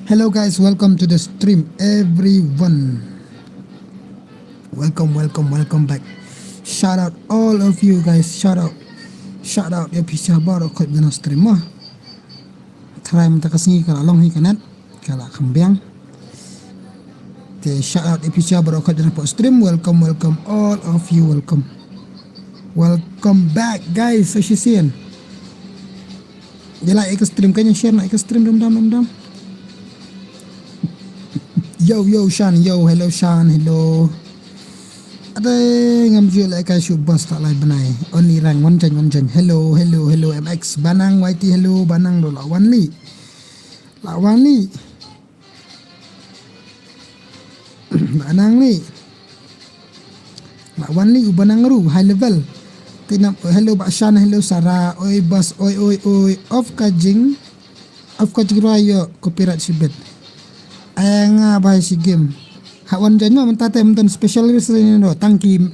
Hello guys, welcome to the stream everyone. Welcome back. Shout out all of you guys. Shout out ya pisah baru kat dalam stream mah. Try minta kasih kalau long hi kanat kalau kembiang. Shout out ya pisah baru kat dalam stream. Welcome all of you. Welcome back guys. So she's in. Dia like stream kan, share nak stream dam. Yo Shan, hello Shan, hello. Ada ngam jual like shoot bus tak lai benai. Only rang one jen. Hello MX Banang YT, hello Banang do lawan li. Banang li. Lawan li Banang ru high level. Tinap hello Bak Shan, hello Sarah. Oi bus oi. Off kajing raya copyright sibet. Ayang bahai si game. Hak wan jan mentah menton special ni no. Thank you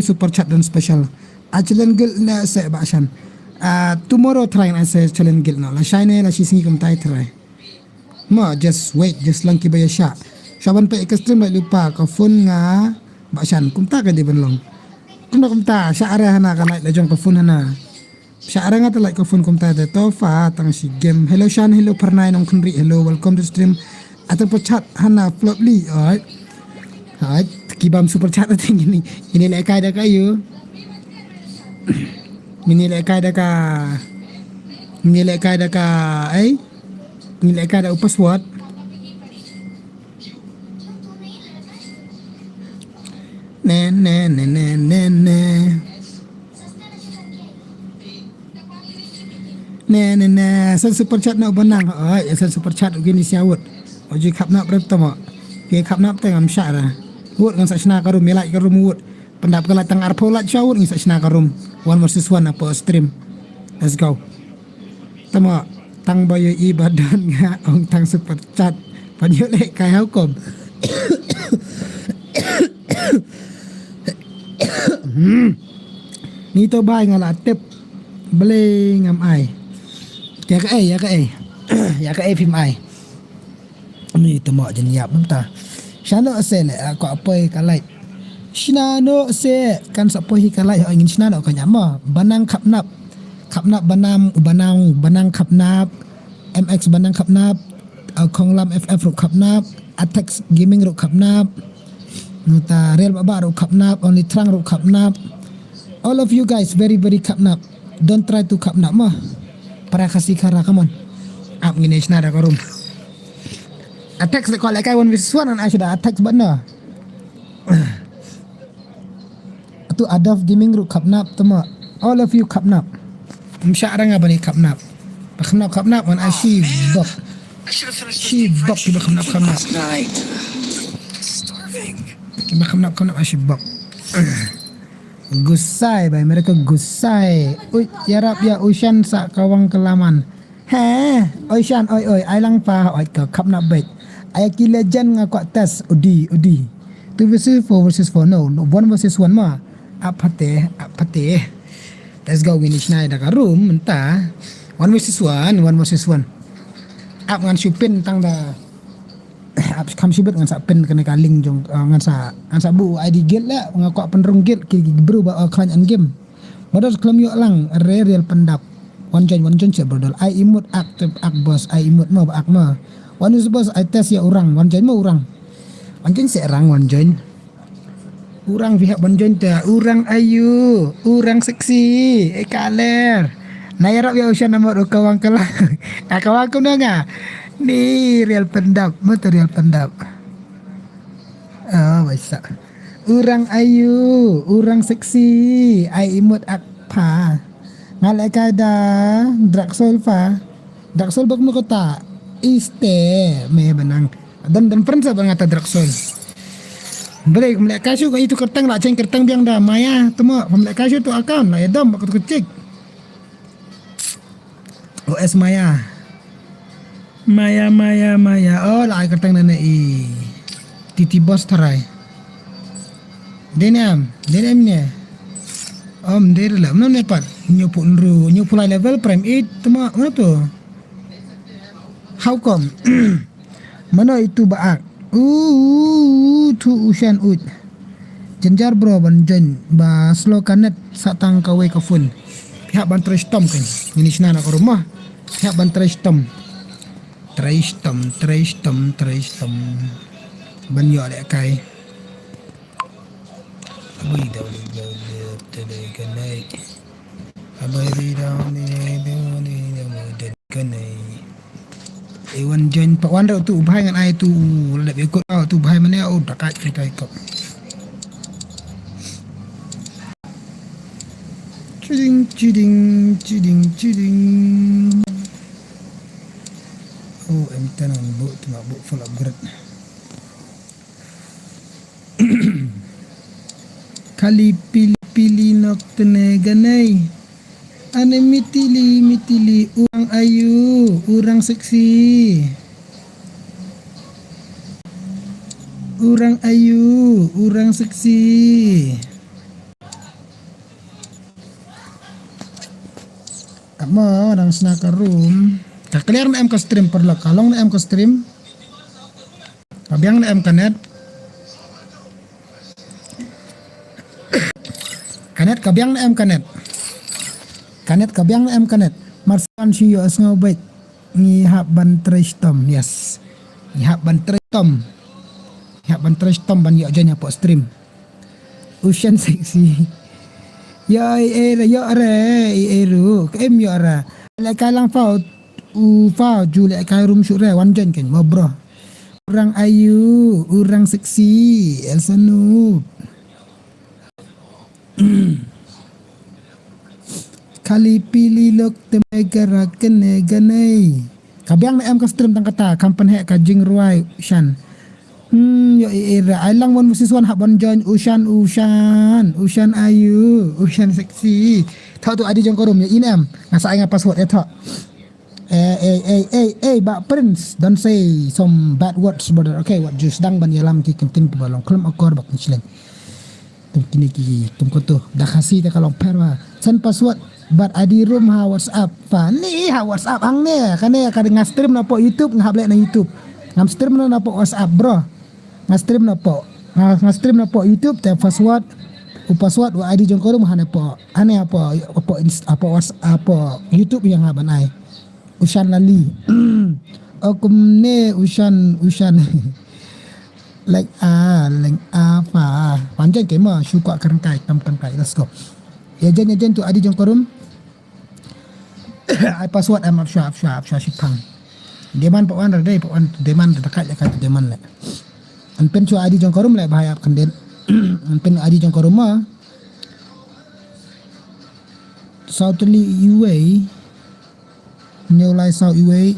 super chat dan special. Challenge guild na se Bak Shan. Tomorrow try na se challenge guild no. La shine la si singi kum tai try. Ma just wait, just lang ki baya sha. Saban pe extreme lai lupa ka phone nga Bak Shan kum ta ka di benlong. Kum ta sha ara hana ka lai la jong ka phone hana. Sha ara nga ta lai ka phone kum ta de to fa tang si game. Hello Shan, hello Pernai nong Kenri, hello welcome to stream. Atau chat hana floply, alright. Kibam super chat ating ini lekai dah kayu. Ini lekai dah Ini lekai dah password. Sen super chat nak benang. Alright, sen super chat begini siawut. Oji khap nak berapa tama? Ke khap nak tengam syara. Wud ngan sakna karum melak karum wud. Pendap kala tang arpo lat syawut ngan sakna karum. 1 versus 1 apa stream. Let's go. Tama tang bayu ibadan nga ong tang super chat. Panyo lek kai hukum. Ni to bai ngala tip beli ngam ai. Ya ka ai phim ai. Ni tu mak jenis apa entah. Shano ase le aku apa kalai. Shano ase kan siapa hi kalai ingin shano kan nyama. Banang kapnap banam banang kapnap. MX banang kapnap. Konglam FF ru kapnap. Attack gaming ru kapnap. Nuta real baba ru kapnap. Only trang ru kapnap. All of you guys very kapnap. Don't try to kapnap mah. Para kasih kara come on. Up ngine shana ka room. Attack se kalau kai 1v1 an sudah attack benar. Tu adaf gaming ru kapnap tama. All of you kapnap. Msyarang abani kapnap. Kapnap an ashi bok. She bok di kapnap. Kiba kapnap ashi bok. Gusai bay mereka gusai. Ui yarap ya Ushan sa kawang kelaman. Oi Shan oi ailang pa oi ka kapnap bet. Ayaki legend ngaku atas Udi 2 versus 4 no 1 versus 1 mah apa teh let's go finish na dah room mentah 1 versus 1 up ngan supin tang da up kam sibet ngan sa pen kena kaling jong ngan sa bu ID guild lah ngaku penerung guild ki bro ba klan an game modal klam yo lang real pendap one join sebodol I imut aktif ak bos I imut mah ak mah one is bos I test ya orang one join mah orang one join seorang one join orang pihak one join dah orang ayu orang seksi kaler na yarap ya usah nama kawang kalah kawang kau nanya ni real pendap material pendap baisa orang ayu orang seksi I imut apa ngalai kada Draxol bak mo kota may benang dan friends apa ngata Draxol boleh melek kasih itu kertang lah kertang biang dah maya temu melek kasih tu account lah ya dam aku cek OS maya oh lah kertang nana titi bos tarai denam ni dari lah mana nepat nyupulai level prime 8 temu mana tu how come Mana itu baak? Tu Ushan ut. Jenjar bro ban jen ba slow kanet satang kawe ka phone. Pihak ban trestom kan. Ini sina nak ke rumah. Pihak ban trestom. Trestom. Ban yo lek kai. Abai dah boleh kenai. Abai dah boleh kenai. Wan join pak wan tu bahai dengan ai tu lebih ikut tu bahai mana tak kai ikut. Ciding. Oh, em tanan bu tu mak bu full upgrade. Kali pilih nak teneganai. Ane mitili orang ayu, orang seksi. Orang ayu, orang seksi. Kamu orang snaka room. Kakaliar na em ka stream perla kalong na em ka stream. Kabiang na em kanet. Kanet kabiang na em kanet. Kanet kabiang na em kanet. Marsan siyo as nga bait. Ngihap ban trestom. Yes. Ngihap ban trestom. Ngihap ban trestom ban yo aja po stream. Ocean seksi. Ya eru em yo ara. Lek kalang fau jule kai room syure wanjan kan mo bro. Orang ayu, orang seksi, Elsa Noob. Kali pilih lok temegara kene ganai. Kabiang na em ka stream tang kata kampan hek ka jing ruai Shan. Yo era ailang mon musiswan hak bon join Ushan ayu, Ushan seksi. Thau tu adi jong korum ya inem. Ngasa ingat password eta. But Prince, don't say some bad words, brother. Okay, what just dang ban yalam ki kenting balong klem akor bak nislen. Tum kini ki tum ko tu dah kasih ta kalong perwa. Sen password but adi room ha WhatsApp. Fa ni ha WhatsApp ang ne kane ka ngastream na po YouTube ngablek na YouTube. Ngam stream na po WhatsApp, bro. Ngastream na po YouTube te password password wa id jong korum hane po ane apa WhatsApp YouTube yang haban ai Ushan lali akum ne Ushan like apa panjang ke ma syukur kerengkai tam kerengkai. Let's go ya jen tu id jong korum ai password am shap shipang deman pak wan dai pak wan deman dekat ya kat deman le an pen chu id jong korum le bahaya kanden an pen id jong korum ma Southly Iway Nhiều lai sao iway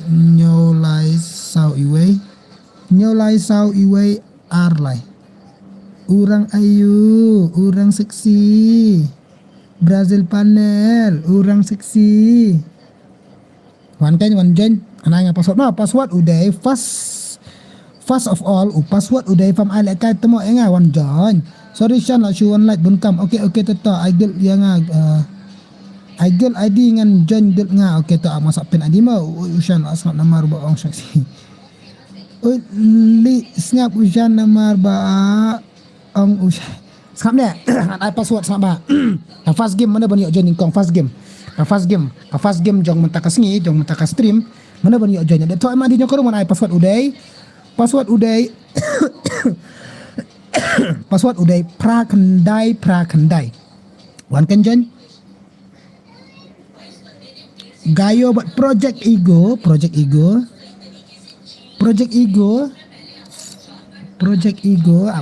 arlay. Orang ayu, orang seksi. Brazil panel, orang seksi. Wan jen, ananya password udah first of all, password udah fam alek kai temo enga wan jon. Sorry Shan la shuan light bunkam. Okay tata idol yang Igel ID dengan join gel nga okay to masak pen adi ma Ushan asnap namar ba ong saksi. Li snap Ushan namar ba ong Ushan. Snap ne ai password snap ba. Ka fast game mana bani join kong fast game. Ka fast game jong mentaka sngi jong mentaka stream mana bani join. De to ma di nyokoro mana ai password udai. Password udai pra kendai. Wan kan join Gayo buat project ego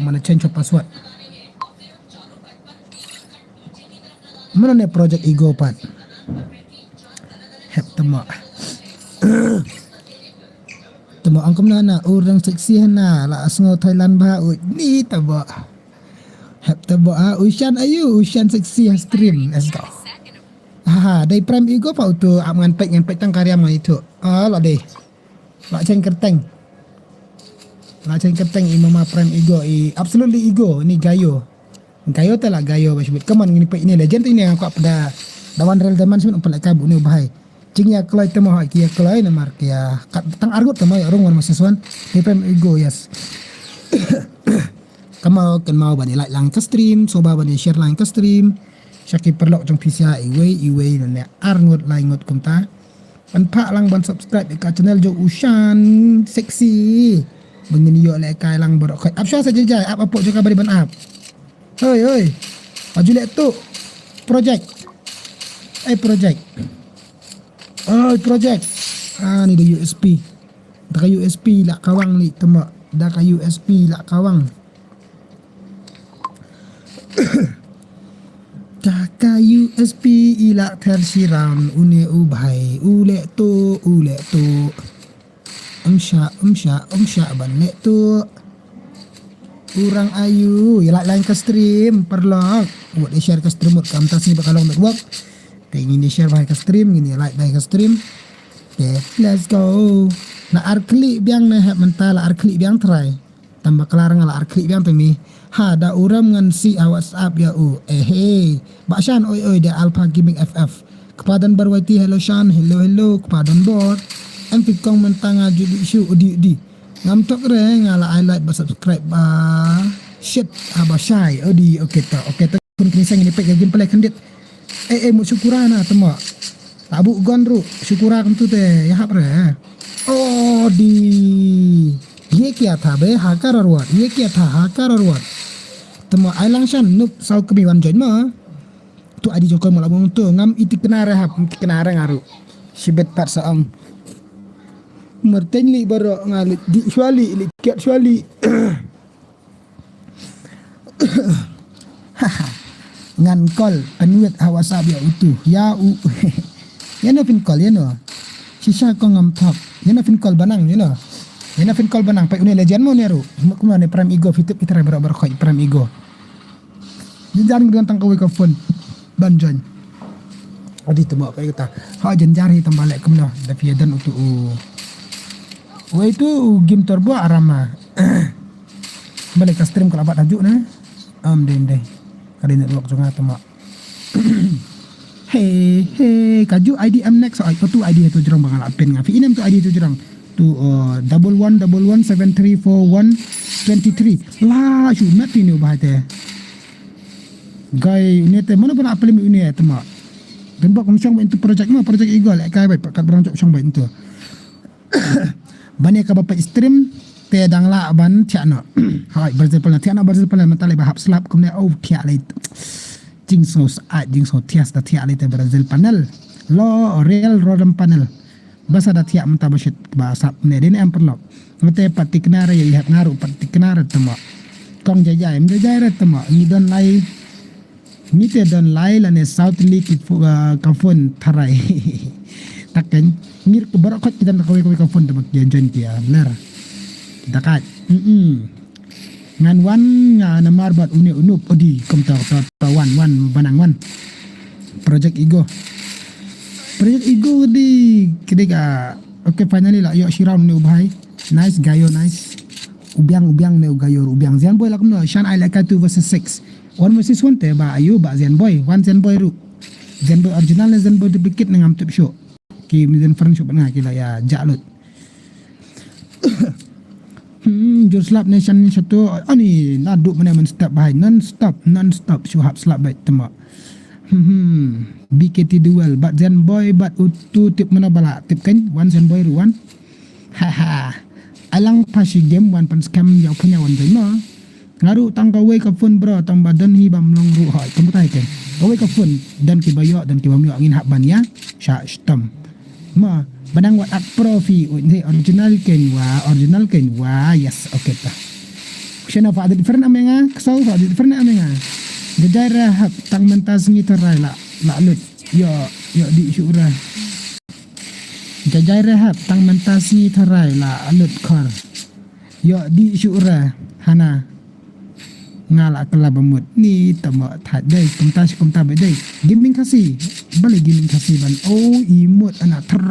mana change of password mana ne project ego pat hep temo angkom na orang seksi na la asngo Thailand ba ni tabo hep tabo Ushan ayu Ushan seksi stream. Let's go. Dari prime ego pa tu ngan pek tang karya mai itu. La deh. La ceng kerteng imama prime ego absolutely ego ni gayo tala gayo basbit kaman ngini pek ini legend ini aku pada dawan real zaman sun upal kabu ni bahai. Jing ya kelai temo hai kia kelai na mar kia kat tang argut temo ya rong wan masiswan TPM ego yes. Kamau kan mau bani like lang ke stream, soba bani share lang ke stream. Syaki perlok jong PCI iwe na ne arngut lang ngut kumta. Ban pak lang ban subscribe dekat channel jo Ushan seksi. Bengini yo le kai lang borok kai. Apsha saja jai, apa juga bari ban up. Hoi. Baju lek tu. Project. Project. Project. Ni ada USB. Dah USB lah kawang ni temak. Dah USB lah kawang. Dah USB ilak tersiram une ubhai ulek tu. Umsya ban lek tu. Kurang ayu ya lain ke stream perlok buat di share ke stream buat kam tas ni bakal network pengen di share ke stream gini like ke stream. Okay, let's go. Na arklik biang na mental arklik biang try tambah kelarang ala arklik biang temi da uram ngan si WhatsApp ya Bakshan oi dia Alpha Gaming FF kepadan barwati hello Shan hello kepadan bot em fikong mentang judi isu udi ngam tok re ngala highlight ba subscribe ba shit aba shy odi okay ta kun kini sang ini pek gameplay kandit mu syukurana temo tabu gondru syukuran tu te ya hap re di ye kya tha be hakar arwat temo ailang shan nup sau kemi wan join ma tu adi joko mala bong tu ngam iti kenara ngaru sibet pat saang merten li baro ngalit di swali li kiat swali ngan kol anuet WhatsApp ya utuh ya yana fin kol yana sisa ko ngam thap yana fin kol banang yana fin kol banang pa une legend mo neru kuma ne prime ego fitup kita baro khoi prime ego jangan dengan tangkawi ka phone banjan adi temo kai kata ha janjari tambale kumna da fiadan utu Wah itu game turbo arama. Balik ke stream kalau abad tajuk na. Deh. Kali network juga temak. Hey, kaju ID next. Apa tu ID itu jerang bangal apen ngafi. Ini tu ID itu jerang. Tu 1111734123. Lah, syu mati ni ubah teh. Guy, ini teh mana pernah apel ini ya temak. Tembak konsong itu projek Eagle. Kai baik kat berang konsong baik itu. Banyak ke bapa stream te dang la ban tiana hai berzepel mentale bahap slap kemudian tiak lait jing so tias da tiak lait berzepel panel lo real rodam panel basa da tiak menta basit bahasa ne dene am perlok mete patiknare ya lihat ngaru patiknare temo kong jajai ret temo ni don te don lai la ne south leak ka phone tharai taken ngir ke barokot kita nak kawai phone temak janjan kia ler dakat ngan wan ngan marbat unup odi komta wan banang project ego di kedeka okay finally lah yo shiram ne ubhai nice ubiang ne ubiang zian boy lakum no shan I like 2 versus 6 one versus 1 te ba ayu ba zian boy original zian boy duplicate ngam tip show ki miden friendship na kila ya jalut jur slap nation satu ani naduk mana step bahai non stop syuhab slap baik temak BKT duel but zen boy but utu tip mana bala tip kan one zen boy ruan alang pasi game one pan scam yang punya one ma ngaru tang ka ka phone bro tang badan hi bam long ru hai kemutai kan ka phone dan ki bayo dan ki bamyo angin hak ban ya sha stem ma banang wat ak profi original ken wa yes okay ta kusena fa ada different amenga kesau fa ada different amenga gejaira hak tang mentas ni terai la lut yo di syura gejaira hak tang mentas ni terai la lut kor yo di syura hana ngala kala bamut ni tama that dai kumta be dai gaming kasi balik gaming kasi ban imut ana ter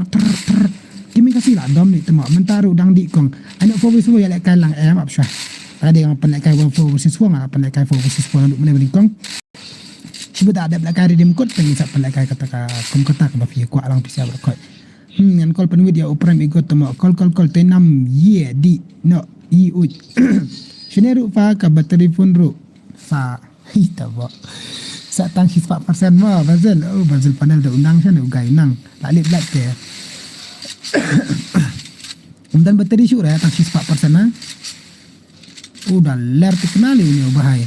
gaming kasi la dom ni tama mentaru dang di kong ana for wis ya lek kalang am apsha tadi yang pandai kai for wis wang ala pandai kai for wis wang duk mene kong sibu tak ada belakang redeem code pengen sak pandai kai kata kum kata ka bafi ku alang pisia berkot Ngan call penwid ya upram ikut temo call tenam ye di no i uj. Shine ru fa ka battery phone ru sa hita bo. Sa tang 4% ma bazal bazal panel da undang sana ugai nang lalit lat ke. Dan bateri syur ya tang 4% na. Udah ler kenali ini bahaya.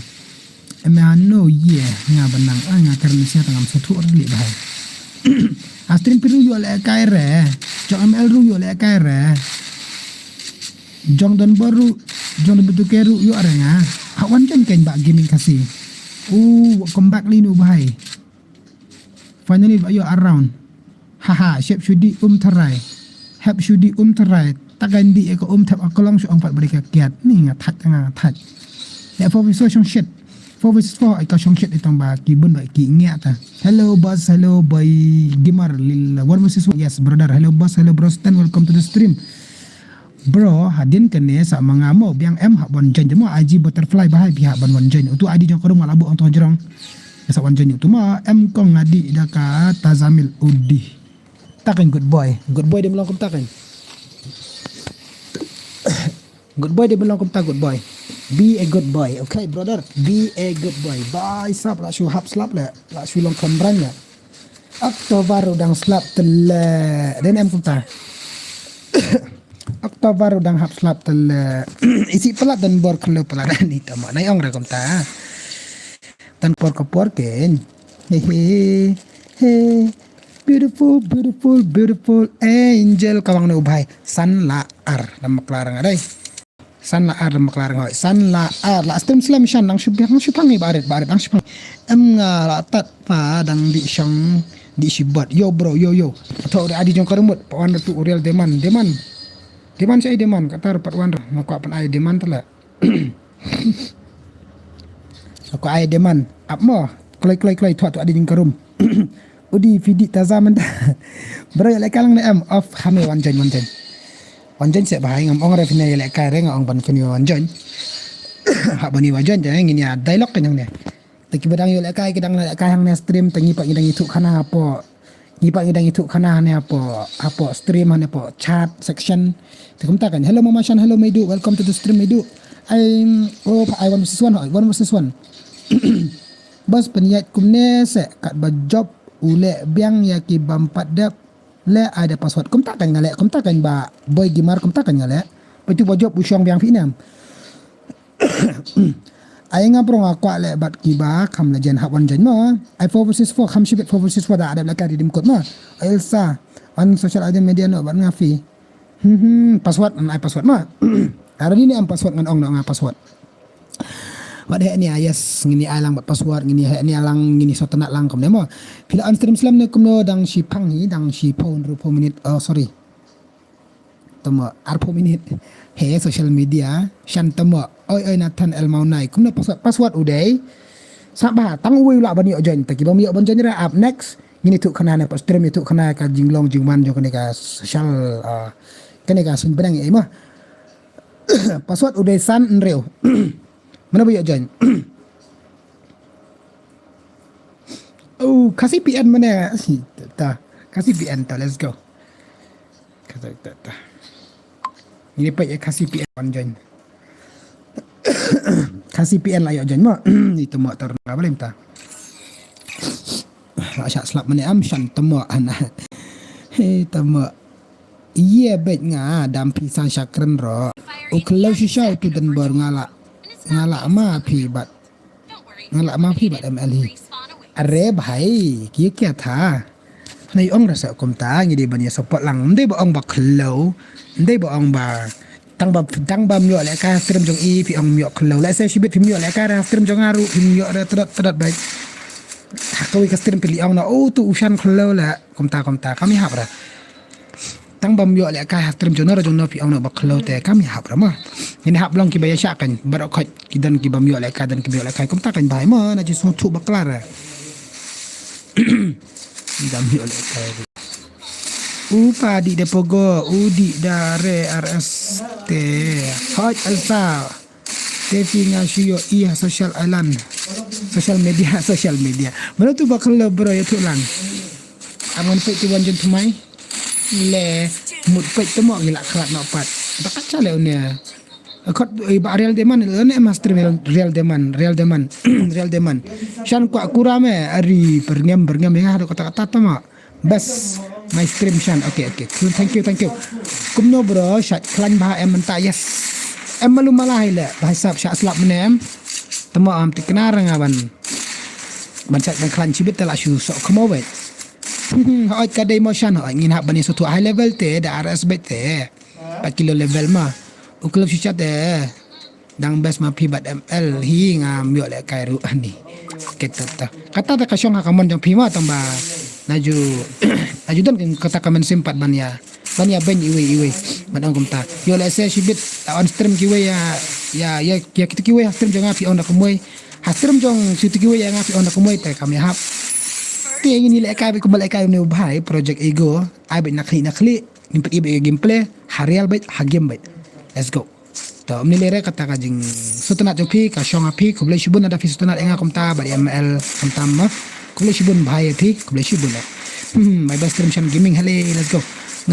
Emano ye nga benang nga karena sia tangam setu li bahaya. Astrin piru yo le kaire. Jong ML ru yo le kaire. Jong don baru jong betu keru yo aranga. Hawan jan kain bak gaming kasih. Welcome back li nu bahaya. Finally yo around. Haha, siap syudi terai. Hab syudi terai. Tagan di eko tap akolong so empat mereka kiat ni ngatat ngatat. Ya for we so shong shit. For we so eko shong shit itong ba kibun ba ki ngiat ta. Hello boss, hello boy Gimar lil one versus one. Yes brother, hello boss, hello bro Stan, welcome to the stream. Bro, hadin kene sa mga mo biang M habon jan mo IG butterfly bahai pihak ban wan jan. Utu ID jong korong malabu ontong jerong. Ya sa wan jan itu ma M kong ngadi daka Tazamil Udi. Takin good boy dia bilang kum takin. Good boy dia bilang kum tak good boy. Be a good boy, okay brother. Be a good boy. Bye sap lah shu hap slap lah. Lah shu long kembran ya. Oktober udang slap tele. Dan em kum ta. Oktober udang hap slap tele. Isi pelat dan bor kelo peladan ni tamak. Nai ong rekom ta. Tan por ken. Hehe. He. Beautiful angel kawang na ubhay. San laar na maklarang aday. San laar na maklarang hoy. San laar. La astem slam siyan nang syupang ni barit ang syupang. Nga latat pa dang di siyang di sibat. Yo bro, yo. Atau adi jong karumut. Pawan tu real demand. Demand siya demand. Katar patwan makuha pan ay demand tala. Aku ay demand. Up mo. Klay. Tuat adi jong karum. Udi fidi tazaman dah. Bro ya kalang na am off hame wanjan. Wanjan siap bahaya ngam ong refina ya lekar ngam ong ban fini wanjan. Hak bani wanjan jangan ngini dialog kan yang ni. Taki badang ya lekar kedang lekar hang na stream tangi pak ngidang itu kana apa. Ngipak ngidang itu kana ne apa stream ne apa chat section. Takum takan. Hello Mama Shan, hello Medu. Welcome to the stream Medu. I want versus one. Bos peniat kumne se kat bajob ule biang ya ki bampat dep le ada password kum takkan ba boy Gimar kum takkan ngale petu bojob usyong biang finam ay nga pro nga kwa le bat ki ba kam le jen hawan jen mo I 4 versus 4 kam shibit 4 versus 4 da ada la ka dim kot mo Elsa on social media no bat ngafi password an password mo hari ni am password ngan ong nga password Pada ni ayas ngini alang bat password ngini ni alang ngini so tenak lang kom nemo. Pila on stream slam ne kumno dang si panghi dang si phone rupo minute sorry. Tamo arpo minute. He social media shan tamo oi Nathan el maunai kumno password udai. Sabah tang ui la bani ojon taki bami ojon jera up next ngini tu kana ne stream itu kana ka jinglong jingman jo kana ka social kana ka sun benang mah. Password udai san nreu. Mana bayar join? Kasih PN mana? Tak. Kasih PN tak. Let's go. Tak. Ini pak ya kasih PN join. Kasih PN lah ya join mak. Itu mak taruh apa lem ta? Asyik selap mana am shan temak anak. Hei temak. Iya baik ngah dampi sang syakren ro. Kalau sisa itu dan baru ngalak ma phi bat ML hi are bhai ki kya tha nei ong rasa kom ta ngi de bania support lang ndai ba ong ba khlo ndai ba ong ba tang ba myo le ka stream jong i phi ong myo khlo la se shibit phi myo le ka ra stream jong aru phi myo ra tadat bai thakawi ka stream pili ong na tu ushan khlo la kom ta kami hap ra tang bam yo le ka stream jong ra jong no phi ong na ba khlo te kami hap ra ma ini hap long ki baya syakan barokot kidan ki bam yo le ka dan ki yo le ka kom ta kan bai ma na ji so thu baklar dam yo le ka upa di depogo udi dare RST hot alsa tefi nga shiyo iya social media mana tu bakal bro ya tu lang amon pe ti wanjun tumai le mut pet temo gila khat no pat takat chale unia khot ba real demand ne master real demand real demand shan kwa kurame ari berngem yang ada kata-kata tama bas my stream shan okay thank you kumno bro shat klan bah em menta yes em malu malah ile bahasa syak slap menem temo am tiknar ngaban bancak dan klan cibit telah syu sok kemowet hoi kadai motion hoi ngin hak bani suatu high level te da RS bet te 4 kilo level mah uklub syucat te dang best ma pi bat ML hi ngam yo le kai ru ani kata ta kasyong hakamon jang pi ma tamba naju dan kata kamen simpat bania ben iwe madang kumta yo le se shibit on stream kiwe ya kita kiwe stream jang api on da kemoy stream jong situ kiwe yang api on da kemoy te kami hap ti ini le kai ko balai kai ne bhai project ego ai bet nakli nimpet ibe gameplay harial bet hagem bet let's go to amni lere kata ka jing sutunat jong pi ka shong api ko blai shibun ada fi sutunat enga komta ba ML komta ma ko blai shibun bhai thi ko blai shibun my best stream SHANZ GAMING hale let's go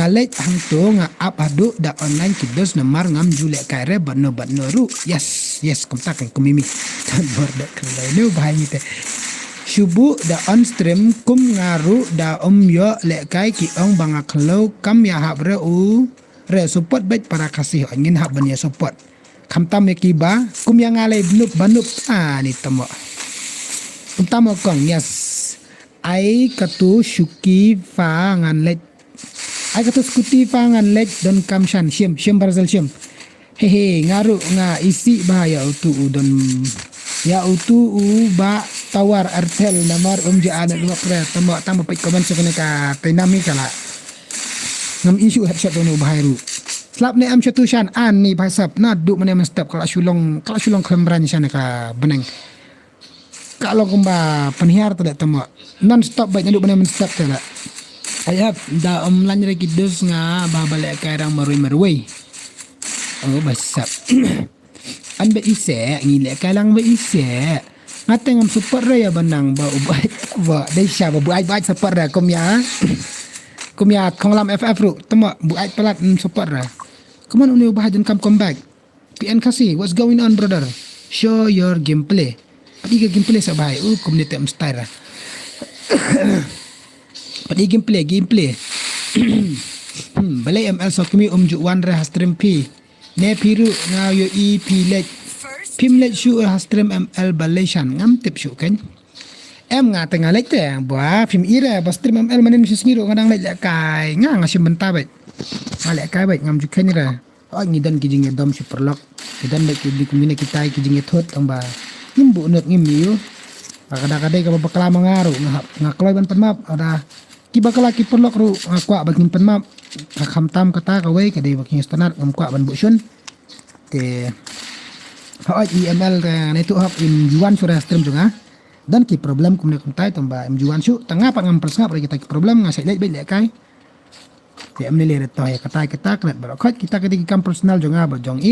ngalet hang to nga up adu da online kidos namar ngam jule kai re banno ru yes komta kan kumimi tan borda kan ne bhai ni te Shubu da on stream kum ngaru da yo le kai ki ong banga klo kam ya hab re support bet para kasih angin hab ban ya support kam tam ki ba kum ya ngale banup ni tamo untamo kong yes ai katu shuki fa ngan let ai katu skuti fa ngan let don kam shan shim barzal shim hehe ngaru nga isi bahaya utu don ya utu ba tawar artel namar jaan dua kre tamo pek komen sekene ka tenami kala ngam isu headshot no bahairu slap ne am chatu shan an ni bhaisap na du mane step kala shulong khamran shan ka beneng kalau kumba penhiar tidak tamo non stop baik du mane step tala ayap da lanyre kidus nga babale kairang marui oh bhaisap an be ise ngile kalang be ise ngateng am super ya banang ba ubat ba dai sha ba buat super ra kumya konglam FF ru tama buat pelat super ra kuman uni ubah dan come back PN kasi what's going on brother show your gameplay padi gameplay sa bahay community am style ra padi gameplay balay ML so kumi ju wan ra stream P ne piru nga yo EP let Pimlet shu stream ML baleshan ngam tip shu kan em nga tengah lek te ba film ira ba stream ML manen shu ngiro ngadang lek kai nga ngasim benta bet lek kai bet ngam juken ira ngidan kijing dom super lock kidan lek di kumine kita kijing thot tang ba ngimbu net ngimiu kada-kada ka bakala mangaru nga kloy ban penmap ada ki bakala ki perlok ru ngakwa bagin penmap khamtam kata ka we kadai bakin standard ngakwa ban bushun te EML na itu hap in juan surah stream juga dan ki problem kumne kuntai tamba em juan su tengah pa ngam persngap kita ki problem ngasai lek bet lek kai te em le to ya kata kita klet barokot kita ki kam personal juga ba jong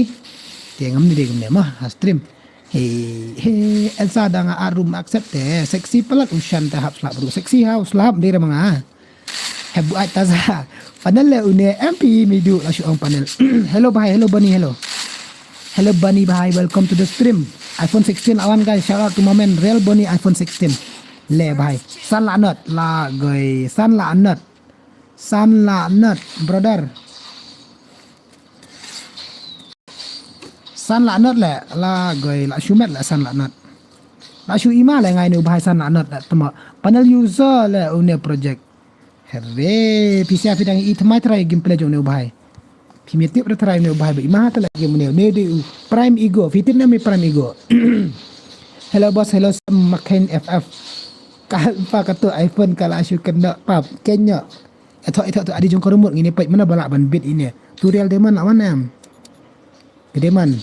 te ngam ni de kumne mah stream he elsa danga arum accept seksi pelat ushan tahap slap bro seksi house slap dire manga hebu ataza panel le une MP midu la syong panel hello bhai hello bani hello Bunny bhai, welcome to the stream. iPhone 16 awan guys, shout out to my man Real Bunny iPhone 16. Le bhai, san la nut brother. San la nut le la goy la shumet la san la nut. La shu ima le ngai nu bhai san la nut tama panel user le une project. Herre, PC afidang itmai try gameplay jone bhai. Primitif try ne bhai ima ta lagi mene ne de prime ego fitin na mi prime ego hello boss hello makin FF kal pa katu iPhone kala asyu kena pap kenya itu adi jong korumut ngini pait mana balak ban bit ini tutorial deman awan am deman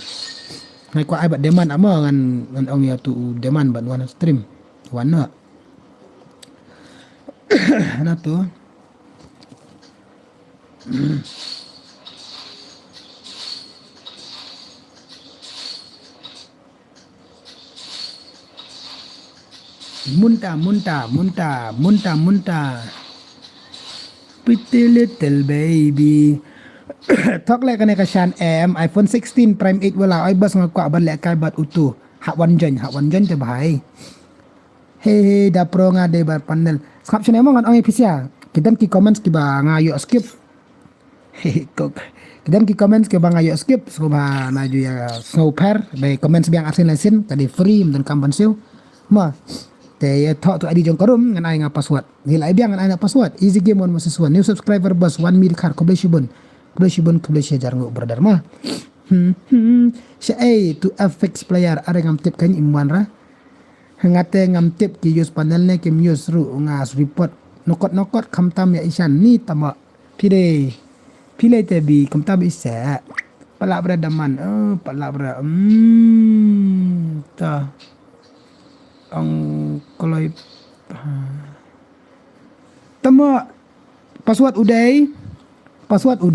ngai ko ai bat deman ama ngan ong ya tu deman ban wana stream wana na tu munta Pretty little baby. Talk like ka Shan M iPhone 16 Prime 8 wala ay bas nga kwa ban lek kai bat utu. Hak wan jen te bahai. Hey da pro nga de bar panel. Skap chane mo ngan ong ipisia. Kidam ki comments ki ba nga yo skip. Hey kok. Kidam ki comments ki ba nga yo skip. So ba na ju ya snowper. Be comments biang asin lasin tadi free dan kamban siu. Ma. Te talk to adi jong karum ngan ai nga password. Nilai biang ngan ai nga password. Easy game on masiswan. New subscriber bus 1 mil kar ko bleshibun. Kubleshibun jar nguk brother mah. Sya to FX player are ngam tip kan imwan ra. Ngate ngam tip ki use panel ne kim use ru ngas report nokot kam tam ya isan ni tama pile te bi kam tam isa. Pala brother man. Pala brother. Ta. Ang koloi tama password uday password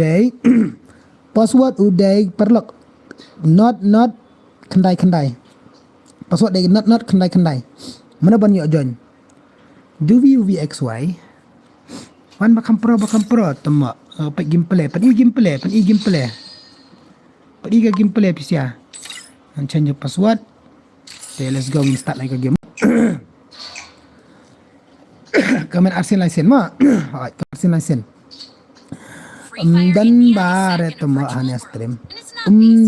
uday perlok not kendai password day not kendai mana ban yo join do vxy wan bakam pro tama pa gameplay pisia and change your password. Okay, let's go start like a game. Comment arsin license ma. Alright, arsin license. Dan bare tama hanya stream.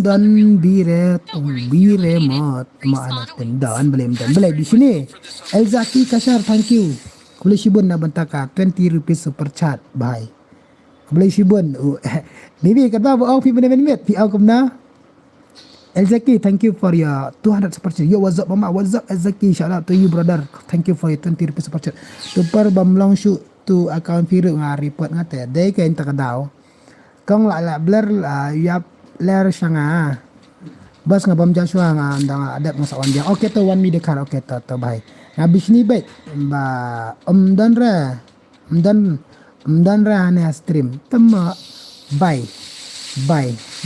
Dan bire mot tama hanya stream. Dan boleh di sini. Elzaki Kashar, thank you. Boleh shibun na bantaka 20 rupees super chat. Bye. Boleh shibun. Maybe kata au pi benet pi au kumna. Elzaki, thank you for your 200 super chat. Yo, what's up, mama? What's up, Elzaki? Shout out to you, brother. Thank you for your 20 rupees super chat. Super bamlong shoot to account piru nga report nga te. Day kain takadaw. Kong la blur yap ler siya nga. Bas nga bam Joshua nga andang adap nga sa wanjang. Okay to 1 media car. Okay to bye. Ngabis ni bait. Ba umdan ra hane stream. Tama bye.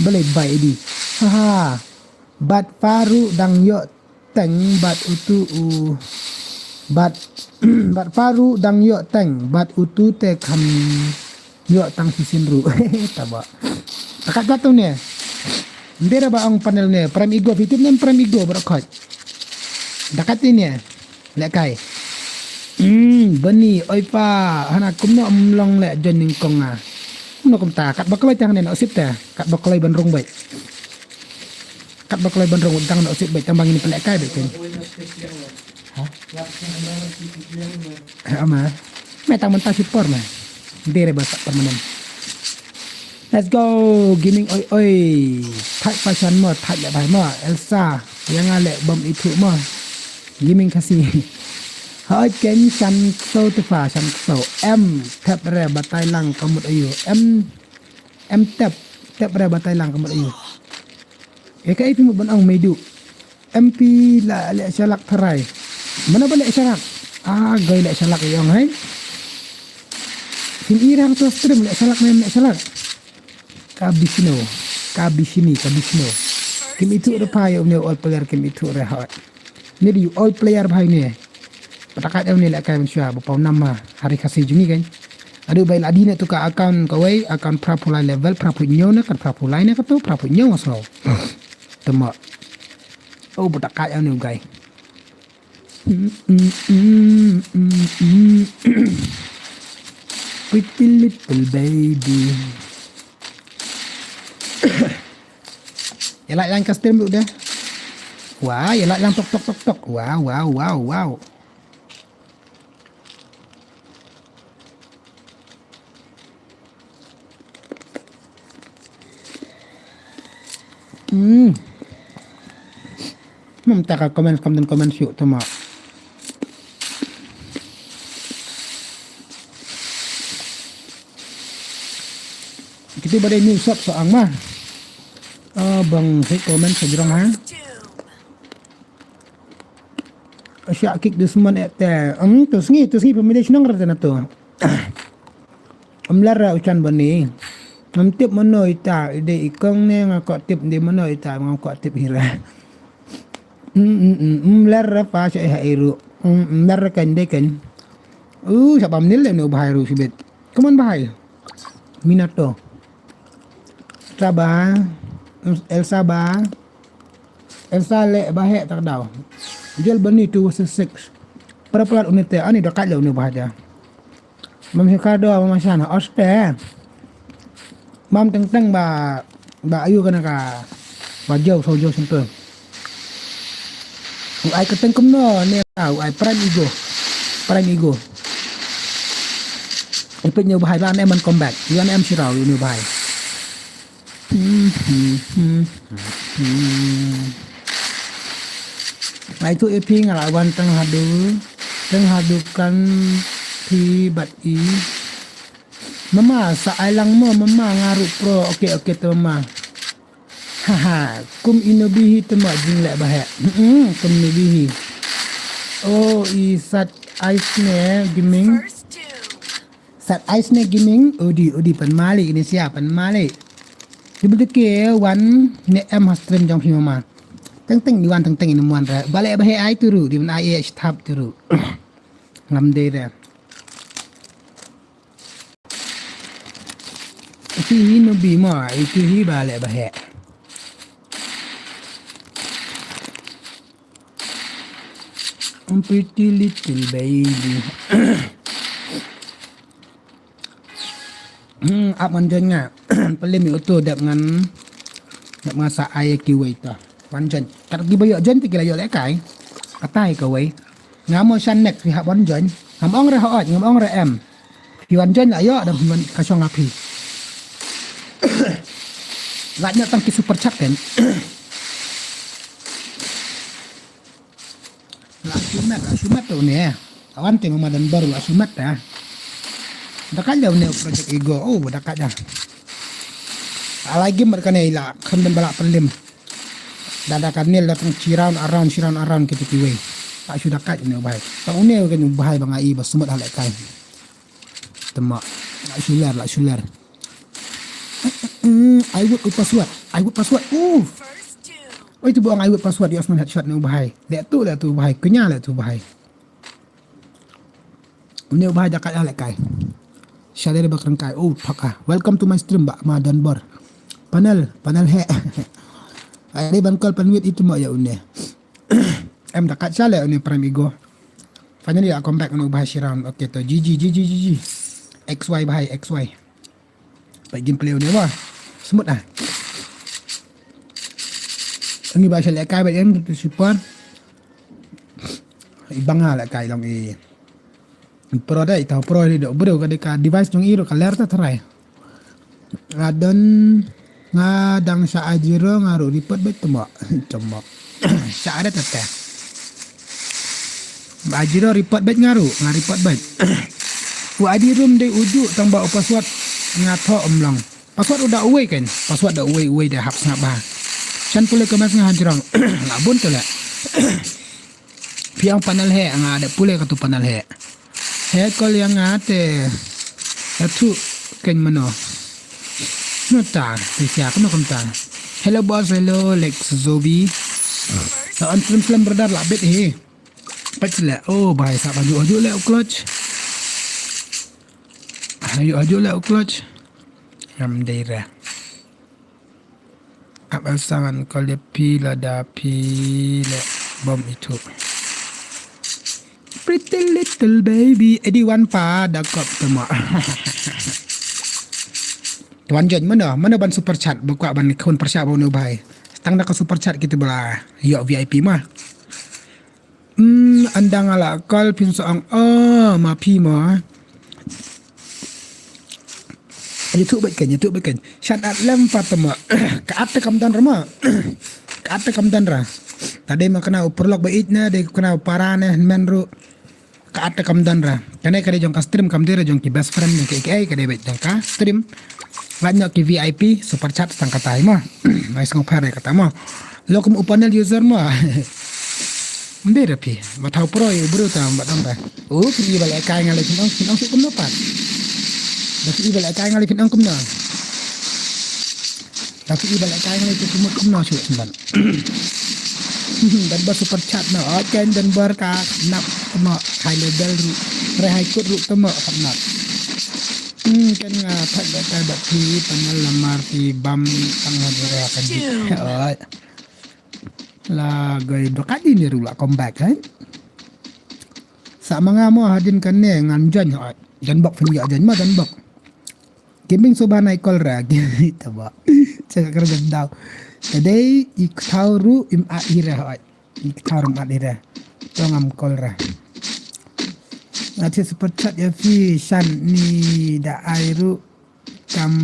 Boleh bye di. Haha. Bat faru dang yo teng bat utu bat faru dang yo teng bat utu te kam yo tang sisin ru. Taba. Takat jatuh ni. Ndera ba ang panel ni Prime Ego fitip ni Prime Ego berakot. Dekat ini lekai. Bani oi pa hana kumno amlong le joning kong ah. Kumno kum ta kat baklai tang ni no sip ta. Kat baklai bandrung baik. Kat baklai bandrung tang no sip baik tambang ini pelek kai baik kan. Ha? Ama. Metang mentah support mah. Ndera ba permanen. Let's go gaming oi. Type fashion mo, type le bai mo. Elsa yang ale bom itu mo. Gaming kasih. Hai ken chan so te fa chan so m tap re batai lang kamut ayu. M tap re batai lang kamut ayu. Kai pi mo ban ang medu. MP la le salak tharai. Mana ba le salak? Gay le salak yang hai. Sin irang to stream le salak le salak. Kabisino. Kim itu ada pai ni all player kim itu rehat. Ni di all player pai ni. Patakat ni lek kan syah bapau nama hari kasih juni kan. Ada baik ladi nak tukar account kawai, account prapulai level prapulai na kan prapulai na katu prapulai maslo. Tama. Oh patakat ni guys. Pretty little baby. Yalah yang custom dulu dah. Wah, yalah yang tok. Wow. Minta komen syuk tu mak. Kita pada new shop soang mah. Bang saya komen sejurang ha. Asyak kick du seman ete. Tu sengi pemilih senang rata na tu. Lara ucan bani. Tip mana ita ide ikong ni ngakak tip di mana ita ngakak tip hira. Lara pa siya iru. Lara kan dekan. Siapa menil ni bahaya ru sibet. Kaman bahaya. Minato. Sabah. Elsa ba. Elsa le bahek tak tahu. Jual beni 216. Peraplat unit ani dekat je unit bahaja. Mamsi kado mamasana oste. Mam teng ba ayu kana ka. Ba jauh sojo simple. Ai keteng kumno ni au ai prime ego. Prime ego. Ipin nyu bahai lan em man comeback. Yan em sirau nyu bahai. Ai tu iping ala wan teng hadukan pi bat i. Mama sa ai lang mo mama ngaru pro okey tu mama. Haha, kum inobihi tema jing lek bahek. Kum inobihi. Oh, isat ice ne gaming. Sat ice ne gaming. Odi pan malik ni siap pan malik. Di ke wan ne em stream jong pi mama. Teng di wan teng ini muan ra. Balik bahek ai turu di mana ai stop turu. Ngam de ra. Fi no bi mo itu hi balik bahek. Pretty little baby. Up manjan nga. Paling mi auto dap ngan sa ai kiway ta. Manjan. Kat gi bayo jan ti kila yo le kai. Atai ka way. Ngamo shan nek fi ha bonjan. Ngamong re hoot ngamong re em. Fi wanjan la yo dam ka song api. Lanya tang ki super chat kan. Sumat tu ni. Awan tengok madan baru sumat dah. Dekat dah ni projek ego. Oh, dekat dah. Lagi mereka ni lah kandang balak pelim. Dadakan ni datang ciran around kita tiwai. Tak sudah dekat ni bahai. Tak ni kan bahai bang ai bas sumut halak kai. Temak. Nak sular. I would password. Oh itu buang air password di Osman headshot ni bahai. Lek tu bahai. Kenya lek tu bahai. Ni bahai dekat lek kai. Share bakran kai. Oh pakah. Welcome to my stream bak Madan Bor. Panel he. Ai ban call panwit itu mak ya une. Em dekat sale une prime ego. Finally I come back nu bahai siram. Okay to GG. XY bahai XY. Baik gameplay ni bah. Smooth ah. Ini bahasa lekai baik yang support. Ibang lekai long pro dah tahu pro ni dok bro kadeka device jong iro kaler ta terai. Ngadon ngadang sa ajiro ngaru report baik tembak. Sa ada tete. Ajiro report baik ngaru report baik. Wa adi room de uju tambah password ngato omlong. Password udah away kan? Password dah away dah hap snap bah. Chan pula ke mas ngajrong. Labun tu lah. Piang panel he ada pula ke tu panel he. He kol yang ate. Itu ken mano. Nota, siapa nak komtan. Hello boss, hello Lex Zobi. So film berdar labet he. Pacila. Oh bahaya sak baju le clutch. Ayo le clutch. Ram daerah. Abang sangan kalau pila bom itu. Pretty little baby. Edi wan pa dakop tema. Tuan jen mana ban super chat buka ban kon persiap bau bahai. Tang dak super chat kita bela. Yo VIP mah. Andang ala call pin soang ma pi ma. YouTube baik. Shut up lem patama. Kaate kamdan rama. Kaate kamdan ra. Tadi makna uperlok bait na de kena parane menru. Kaate kamdan ra. Kene jong ka stream kamdira jong ki best friend ni ke kade bait jong ka stream. Banyak ki VIP super chat tang kata ma. Mais ngopare kata ma. Lokum upanel user ma. Mbere pi. Matau pro bro ta mbadam ba. Oh pi balai kai ngale kin ong kum dapat. Tapi ibal kai ngali fit angkum na. Tapi ibal kai ngali fit kumut kum na syuk semban. Dan bar super chat na akan dan bar ka nak tama high level ru re high code ru tama nak. kan nga thak ba tay ba thi panal lamar ti bam tangah dira kan di oi la gay bakadi ni rula comeback kan sa mga mo hadin kan ne ngan jan oi jan bok fin ya jan ma jan bok gaming soba nai kol ra gitu ba cak kerja daw today ik tauru im akhirah oi ik tauru im akhirah tongam kol ra nanti super chat ya fi shan ni da airu kam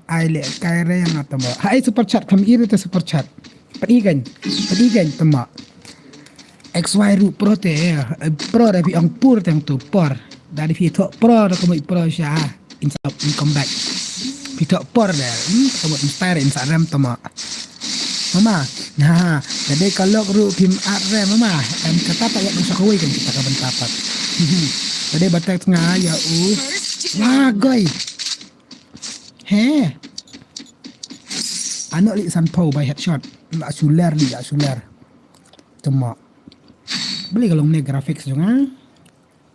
aile kaire yang atau hai super chat kam iru te super chat padigan tema xy ru pro te pro da fi ang pur tang tu por dari fi to pro da kamu pro sha insa come back fi to por da kamu inspire Instagram tema mama nah jadi kalau ru pim arre mama kata tak ya bisa kawai kan kita kapan tapat jadi batak tengah ya wah goy he anak li sampau by headshot nak sular cuma beli kalau ni graphics juga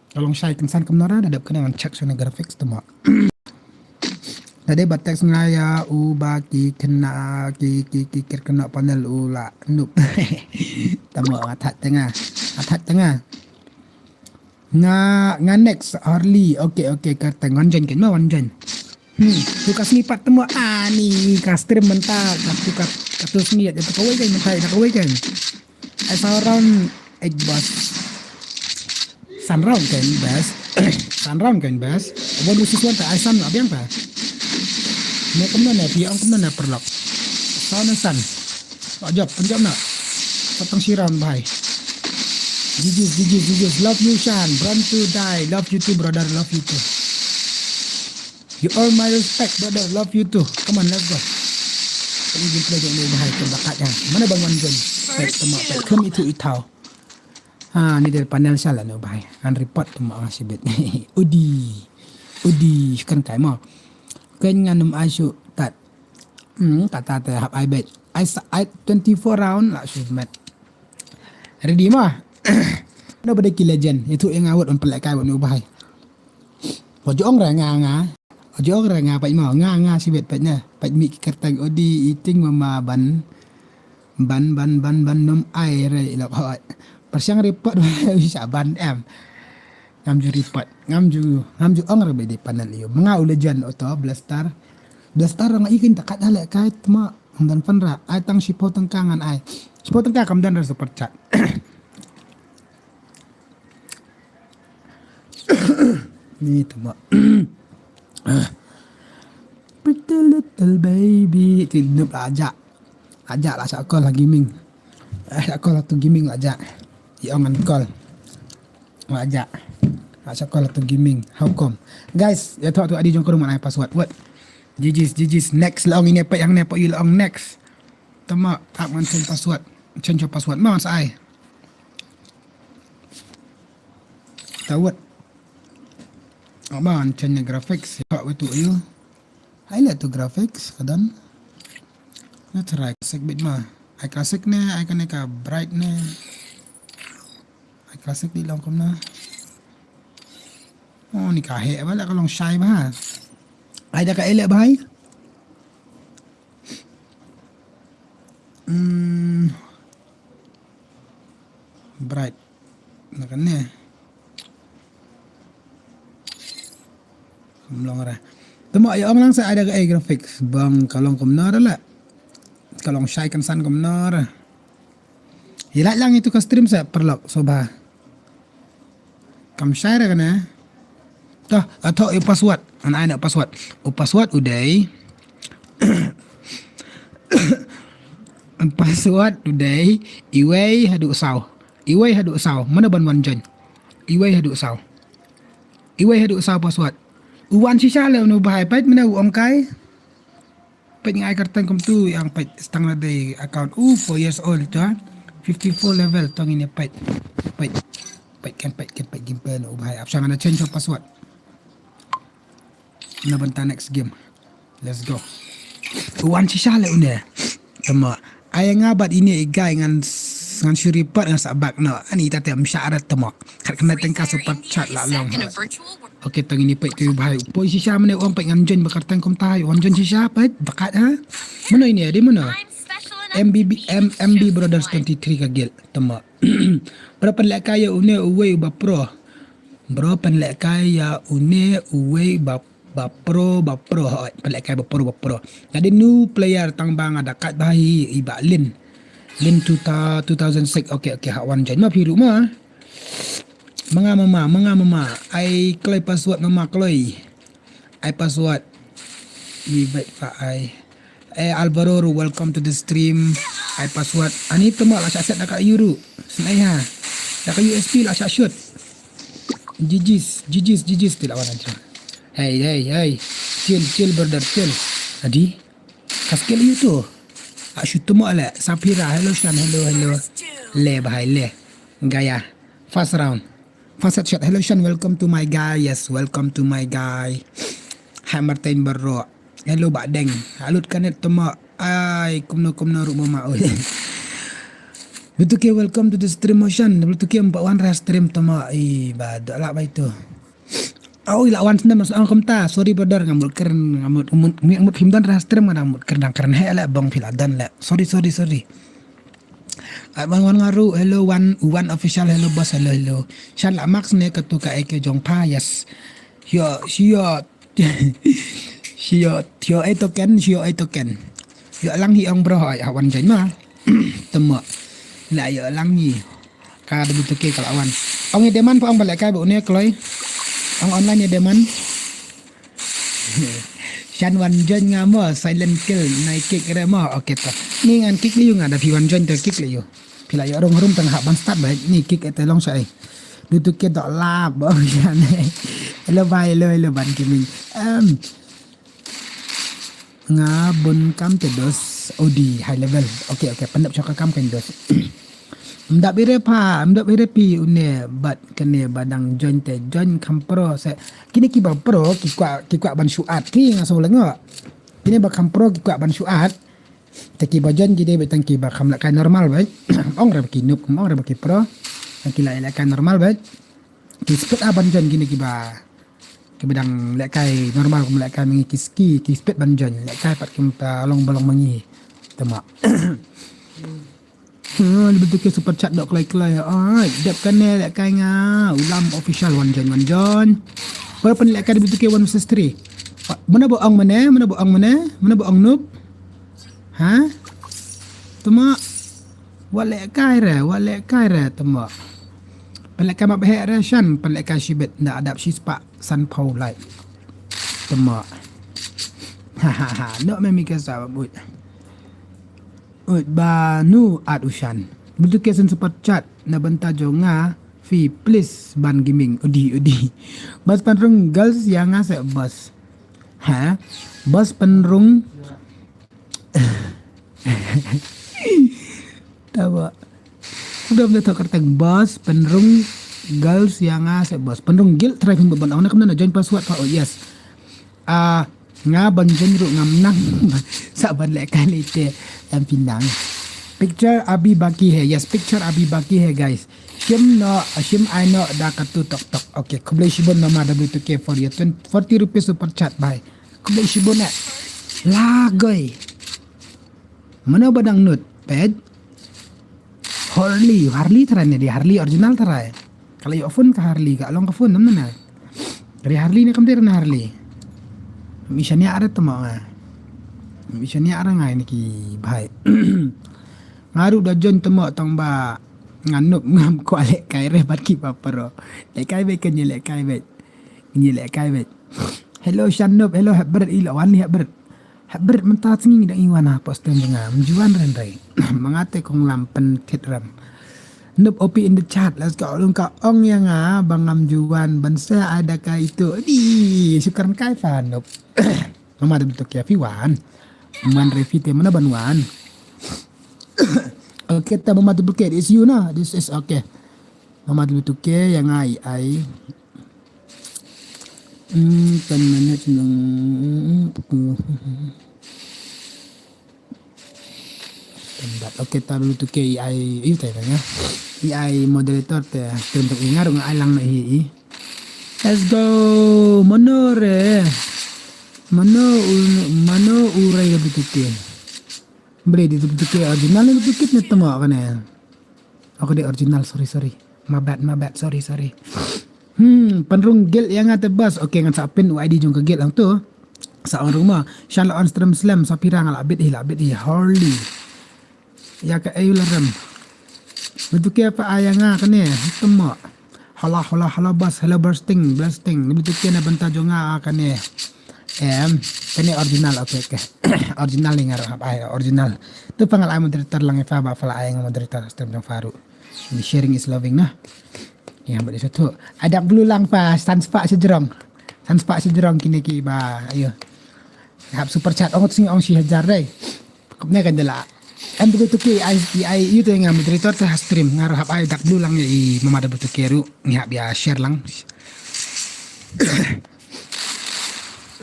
kalau saya kensan kemana ada kena cek sana graphics cuma tadi batak tengah ya bagi kena kikir kena panel ula nup tama atat tengah nga next early okay kata ngonjen kan ma wanjen tu kas lipat temu ni kas stream mentak katus niat itu kawai kan mentai nak kawai kan I saw around 8 bus sunround kan bas bonus siswan tak asan abiang ta ne kemana piang kemana perlok sana san ajab penjam nak patang siram bhai GG's, love you Shan, born to die, love you too brother, love you too. You all my respect brother, love you too. Come on, let's go. Ini gameplay yang ni bahaya ke bakatnya. Mana bang Wan Jon? Baik temak, baik kem itu itau. Ni dari panel salah ni bahaya. An report temak ngasih bet. Udi, kan kai mo. Kan nganum asu tat. Kata hab I bet. I 24 round lah shoot ready mah. Ada pada legend itu yang awat on pelak kai nu bahai. Pojong ra nga. Pojong ra nga pai mau nga si bet patnya. Pat mi kertang odi eating mama ban nom ai re lok hot. Persiang report bisa ban em. Ngamju report. Ngamju ong ra be di panel yo. Mengau legend auto blaster nga ikin takat halak kai tma dan panra ai tang sipo tengkangan ai. Sipo tengkang kamdan ra super chat. Ni tama pretty little baby tindup ajak lah sakol lah gaming sakol lah tu gaming ajak iongan call ajak sakol lah tu gaming how come guys ya tu adi jong kurung mana password what GG's next long ini apa yang nepo you long next tama tak change password mau sai tawat Abang change graphics pak itu you highlight tu graphics kadan na try classic bit mah I classic ne I kan ka bright ne I classic di lang kom na ni ka he wala ka long shy ba ay da ka ele ba bright na kan ne Kumlong ra. Tama ay lang sa ada ay graphics bang kalong kumnara la. Kalong shy kan san kumnara. Hila lang itu ka stream sa perlok soba. Kam shy ra kana. Tah atau password. Ana nak password. Password uday. Password uday. Iway hadu saw. Mana ban Wan Jon? Iway hadu saw password. Uwan si Shala no bahai pait mana uang kai pait ngai kartan kom tu yang pait setengah day account 4 years old tu 54 level tong ini pait gameplay no bahai apsang ana change password na banta next game let's go uwan si Shala une tama ay ngabat ini igay ngan ngan syuri pat ngan sabak no ani ta tem syarat temo kat kena tengka super chat la long okey tong ini pek tu bahai poi shisha mene orang pek ngan jen bakar tengkom tai on jen shisha pek bakat ha mana ini di mana MB Brothers 23 kagil temo berapa lek kaya une uwe bapro berapa lek kaya une uwe bapro pelek kaya bapro jadi new player tang bang ada kat bahi iba Lin 2006 okey hak wan jen ma piru ma mama ai kloi password mama kloi ai password ni baik fa ai Alvaro welcome to the stream ai password ani temo la set dekat euro senai ha dekat USP la shoot jijis tidak wan jen hey chill brother chill adi kaskel you tu shoot temo ala Sapira hello Shan hello le bahai le gaya first round first shot hello Shan welcome to my guy yes welcome to my guy Hammertain Barro hello Bak Deng halut kanet temo ai kumno rumah oi betul ke welcome to the stream motion betul ke 4 stream temo bad lah baik tu oh lawan senam masuk angkom ta sorry brother ngamut himdan rastream ngamut kerdang he bang filadan la sorry bang wan ngaru hello one official hello boss hello Shan la max ne ketuka eke jong pa yes Shio token yo lang hi ong bro ai wan jain ma temo la yo lang ni ka de betul ke kalawan ong deman pa ong balik kai bu ne kloi ang online ya deman Shan wan jen ngamo silent kill naik kick re mo okey ta ni ngan kick li yung ada fi wan jen te kick li yo pila yo rum tengah ban start ba ni kick et long sai du tu ke dok lap ba Shan hello bye hello ban gaming ngabun kam te dos OD high level okey pandap cakap kam kan dos mdak bire pi une bat kene badang join kam pro se kini ki ba pro ki kwa ban syuat ki ngaso lengo kini ba kam pro ki kwa ban syuat te ki ba join ki de betang ki ba kam la kai normal ba ong re ki nup ong re ki pro ki la kai normal ba ki speed ban join kini ki ba ki badang la kai normal kum la kai mengi ki speed ban join la kai pat kim ta long balong mengi tema betul ke super chat dok klai dep kan lek kai nga ulam official wan jon berapa lek kai betul ke 1 versus 3 mana bohong noob ha tuma walek kai re tuma pelek kai mabhe re Shan pelek kai shibet ndak adap shispa san pau lai tuma no memi ke sa but banu at Ushan betul kesen super chat na banta jo nga fi please ban gaming odi bas penrung girls yang ngase bas ha bas penrung tawa udah betul kerteng bas penrung girls yang ngase bas penrung gil try beban awak nak join password pa oh yes nga banjen ru ngamnang saban lek kali te yang pinang picture abi baki hai yes picture abi baki hai guys shim I know da katu tok okay kublai shibon mama W2K for you 40 rupees super chat bye kublai shibon na lagoy mana badang nut ped Harley terane di Harley original terai kalau yo phone ke Harley ka long ke phone namna dari Harley ni kamter na Harley misalnya ada teman misalnya ada ngai ni ki bhai ngaru da jon temak tang ba nganup ngam ko lek kai re bat ki paparo lek kai be ken lek kai be hello Shanup hello habret ila wan habret mentat singi dak iwana posten nga menjuan rendai mangate kong lampen kitram nup opi in the chat let's go lung ka ong yang bangam juan bansa ada ka itu di syukuran kai fan nup mama ada betul ya Fiwan man refite mana banwan okay ta mama tu buket is you na this is okay mama tu betul ke yang ai kan mana senang. tempat. Okey ta dulu tu ke AI itu tanya. AI moderator teh untuk ingat dengan alang na hi. Let's go. Monore. Mano urai ga bituke. Beli di bituke original ni bituke ni temo kan ya. Aku di original, sorry. My bad, sorry. Penrung gel yang ngata bas. Okey ngan sapin ID jong ke gel lang tu. Sa on rumah. Shan on stream slam sa pirang labit hi Harley. Ya ka ayu laram. Bituke apa ayang kan ya. Temo. Hala bas, hello bursting. Bituke na banta jong kan ya. Ini original okay. Original ni ngarap original. Tu pengalaman moderator lang ifa ba fala ayang moderator stream jong faru. Ini sharing is loving nah. Yang buat satu. Ada dulu lang pa sanspa sejerong kini ki ba ayo. Hap super chat ong sing ong si hajar dai. Kopnya kan dela. Begitu ki ai itu yang moderator tu stream ngarap ai dak dulu lang i mamada betu keru ngihap dia share lang.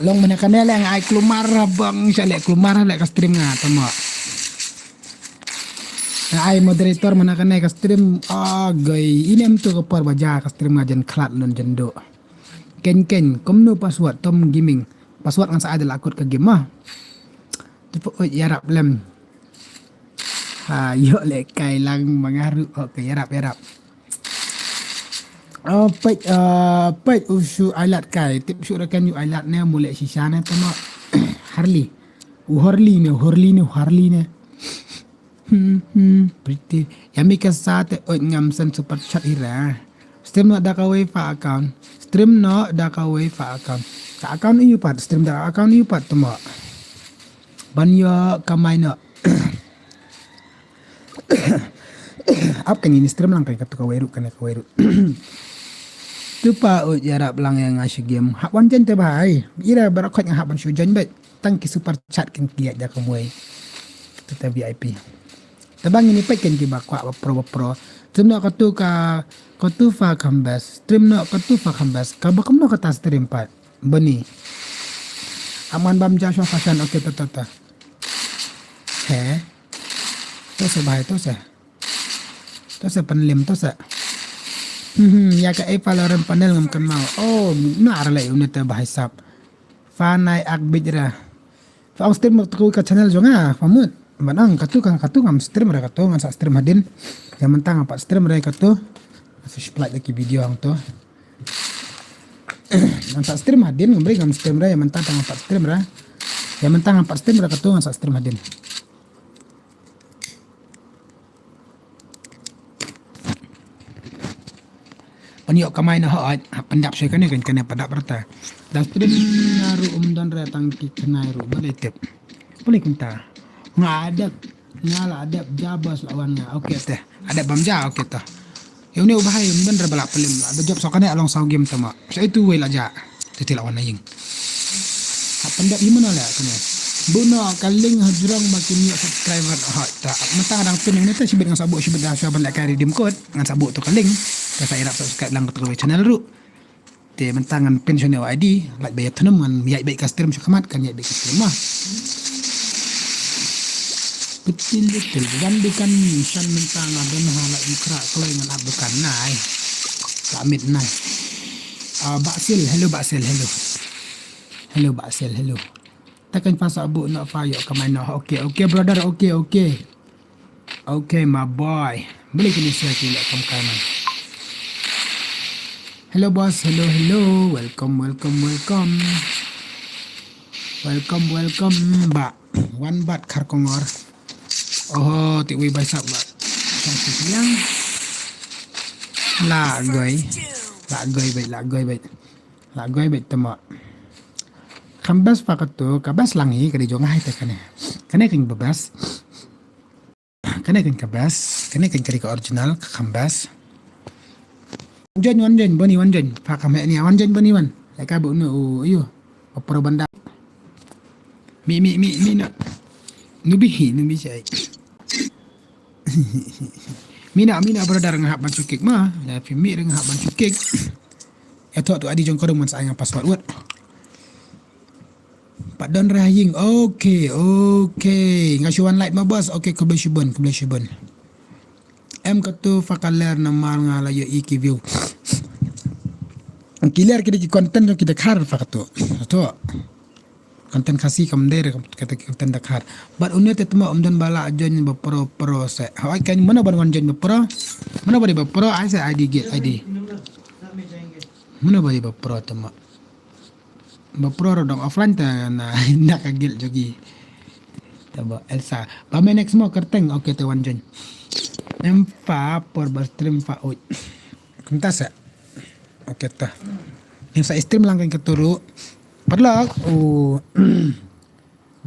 Long menekan yang ai keluar bang saya keluar lek stream nga tamo. Ai moderator menekan ke stream gay ini em tu ke par baja ke stream ngajen klat lon jendo. Ken komno password tom gaming. Password kan saya ada lakut ke game mah. Tu yarap lem. Yo lek kai lang mangaru okey yarap. Pet usu alat kai tip su rakan yu alat ne mulai sisa ne tama Harley ne pretty yami ka sate ngam san super chat ira stream no da ka wifi account ka account yu pat stream da account yu pat tama banyo kamay no up kan ini stream lang kai ka weru Tupa jarap lang yang ngasih game. Hak wanjen te bahai. Ira barakot yang hak ban sujan bet. Tangki super chat kan kiat dah kemuai. Kita VIP. Tabang ini pek kan ki bakwa pro. Stream nak katu fa kambas. Ka bakam no kata stream pat. Beni. Aman bam jasho fashion okey tata. Tu se bahai tu se penlim tu se. Ya ka Valorant panel ngam kan mau. Na aralai unit bahasap. Fanai akbijra. Fa stream tu ka channel jonga famut. Manang katu ngam stream ra katu ngan sa stream hadin. Yang mentang apa stream ra katu. Fish plate lagi video ang tu. Ngan sa stream hadin ngam stream ra yang mentang apa stream ra. Yang mentang apa stream ra katu ngan sa stream hadin. Paniok kamay na hoat pandap siya kan pandap rata dan stream naru dan ratang kikanay ro balitip boleh kunta ngadap ngala adap jabas lawan nga okay teh ada bamja okay tah yung ni ubahay dan balak pelim ada job sokane along saw game tama so itu way laja titi lawan na ying pandap gimana lah kena buno kaling hajrong makin ni subscriber ta mentang adang pin ni teh sibet ngan sabuk sibet dah syaban lek kari dim code ngan sabuk tu kaling saya irap subscribe lang ketua channel ru te mentangan pensional ID like bayar tanam ngan yai baik custom syakamat kan yai baik custom mah kecil dan bukan mission mentang dan halak ikra kalau dengan abukan nai kamit nai Baksil hello takkan fasa abu nak fayo ke mana okay brother okay my boy boleh kini saya kilak kamu. Hello boss, hello. Welcome. Ba. One bat karkongor. Tikwi baisap ba. Sang siang. Lagoy baik tama. Kambas pakato, kabas langi kadi jongah ite kane. Kane king babas. Kane king kabas, kane king kari ka original kambas. Wanjen bani wanjen pak kami ni wanjen bani wan ya kabu no iyo opero banda mi na nubi say mina brother ngahap ban cukik mah ya mi ngahap ban cukik ya tu adi jong kodong man sayang password Pak Don Rahing. Okey. Ngasuan light ma bos. Okey, keblesibun. Em katu fakaler nama ngalayo iki view. Kiler kita konten yang kita khar fakatu. Tu. Konten kasih kamder kata konten dakhar. But unya tetma dan bala ajon bapro se. Hawai kan mana ban jon bapro? Mana bari bapro ai se ID get ID. Mana bari bapro tema. Bapro dong offline ta na nak agil jogi. Taba Elsa. Bame next mo kerteng okey te wan jon. Nempa por stream fa oi. Kuntas ya. Okey ta. Yang sa stream lang kan keturu. Padahal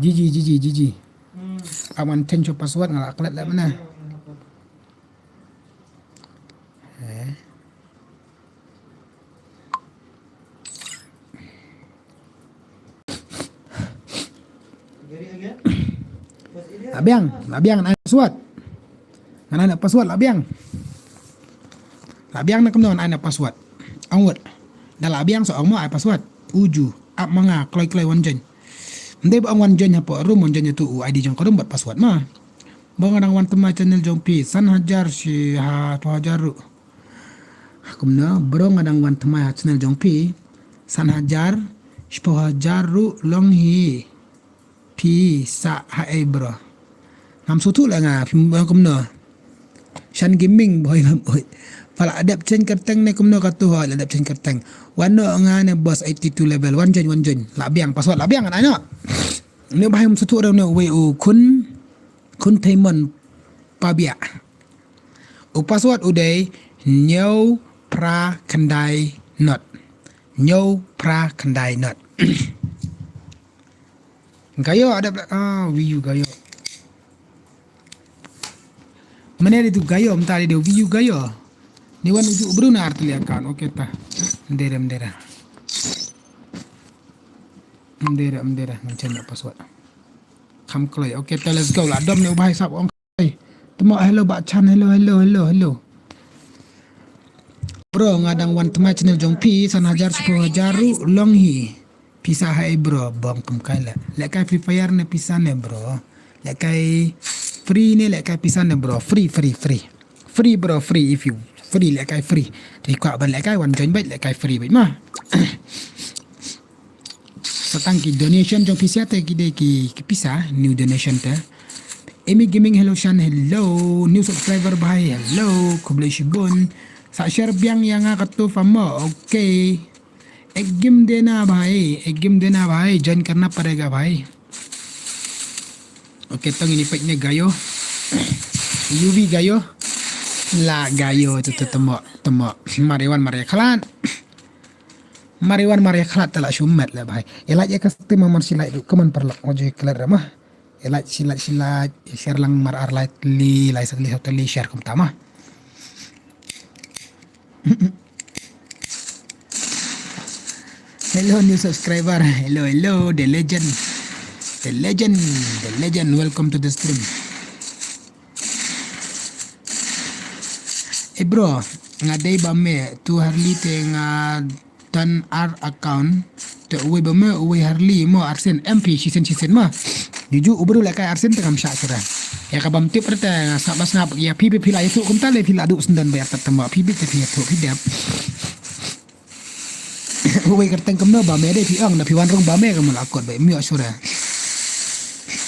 Gigi. Aman tenjo password ngalak let lah mana. Labiang nak password. Anak password labiang nak kemudian anak password. Awat. Dah labiang soal mau password. Uju. Ap mga klay wanjan. Hindi ba ang wanjan hapo room wanjan itu ID jong kodom buat password mah. Bang ang wan tema channel jong pi san hajar si ha 2,000 ru. Kumna bro ngadang wan tema channel jong pi san hajar 10,000 ru long hi pi sa ha bro. Nam sutu lah nga kumna. SHANZ GAMING boy. Pala adap chen kerteng ne kumno katu hal adap chen kerteng. Wano ngane boss 82 level wanjon labiang password labiang ana. Ne bahai msutu ro ne we kun taimon pabia. Password uday nyau pra kendai not. Gayo ada view gayo. Mana itu gayo mentari dia view gayo. Ni wan ujuk Bruna artinya kan. Okey ta. Mendera. Macam nak password. Kam klay. Okey ta, let's go lah. Dom ni ubah sap ong klay. Temo hello bak chan hello. Bro ngadang wan tema channel jong pi san hajar 10,000 ru long hi. Pisah hai bro bom kum kala. Lekai Free Fire ne pisah ne bro. Lekai free ne lekai pisah ne bro. Free bro, free if you free lekai free. Jadi kuat ban lekai wan join baik lekai free baik mah. Satang ki donation jong pisah te ki pisah new donation te. Amy Gaming hello Shan hello. New subscriber bahai hello. Kubleshibun. Sa share biang yang katu famo. Okay. एक गेम देना भाई join करना पड़ेगा भाई. Oke tong ini peknya gayo UV gayo la gayo itu temo mariwan khalat telah shumet lah भाई. Elak ya kasti mamar silai du keman perlak ojo kelar mah. Elak silat share lang mar arlait li lai sakli hotel li share kum tama. Hello new subscriber. Hello the legend. Welcome to the stream. Bro, ngadai bame tu Harley tenga tan ar account te uwe bame uwe Harley mo arsen MP season mah. Juju ubru la kai arsen tengam syak sura. Ya kabam tip rete sabas ngap ya pipi pila itu kum tale pila du sendan bayar tetamba pipi te tu pidap. Uwe kerteng kemna bame de piang na piwan rong bame kam lakot bae mi sura.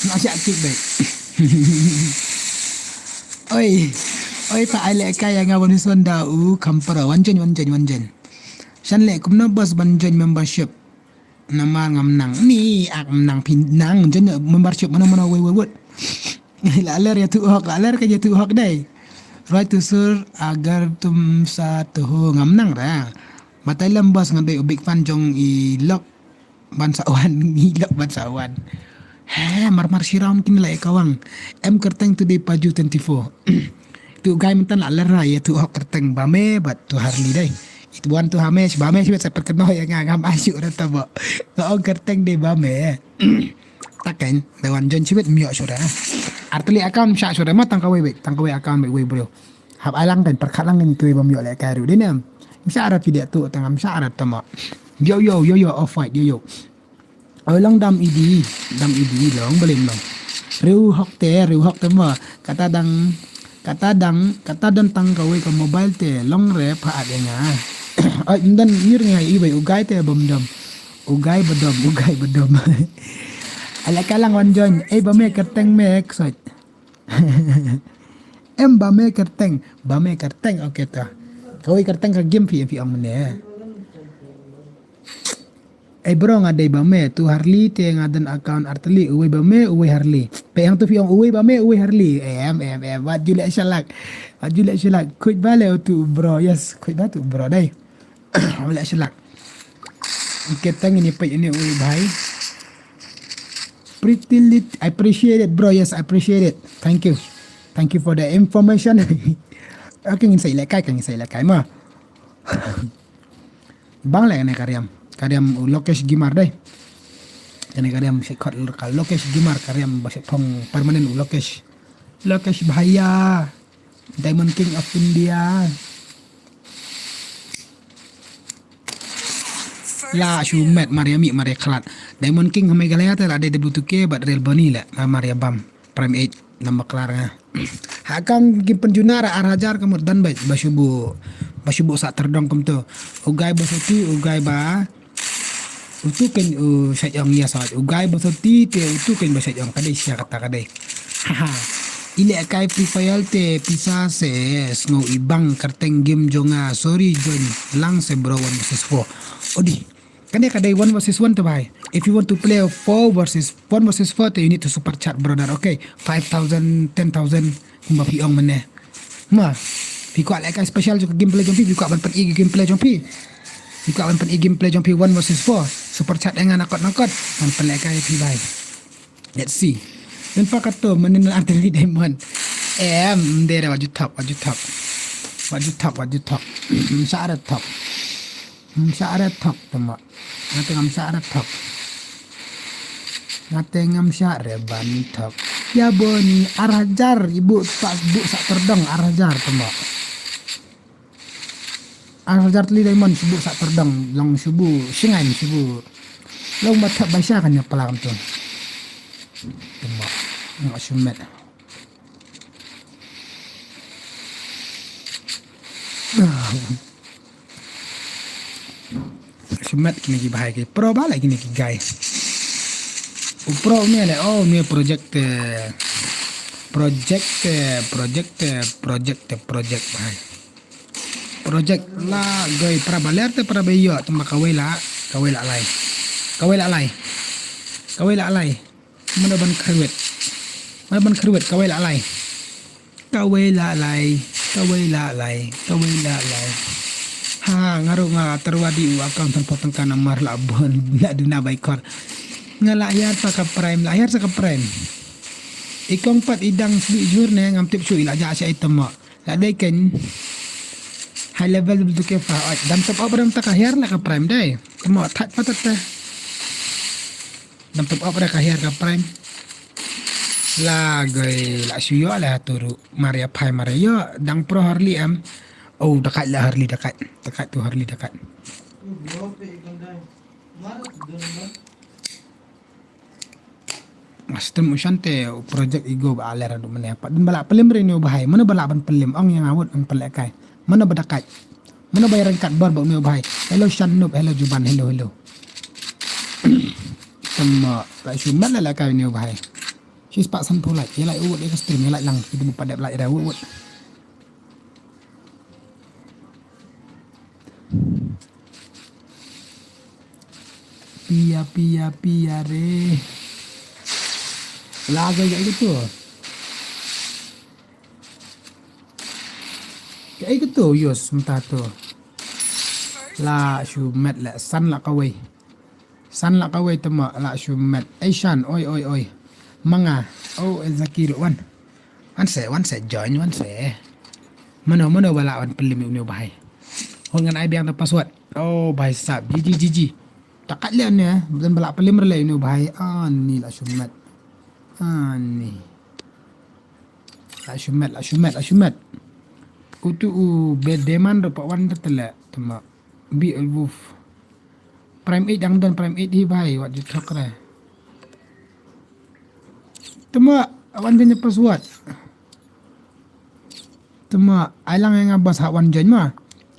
Nak aktif baik. Oi Pak Ale kaya ngawan Sonda kampara wanjen. Shan le kumna bos banjen membership. Nama ngamnang ni ak menang pinang jen membership mana wet. Laler ya tu hok dai. Right to sur agar tum satu ngamnang ra. Matai lembas ngambil big fan jong i lock bansawan. Mar siram kini lah kawang. Kerteng today paju 24. Tu guy mentan lah lerai ya tu hok kerteng bame bat tu Harley dai. Itu buan tu bame sebab saya perkenal yang ngam asyuk dah tahu. Kau kerteng de bame. Takkan dewan jon cibet miok sudah. Artli account syak sudah mah tangkawai account baik bro. Hab alang dan perkalang ni tu bamiok lek karu dia ni. Syarat video tu tengam syarat tamak. Yo off white yo. long dam idi long belim long riu hok te ma kata dan tang kawai ka mobile te long re pha de nga ai dan mir nga i bai ugai te bom dam ugai bedom ala kalang wan join ba me kerteng me exit ba me kerteng okay ta kawai kerteng ka game fi ang mene bro nga day ba me tu Harley te nga dan account artli uwe ba me uwe Harley pe ang tu fi ang uwe ba me uwe Harley wat julek shalak kuit bale tu bro yes kuit ba tu bro dai wala shalak ketang ini pe ini uwe bhai pretty lit I appreciate it bro yes I appreciate it thank you for the information aking sai lai kai ma bang lai ne karyam lokesh gimar dai jane karyam sekot lokesh gimar karyam basik pong permanen lokesh bhaiya Diamond King of India la shumet maria khalat Diamond King hame galaya ter ada W2K bat real bani la maria bam prime 8 nama klar hakang gi penjunara arhajar kamur dan bai basubu sa terdong kum tu ugai basoti ugai ba utu kan sayang ya saat ugai basoti te utu kan basayang kadai sia kata kadai ile kai profile te pisa se snow ibang karteng game jonga sorry join lang se bro 1 vs 4 odi kadai 1 vs 1 to bhai if you want to play 4 vs 4 te you need to super chat brother okay 5,000 10,000 kumba piong mene ma pi kwa like special jo gameplay jompi pi kwa ban pen gameplay jompi pi kwa ban pen gameplay jompi 1 vs 4 super chat dengan nakot man pen like pi bhai let's see dan fakat tu menen artillery diamond dera waju top syarat top tama ngam syarat ban top ya boni arhajar ibu tak bu sak terdang arhajar tama arhajar li diamond subuh sak terdang long subuh singan subuh long batak baisya kan ya pelang tu tama nggak sumet sumet kini ki bahaya ki pro bala kini ki guys pro ni le ni project bahaya project la gay para baler te para bayo tama kawai la alai mana ban kruet kawai la alai ha ngaru nga terwadi account potong kana mar la bon la dina baikor ngalayar sa prime ikong pat idang sli jurne ngam tip sui la ja sa item la dai ken high level du ke fa dam top abram ta kahir la ka prime dai mo that patat ta dam top abra kahir ka prime la gay la suyo la turu maria pai maria dang pro Harley dekat lah Harley dekat tu Harley dekat Master musyante project ego ba aler adu mene apa dan balak pelim rini bahai mana balak ban pelim ong yang awut an pelekai mana badakat mana bayar kat bar ba me bahai hello shanub hello juban hello sama la shumat la kai ni bahai she's pak san pulai ya lai uwut dia stream ya lai lang kita pada belak dah uwut pia re laga kayak gitu yos mentah tu la shumet la san la kawai tema la shumet Shan oi manga el zakir wan se join wan se mana bala wan pelim ni bahai hongan ai biang password bahai sab jiji takat lian ya dan balak pelim relay ni bahai ni la shumet ni la shumet kutu bedeman dapat wan tertela tema bi wolf Prime 8 yang dan Prime 8 hi bhai what you talk ra. Tama awan jenis password. Tama ailang yang abas hak wan jen mah.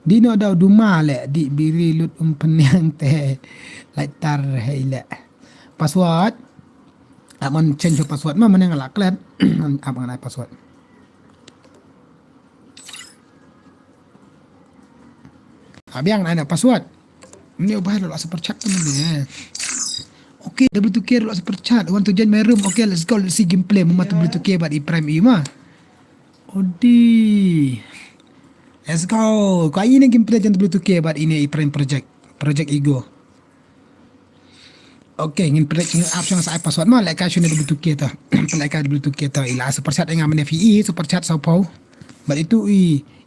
Dino daw duma le di biri lut penyang teh. Laitar hele. Password. Amon change password mah menang alak klan. Abang nai password. Abiang nai password. Ini ubah lo super chat tu ni. Okay, W2K lo super chat. Want to join my room? Okay, let's go. Let's see gameplay. Mama tu W2K buat di Prime E mah. Odi. Let's go. Kau ini gameplay jangan W2K buat ini Prime project Ego. Okay, ingin project option saya password mah. Like kau ni W2K tu. Like kau W2K tu. Ila super chat dengan mana VE super chat saupau. But itu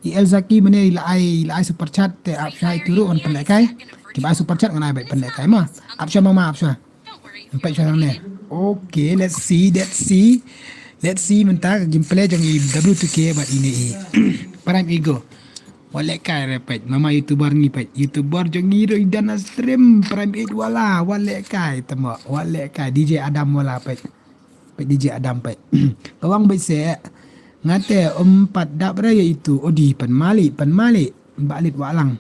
El Zaki mana ila ai super chat te option itu ru on pendekai. Tiba super chat dengan ai baik pendekai mah. Option mama option. Sampai macam ni. Okay, let's see mentah gameplay jang W2K buat ini. Prime Ego. Walek kai repet. Mama YouTuber ni pet. YouTuber jang hero dan stream Prime 8 wala. Walek kai temo. Walek kai DJ Adam wala pet. Pet DJ Adam pet. Kawang baik ngate 4 dak beraya itu. Odi pan malik. Balik walang.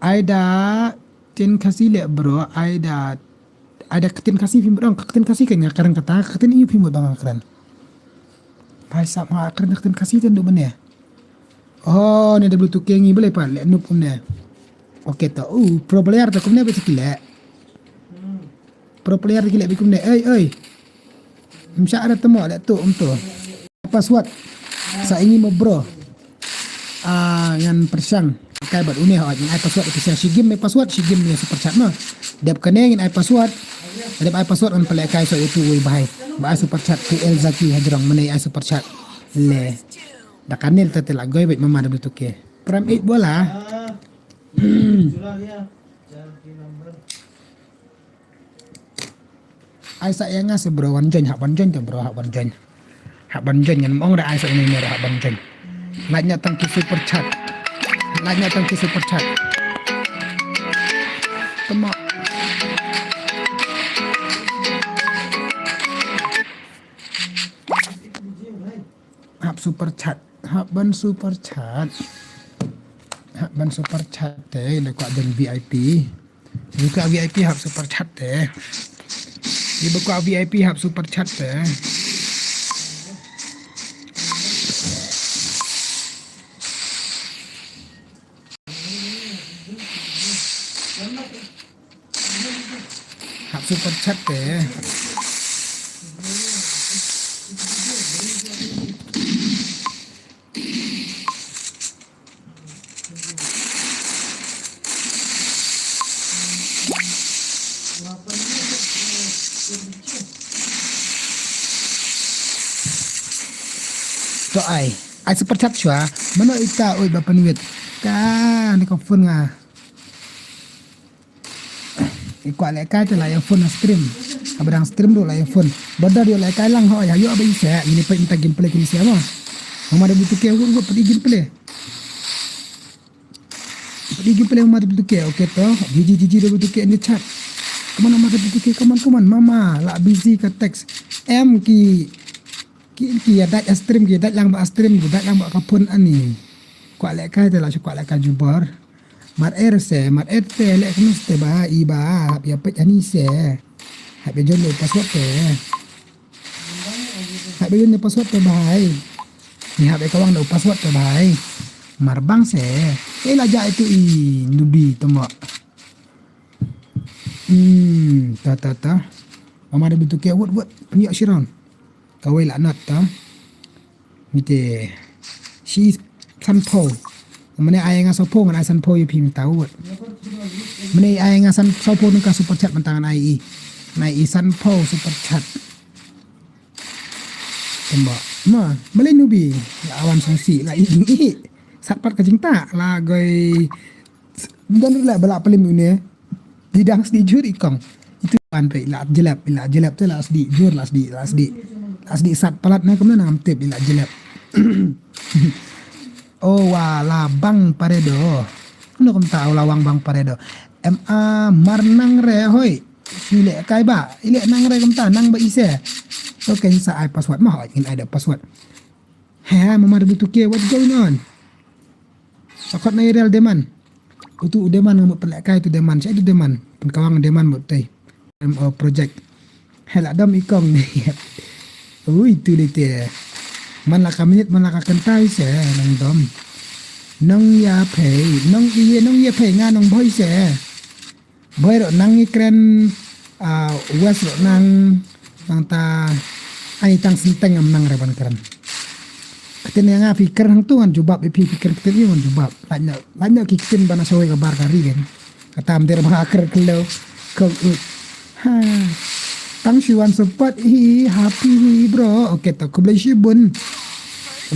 Ada tin kasih le bro. Ada ketin kasih film orang ketin kasih kan ngakaran kata ketin iu film bang akaran. Pai sap ma akaran ketin kasih tu nduk bene. Oh ni W2K ngi boleh pa le nup umne. Okey ta. Pro player ta kumne betul le. Pro player gile bi kumne. Oi. Msya ada temu le tu tu. Password. Sa ingin mo bro. Ngan persang. Kai buat unih awak ingin password itu saya sigim me password sigim ni super chat mah. Dep kene ingin password. Ada password on pelak kai so itu we bahai. Ba super chat ke El Zaki hajrang menai super chat. Le. Dak kanil tete lagoy baik mama W2K. Prime 8 bola. Ai sa yang ngas bro wan jen hak wan jen tu bro hak wan jen. Hak wan jen ngan mong dah ai sa ini merah hak wan jen. Naiknya tangki super chat. Temak. Hap super chat. Hak ban super chat teh. Lekak dan VIP. Buka VIP hap super chat teh. Buka VIP hap super chat teh. Super chat deh. Tu ai super chat chua. Mana ita oi bapa nuit. Kan ni kau phone ngah. Ikuat lekai tu lah yang phone stream. Abang stream tu lah yang phone. Badar dia lekai lang ho ya. Yo abang isa. Ini pa minta gameplay kini siapa? Mama ada W2K aku pergi gameplay. Mama ada W2K. Okey tu. Gigi W2K ni chat. Kemana mama ada W2K? Kaman. Mama lah busy ke teks. Ki ada stream ki. Dat lang ba stream. Dat lang ba kapun ani. Kuat lekai tu lah. Kuat lekai jubar. Mat te lek kemis te ba iba ya pet ani se ha be jon le password te bai ni ha be kawang do password te bai marbang se la ja itu nubi temo ta mama ada betul ke wot punya shiran kawai la nat ta mite si sampo mana ayang asopo ngan asan po yu pim tahu. Mana ayang asan sopo nungka super chat mentangan ai. Nai san po super chat. Tembak. Malay nubi awan songsi la ini. Satpat kajing tak la goi. Dan la balak pelim ini. Bidang sedi jur ikong. Itu pan pe la jelap tu la sedi jur la sedi sat palat na kemudian ngam tip la jelap. Oh wala bang paredo. Ano kung tahu lawang bang paredo. MA marnang re hoi sile kai ba ile nang re kamta nang ba ise so kan sa ai password mah in ada password ha mama begitu ke what's going on sakot na real deman itu deman ngamuk pelak kai tu deman saya itu deman penkawang deman buat tai project hela dam ikong ni itu dia man la kaminit man la kantai se nang dom nong ya pay nong ye pay nga nong boy se boy ro nang ikren west ro nang ta ai tang sinteng am nang reban keren ketin nga fikir hang tu kan jubab fikir ketin yon jubab banyak kikin bana sawai kabar kari kan katam der bahakar kelo ko ha tang siwan support hi happy hi bro okay to kublai shibun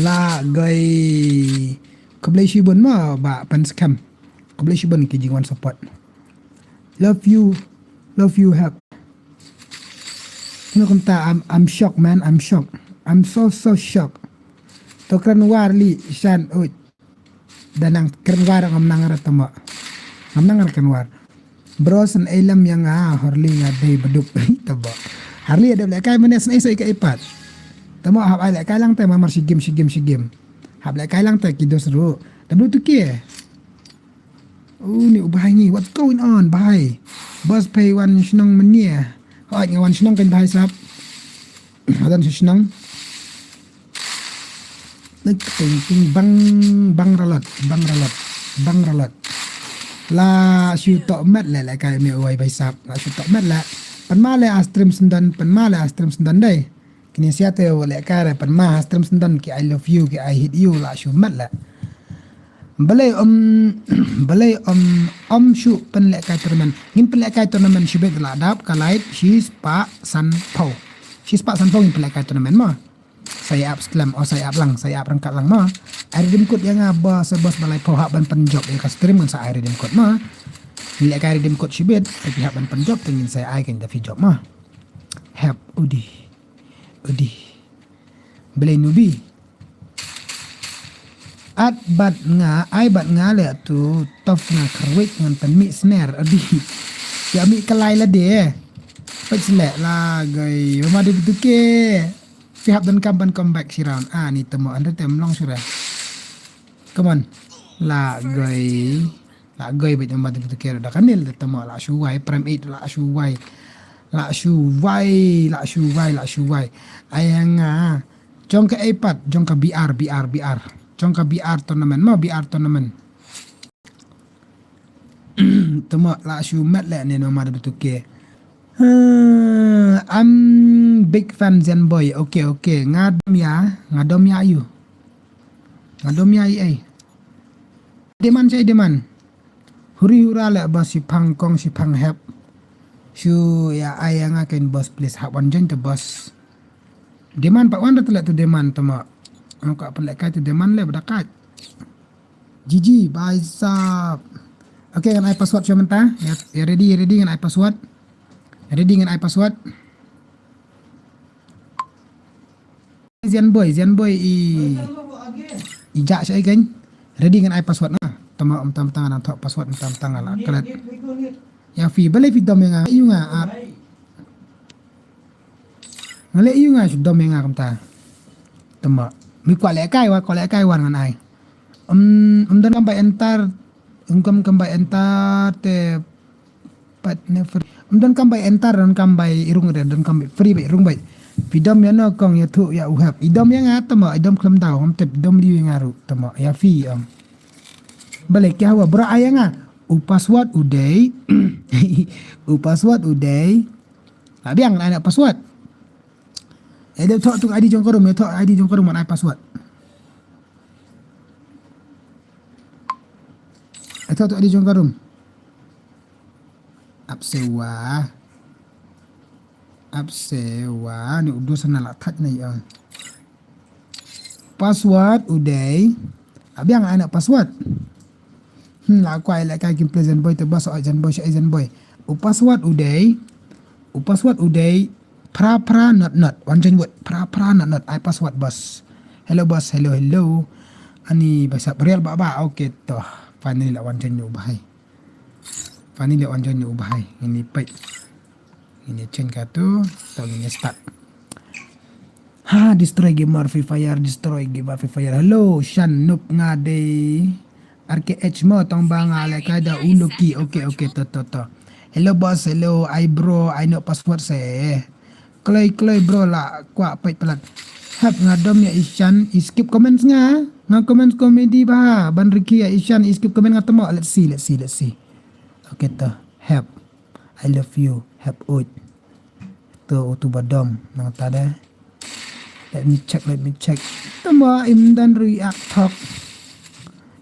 la gai kublai shibun ma ba pan scam kublai shibun ke jingwan support love you help no kumta I'm shocked man I'm shocked I'm so shocked to kren war li shan oi danang kren war ngam nangar tama ngam nangar kren war bros an elam yang harli ngadai bedup taba harli ada lek kai manes nai sai ka ipat tama hab ai lek kai lang tai mamar si game hab lek kai lang tai kidos ru dabu tu ke ni ubah ni what's going on bhai boss pay one shnong mania hoi ngawan shnong kan bhai sap adan shnong nak ting bang ralat la shu to mat la kai me oi bai sap la shu to mat la pan ma le astrim sendan dai kini siate le kai pan ma astrim sendan ki I love you ki I hate you la shu mat la balai shu pan le kai tournament ngin pan le kai tournament shu bet la dap kalait she's pa san pau ngin pan le kai tournament ma saya up slam saya up rangkat lang ma ai redeem code yang bos balai pohak ban penjob ya ka stream kan sa ai redeem code ma lek ka redeem code sibet ai pihak ban penjob tengin saya ai kan da fi job ma help udi belai nubi bat nga le tu tof nga kerwik ngan pen mi snare udi ya mi kelai la de pech le la gai mama de buke pihak dan kampan comeback si round ni temo anda tem long surah come on la gai bet yang mati betul kira dah kanil temo la shuwai prime 8 la shuwai ayang jong ka iPad jong ka BR jong ka BR tournament temo la shumat le ne no mati betul ke I'm big fan Zen boy. Okay. Ngadom ya you. Ai. Deman saya deman. Huri hura le bos si pang kong si pang help. Shu ya ayang akan bos please hak wan jen to bos. Deman pak wan tu le tu deman tama. Angka pelak kai tu deman le berdekat. GG bye sap. Okay kan ai password sementara. Ya ready kan ai password. Ready dengan password. Zen boy ijak saya kan. Ready dengan password na. Tama tangan nak password tangan lah. Kelat. Ya fi balai fi dom yang ayu nga. Ngale ayu nga dom yang kamta. Tama. Mi kwa le kai wan ngan ai. Dan kambai entar kambai entar te pat never dan kambai entar dan kambai irung dan kambai free bai irung bai pidom ya no kong ya tu ya uhap idom yang atama idom kelam tau ham tep dom liu yang aru tama ya fi balik ya wa bra ayanga password uday abiang anak password dia tok tu ID jong korum mana password tok ID jong korum Absewa ni udah sana lah touch na yang password uday abiang anak password la aku ai like kim present boy te bas agent boy password uday pra not one change word pra not ai password bos hello ani bahasa real ba okay toh finally la one change bahai Fani le on join ubahai. Ini page. Ini chain katu, tau ini start. Ha, destroy gamer Free Fire, destroy gamer Free Fire. Hello, Shan Noob ngade. RKH mo tong bang ale kada uluki. Okay, to. Hello boss, hello I bro, I know password saya. Kloi bro lah, kuat pait pelat. Hap ngadom ya Ishan, skip comments nga. Nga comments komedi bah. Ban Ricky ya Ishan, skip comment nga temo. Let's see. Okay to, hap. I love you, hap ut. Tu badom nang tada. Let me check. Tama imdan react talk.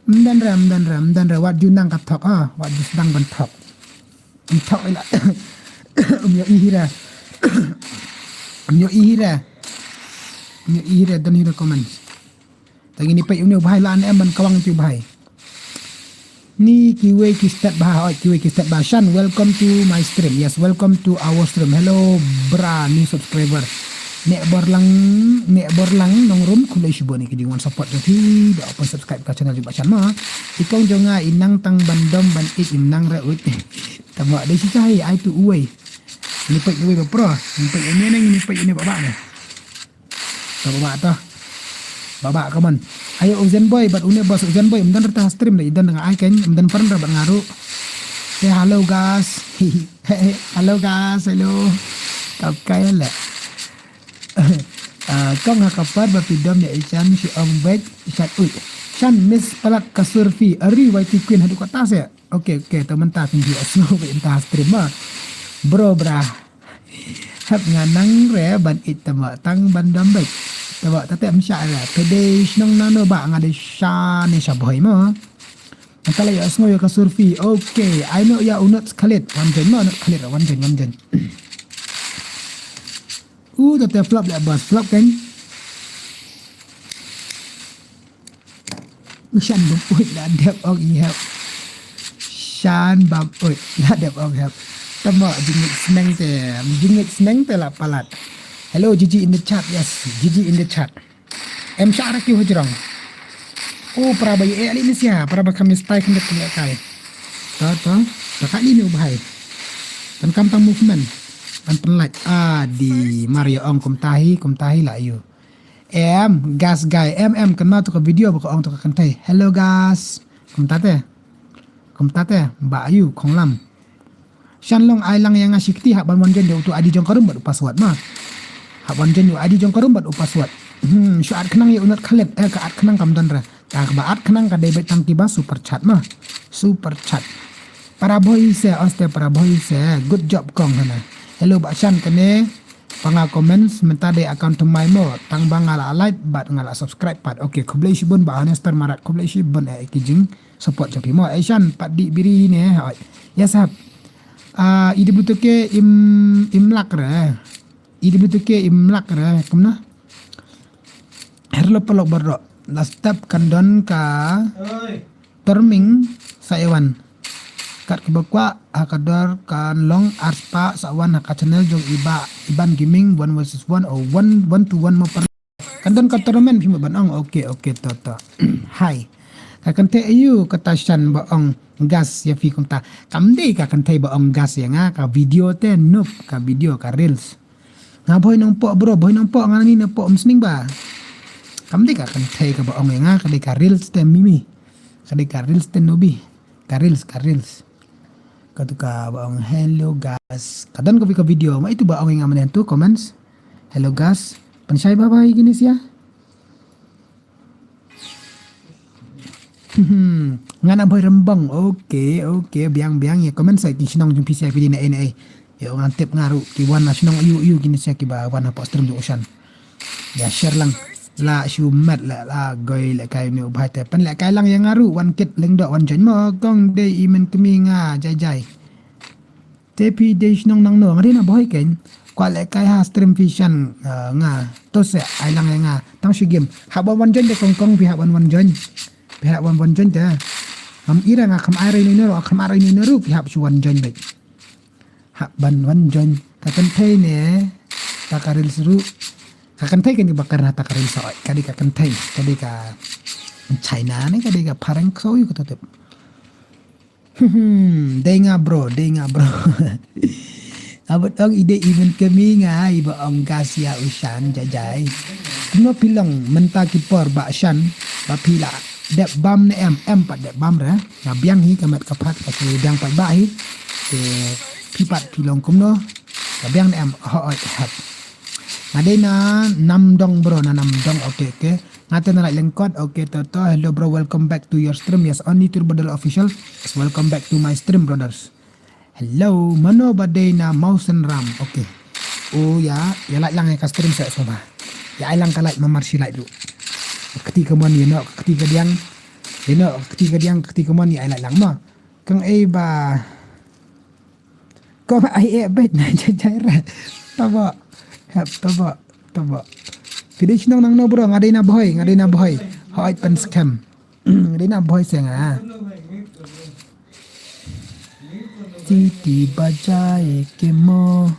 Imdan ra. What you nang kat talk what you sedang ban talk. Talk ila. Umyo ihira. Dan hira comments. Tagi ni pai umyo bahai lan em ban kawang tu bahai. Ni kiwe ki step bah. Shan, welcome to my stream. Yes, welcome to our stream. Hello bra ni subscriber. Nek bor lang nong room kulai sibo ni kidi wan support jadi dak apa subscribe ka channel juga Shan ma. Ikong jonga inang tang bandom ban ik inang ra ut. Tama dei si cai ai tu uai. Ni pai uai pro. Ni pai ini babak ni. Babak kaman. Ayo Uzen boy, but une bos Uzen boy, mdan rata stream deh, dan dengan icon, mdan pernah dapat ngaruh. Hey, hello guys, hello. Kau kaya lah. Kau ngah kapar bapidom ya Ichan si Om Bet, Shan miss pelak kasurfi, Ari YT Queen hadu kat tas ya. Okay, teman tas video snow entah stream bro. Hap nganang re ban itama tang bandam baik. Tawak tete msya lah. Pede snong nano ba ngade shan ni saboy mo. Antala ya sngo ya kasurfi. Okay, I know ya unot khalid. Wanjen mo unot khalid wanjen. Tete flop lah bos. Flop kan. Shan bumpuit lah dep og ihap. Shan bumpuit lah dep og ihap. Tama jingit seneng te lah palat. Hello Gigi in the chat. Yes, Gigi in the chat. Em syara ki hujrong. Oh, para bayi ali ni sia, para kami style kan dekat kai. Tahu. Tak ini ubahai. Dan kampang movement. Dan penlat di Mario ong kum tahi lah you. Gas guy, kena tu ke video buka ong tu ke kantai. Hello guys. Kum tate, Mbak Ayu Kong Lam. Shan long ai lang yang asyikti hak ban wanjen dia tu adi jong karum buat password mah. Hak wanjen yu adi jong karum buat password. Syuat kenang ya unat khalid kaat kenang kam dan ra. Tak baat kenang ka debit tang tiba super chat mah. Super chat. Para boy se good job kong hana. Hello Mbak Shan kene panga comments minta de account mai mo tang bang ala like bat ngala subscribe pat. Okay, kublai sibun ba honester marat kublai sibun kijing support japi mo. Shan pat di biri ni yes hab. Ide butuh ke imlak re. Kemana? Herlo pelok berdo. Last step kandon ka terming saewan. Kat kebakwa akador kan long arspa sawan hak channel jong iban gaming 1 versus 1 or 1 to 1 mo per. Kandon ka tournament pimo banong. Okay to. Hi. Kakante ayu kata Shan baong gas ya fi kumta kamde ka kantai baong gas ya nga ka video te noob ka video ka reels nga boy nang po bro ngani na po umsning ba kamde ka kantai ka baong ya nga ka reels te mimi ka reels te nobi ka reels ka baong hello gas kadan ko ka video ma itu baong nga manen tu comments hello gas pansay bye gini siya. Ngana boy rembang. Okay, biang ya komen saya kinong jung PCI video na NA. Ya ngantip ngaru ki wana sinong yu gini saya ki ba wana poster du ocean. Ya share lang. La shu mat la goy la kai ni ubah te pan la kai lang yang ngaru wan kit leng dok wan jan mo gong de imen kemi nga jai. Tapi de sinong nang no ngari na boy ken. Kwa la kai ha stream vision nga to se ai lang nga tang shi game. Ha wan jan de kong pi ha wan jan. Pihak wan jon ta. Ham ira nga kam arai ni nero pihak suwan jon baik. Hak ban wan jon ka kantai ne ta karil seru. Ka kantai kan bakar na ta karil so. Kadi ka kantai, kadi ka China ni kadi ka parang so yu ko tetep. Dengar bro. Abot ang ide even kami ngai ba ang gasya ushan jajai. Kuno pilang menta kipor ba shan ba pila. Dep bam ne em pat dep bam ra. Na biang hi kamat kapat ka biang pat ba hi. Ke pipat pilong kumno. Ka biang ne em ho hat. Adena 6 dong bro na 6 dong okay. Ngate na lengkot okay to hello bro, welcome back to your stream. Yes, only Turbodal official. Yes, welcome back to my stream brothers. Hello, mano badai na mouse and ram. Okay. Oh ya like lang ka stream saya soba. Ya lang ka like mamarsi like dulu. Ketika man you know, ketika man ya like lang mo. Kang ba ko ai bet na jaira. Taba. Finish nang no bro, ngaday na boy. Hoy pan scam. Ngaday na boy senga. Titi bajai ke mo.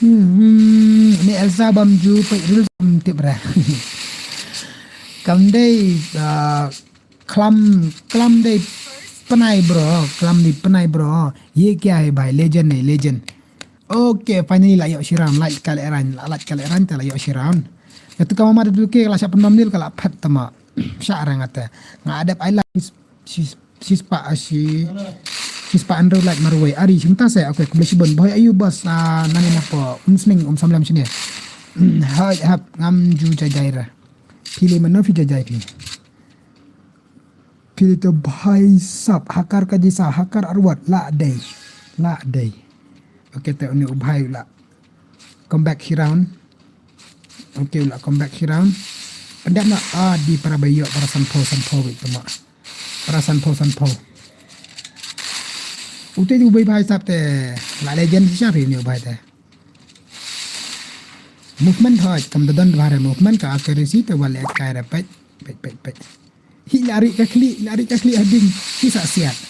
Ni Elsa bamju pe dul tip ra. Kam dai klam dai panai bro. Ye kya hai bhai, legend hai legend. Okay, finally layak Shiran, like kaleran ta layak Shiran. Ketika mama duduk ke kelas 8 mamnil kala pat tama. Syarang kata. Ngadap I like sispa Andrew like marway. Ari cinta saya okay kublisibon boy ayu bos nani napa unsning samlam sini. Hai hap ngam ju jajaira. Pilih mana fi jajai pilih to bhai sab hakar ka jisa hakar arwat la day. Okay, tak ni ubhay ula. Come back here round. Okay, ula come back here round. Pandap na di para bayo para sanpo wait tama. Para sanpo. Ute di ubhay bhai sab te la legend siya rin ni ubhay te. Movement hoy kam dadan bahare movement ka accuracy te wala kai repet. Pet. Hi lari ka kli ading hi siat.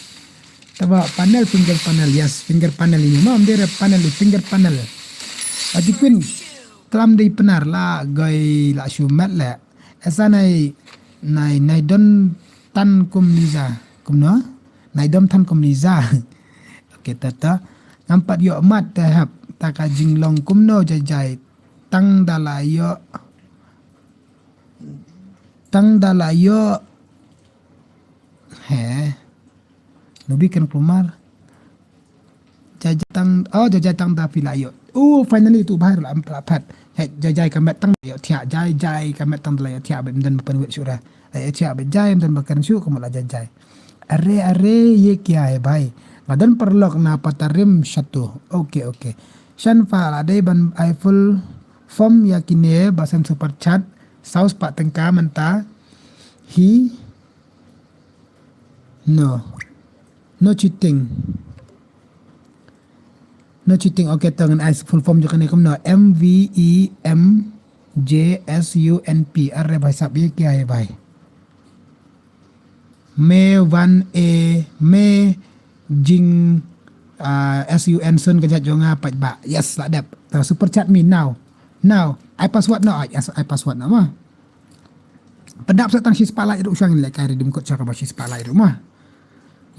Taba panel finger panel yes finger panel ini mam dia panel finger panel ati queen tram dei penar la gai la shumat la asa nai don tan kum liza kumno nai dom tan kum liza okay tata nampak yo mat tahap taka jinglong kumno jajai tang dalayo Nubi kan keluar jajatang da filayo. Finally tu bahar la empat. Jajai kamet tang yo tia jai kamet tang la yo tia dan bukan wet surah. La yo tia jai dan bukan su kamu la jajai. Are ye kya hai bhai. Ngadan perlok na patarim satu. Okay. Shan fa la dai ban full form yakine basan super chat. Saus pak tengka menta. No cheating. Okay, tangan as full form juga ni kumno MVEMJSUNP. Arre bhai sab ye kya hai bhai? Me jing SUN sun kajat jonga pat ba. Yes, like that. Super chat me now. I password now. Yes, I password now mah. Pedap satang si spotlight itu usang like kai redeem code cakap si spotlight itu mah.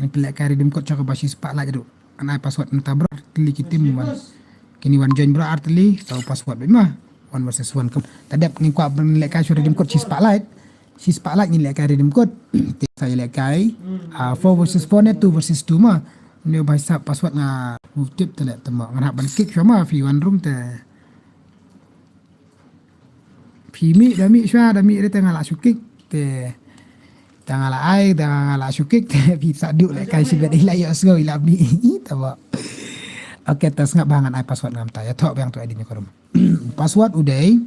Yang pilih kai redeem code cakap si spotlight itu. Anai password entah bro, klik tim one. Kini one join bro artli tahu password mah. 1 versus 1 kem. Tadap ni kuat nilai kai redeem code si spotlight nilai kai redeem code. Saya nilai kai 4 versus 4 net 2 versus 2 mah. Ni bahasa password na move tip telah temak ngarap ban kick sama fi one room te. Pimi dami dia tengah la sukik te tengah la sukik te pi saduk le kai si bedai la yo sgo ila bi tawa. Okay, tas ngap bangan ai password ngam ta ya thok bang tu ID ni korum. Password udai.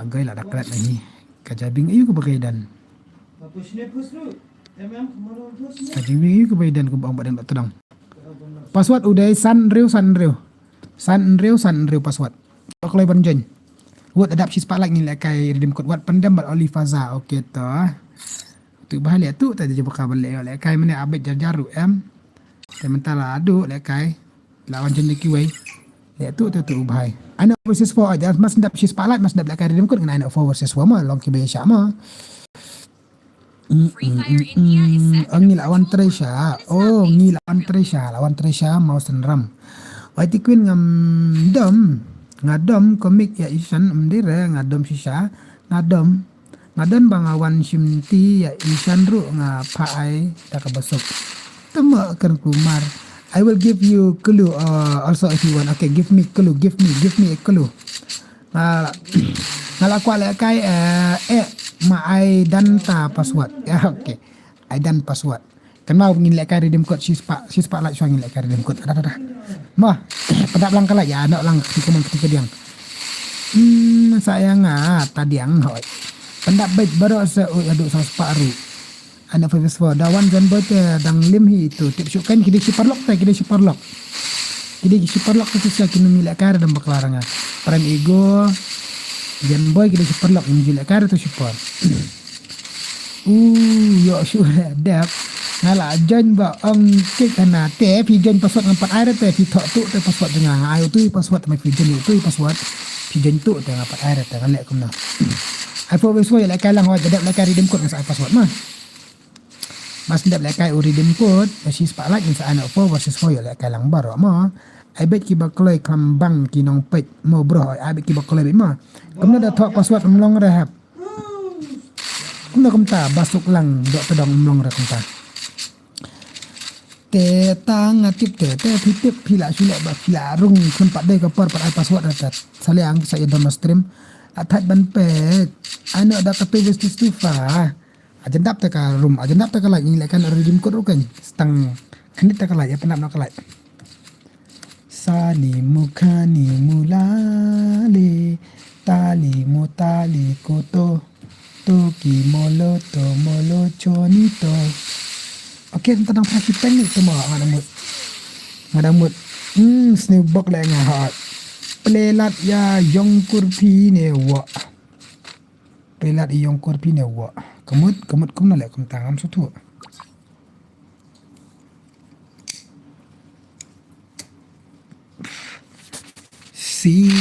Gai la dakrat ni. Kajabing ayu ko bagaidan. Kajabing ayu ko bagaidan ko bang badan tedang. Password udai sanriu password. Kalau ban join. Buat adap si spotlight ni kai redeem code buat pendam bat oli faza. Okey to. Tu bahaya tu tadi je buka balik oleh kai mana abet jaru sementara adu oleh kai lawan jenis kiwai. Ya tu bahaya. Ana versus 4 aja mas dap si spotlight mas dap kai redeem code dengan ana 4 versus 4 mah long ki biasa mah. Oh, ngi lawan Tresha. Oh, ngi lawan Tresha. Lawan Tresha mau senram. Whitey Queen ngadom komik ya isan mdire ngadom sisa ngadom bang awan simti ya isan ru ngapai tak besok tama kan kumar. I will give you clue also if you want. Okay, give me clue, give me a clue. Ngala kwa le kai ma I dan ta password. Ya okay. I dan password. Kan mau ngin le kai redeem code si spa like so ngin le kai redeem code. Dah. Mah, pedap lang kala ya anak lang ketika diang. Sayang tadi ang hoy. Pendak baik baru sa aduk sa separu. Anak favis for dawan jan bote dang lim hi tu. Tip syukan kidi siparlok ta kidi siparlok. Kidi siparlok tu sia kinu milak kar dan baklaranga. Prem ego jan boy kidi siparlok milak kar tu sipar. Yo syura dap. Ngala jan ba ang kik kana te pi jan password nampak air te pi thok tu te password dengan ayo tu password mai pi jan tu password pi jan tu te nampak air te ngalek kumna. I forward so ya like lang hoy dadap like redeem code sa password mah. Mas ndap like redeem code si spotlight sa anak forward so ya like lang baro mah. I bet ki bakloi kambang ki nong pet mo bro I bet ki bakloi mah. Kumna da thok password mlong rahap. Kumna kumta basuk lang dok tedong mlong ra kumta. Te tang atip te pitip pila sulek ba pila rung kun pat dai kapar pat password atat saliang saya dalam stream atat ban pet ano da kape justice tu fa ajendap te ka room ajendap te ka like ni kan redeem code kan stang kanit te ka like ya penap nak like sani mukani mulale tali mutali koto toki molo to molo chonito. Okey, tentang praktik teknik tu mak ngadamut. Snowboard lah ngahat. Pelat ya yongkurpi ne wa. Pelat yongkurpi ne wa. Kemut kum nak kum tangam satu. Sia.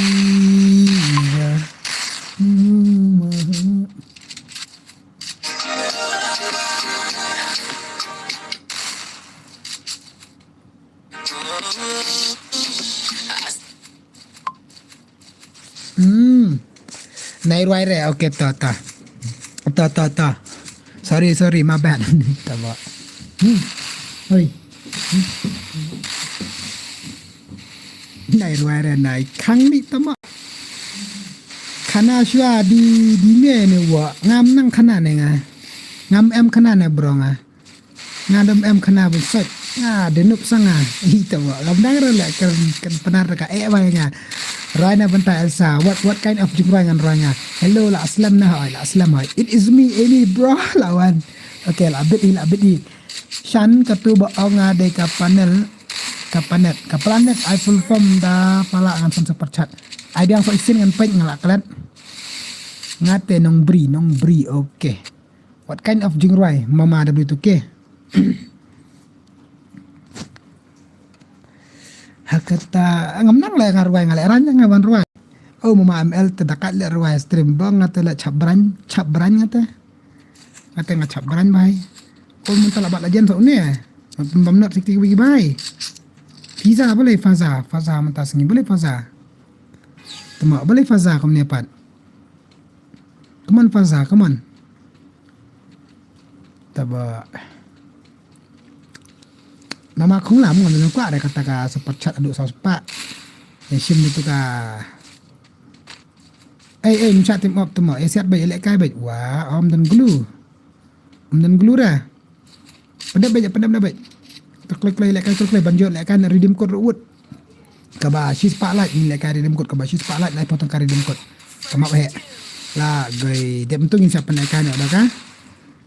Nairway re okay ta. Sorry my bad. Tama. Oi. Nairway re nai khang ni tama. Khana shwa di me ne wa ngam nang khana ne nga. Ngam em khana ne bro nga. Ngadam em khana bu sat. Denup sanga. Ita wa. Lamdang re la kan penar ka ba nga. Rana banta Elsa, what kind of jingrai ngan ranya? Hello la aslam na hoy, la aslam hoy. It is me Amy bro lawan. Okay la bit Shan katu ba nga de ka panel ka planet I full form da pala ngan son super chat. I biang so isin ngan pet ngalak klat. Ngate nong bri okay. What kind of jingrai? Mama W2K. Hakata ngam nang le ngarwai ngale ranya ngawan ruai. Oh mama ML tedakat le ruai stream bang ngate le cabran ngate. Ngate ngacabran bai. Oh mun tala bat lajen so ne. Pembamnat sikti wigi bai. Fiza boleh faza mentas ngi boleh faza. Tama boleh faza kum ne pat. Come on faza, come on. Taba Mama không làm ngon nó quá đây kata ka sepat chat aduk saus pak. Sim itu ka. Chat tim op temo. Siat baik elek kai baik. Wah, om dan glue dah. Pedap baik. Terklik elek kai banjur elek kan redeem code ruwet. Kaba si spotlight ni elek kai redeem code kaba si spotlight lai potong ka redeem code. Kama baik. La gai dia bentuk ni siapa nak kan ada ka?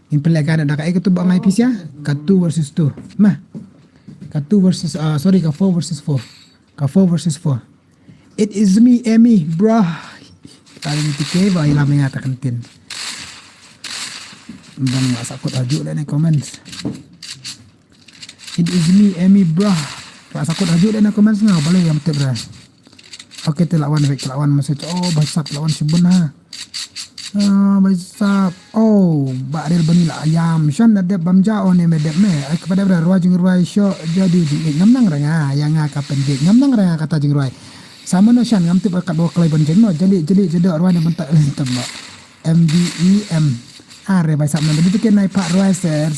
Ini pelajaran ada ka tu bang IPC ya. Ka 2 versus 2. Mah. Ka 4 versus 4. Ka 4 versus 4. It is me, Amy, bro. Tadi ni TK, ba ilam yang ngata kantin. Bang sakut hajuk dah ni comments. It is me, Amy, bro. Sakut hajuk dah ni comments ngau boleh yang betul bro. Okay, telawan message. Oh, basak lawan si bun ha. Baisap. Oh, baril banila ayam. Shan na dep bamja one me dep me. Ay kepada bra ruai jing ruai syo jadi di ngam nang ranga yang nga pendik. Ngam nang ranga kata jing ruai. Sama no shan ngam tip kat dua kelai bon jeng no. Jeli jedok ruai ne bentak lentem no. MDEM. Are baisap na begitu ke nai pak ruai ser.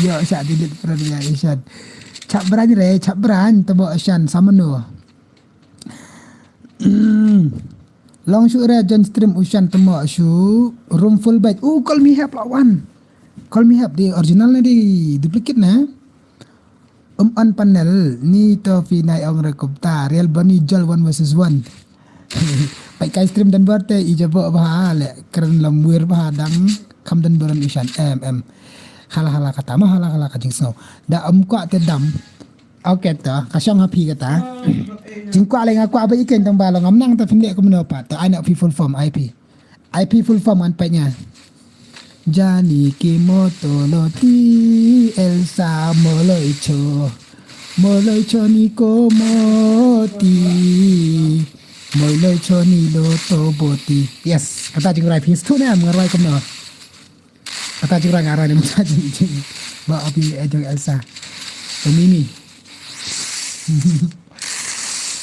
Yo syak dilit pra dia isyan. Cak beran re, cak beran tebo shan sama no. Long shoot re John stream ushan temo shu room full bed. Oh, call me help lawan. Call me help di original na di duplicate na. On panel ni to fi nai ong rekopta real bani jol 1 versus 1. Pai kai stream dan berte ijabo bah le keren lamwir bah dang kam dan beran ushan hala kata mah hala kajing snow. Da kwa te dam. Okay ta, kasyang happy kata. Jingkwa le ngaku apa ikan tang balong ngamnang ta pendek ko menopa. Ta anak full form IP. IP full form an paitnya. Jani kimoto loti Elsa Moloicho ni komoti Moloicho ni loto boti. Yes, kata jing rai pis tu ne am ngarai kom no. Kata jing rai ngarai ni macam jing. Ba api ejong Elsa. Mimi.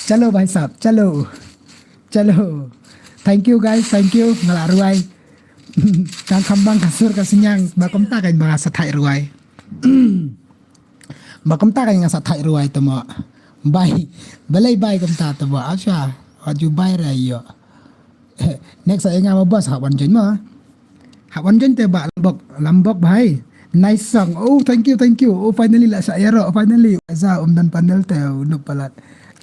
Chalo bhai sahab, chalo. Thank you guys, thank you. Ngalak ruai. Kang kambang kasur kasinyang bakom ta kan bahasa Thai ruai. Bakom ta kan ngasa Thai ruai temo. Bai, balai bai kom ta temo. Asha, aju bai rayo. Next saya ngama bos hawan jen ma. Hawan jen te ba lambok bhai. Nice song. Oh, thank you. Oh, finally lah saya ro. Finally. Za dan panel te nuk palat.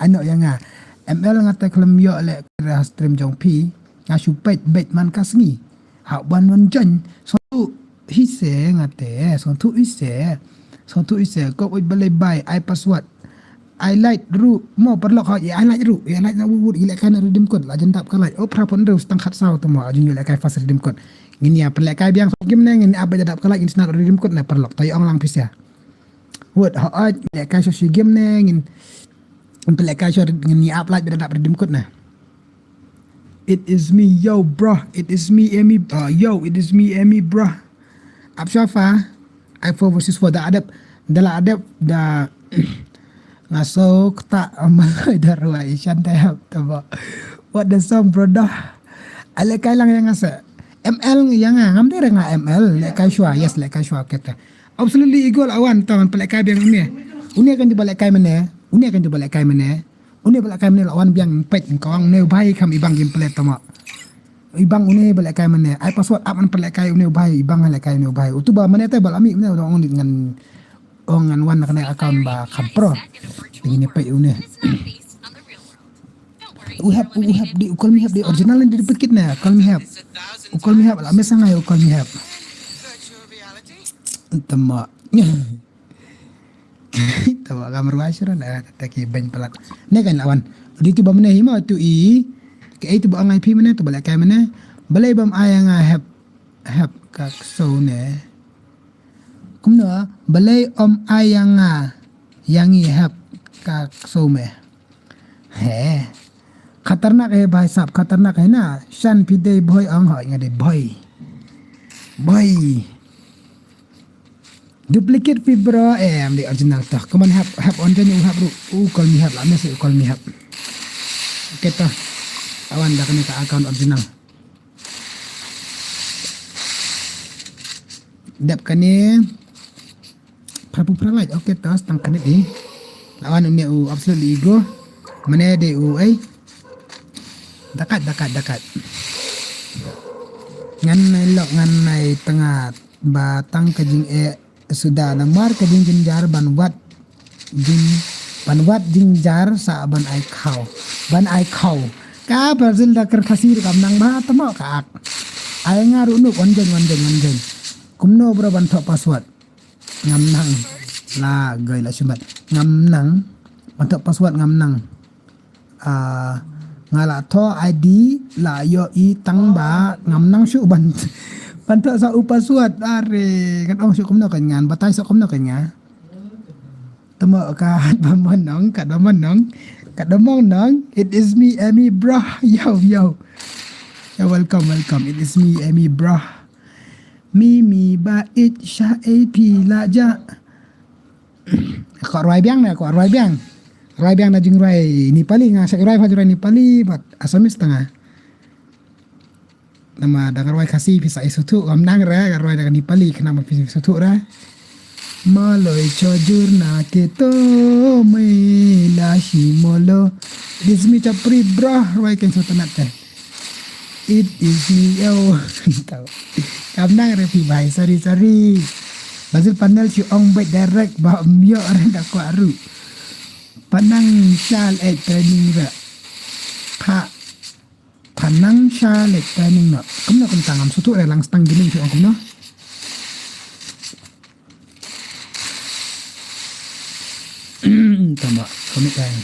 Ano yang nga. ML nga te klem yo le kira stream jong pi. Nga supet bet man kasngi. Ha wan jen. So tu hise nga te. So tu hise. Ko oi balai bai I password. I like ru mo perlok ha I like ru. I like na wud I like kan redeem code la jentap ka like. Oh prapon ru stang khat saw tu mo ajun yo like fast redeem code. Ngini apa lek kai biang game neng ngini apa jadap kala instant redeem code na perlok tay ong lang pisya. Word ha lek kai so game neng ngin lek kai so ngini up like jadap redeem code na. It is me yo bro. It is me Amy. It is me Amy bro. Up syafa I 4 versus 4 da adap dala adap da ngasok tak amal darwai shantai tabo. What the song brother? Ale kai lang yang ngasa. ML yang ngam dia nga ML le kai shwa yes le kai shwa kata. Absolutely equal awan taman pelak kai biang ni. Uni akan dibalik kai mana? Uni balik kai mana lawan biang pet kawang ne bai kam ibang game play tama. Ibang uni balik kai mana? I password up man pelak kai uni bai ibang le kai uni bai. Utu ba mana te balami ne orang dengan ngan wan kena account ba kampro. Ini pet uni. We have the call me have the original and the duplicate na call me have la mesa ngai call me have tama kamar wasra na taki ban pelat ne kan lawan di tu bam ne hima tu I ke itu ba ngai pi mane tu balai kai mane balai bam aya nga have ka so ne kumno balai aya nga yang I have ka so me he खतरनाक है भाई साहब खतरनाक है ना शन पिदे boy ang ha ngade boy duplicate fibro the original ta come on have on then you have call me have la message call me have okay ta awan dah kena ka account original dap kane pra like okay ta stang kane di lawan ni absolutely ego mana de ai dekat ngan nai tengah batang kajing sudah namar kajing jinjar banwat jinjar sa ban ai khau ka brazil da ker khasir kam nang ba tamo ka ai ngaru nu onjen kumno bro ban thok password ngam nang la gai la sumat ngam nang ban thok password ngam nang ngala tho ID la yo I tang ba ngam nang shu ban thok sa upasword are kan ong shu kumno kan ngan batai sa kumno kan nga tamo ka bamon nong it is me Amy bro yo Yeah, welcome. It is me, Amy, bro. Mimi bait sha ap laja. Kok roi biang na, kok roi biang. Roi biang na jing roi Nepali nga, sa roi roi Nepali, but Asamis tanga. Nama dengan roi kasih pisa isutu, nang ra, roi dengan Nepali, kenapa pisa isutu ra? Maloi chojur na keto mela shimolo. This me capri bro, roi kan sotanat kan. It is me yo. Kamnang repi bhai, sorry. Bazil panel si ong baik direct ba myo orang dak kuaru. Panang shal training ra. Pa panang shal training no. Kumna kum tangam sutu re lang stang gini si ong kumno. Tama, komit ay.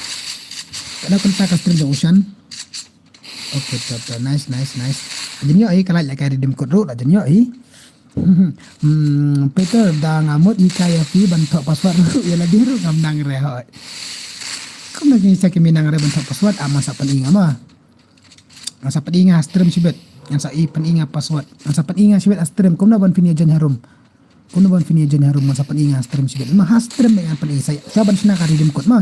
Kada kun ta ka stream do ocean. Okay, nice. Janyo ay kalay kay redeem code ro janyo ay. Peter dah ngamut ikaya fi bantok password ro ya lagi ro ngamnang reho. Kung naging sa kiminang re bantok password masa paninga ma. Masa paninga stream sibet yang sa paninga password. Masa paninga sibet stream kum na ban finia jan harum. Kum na ban finia jan harum masa paninga stream sibet. Ma stream dengan paninga saya. Saban sina ka redeem code ma.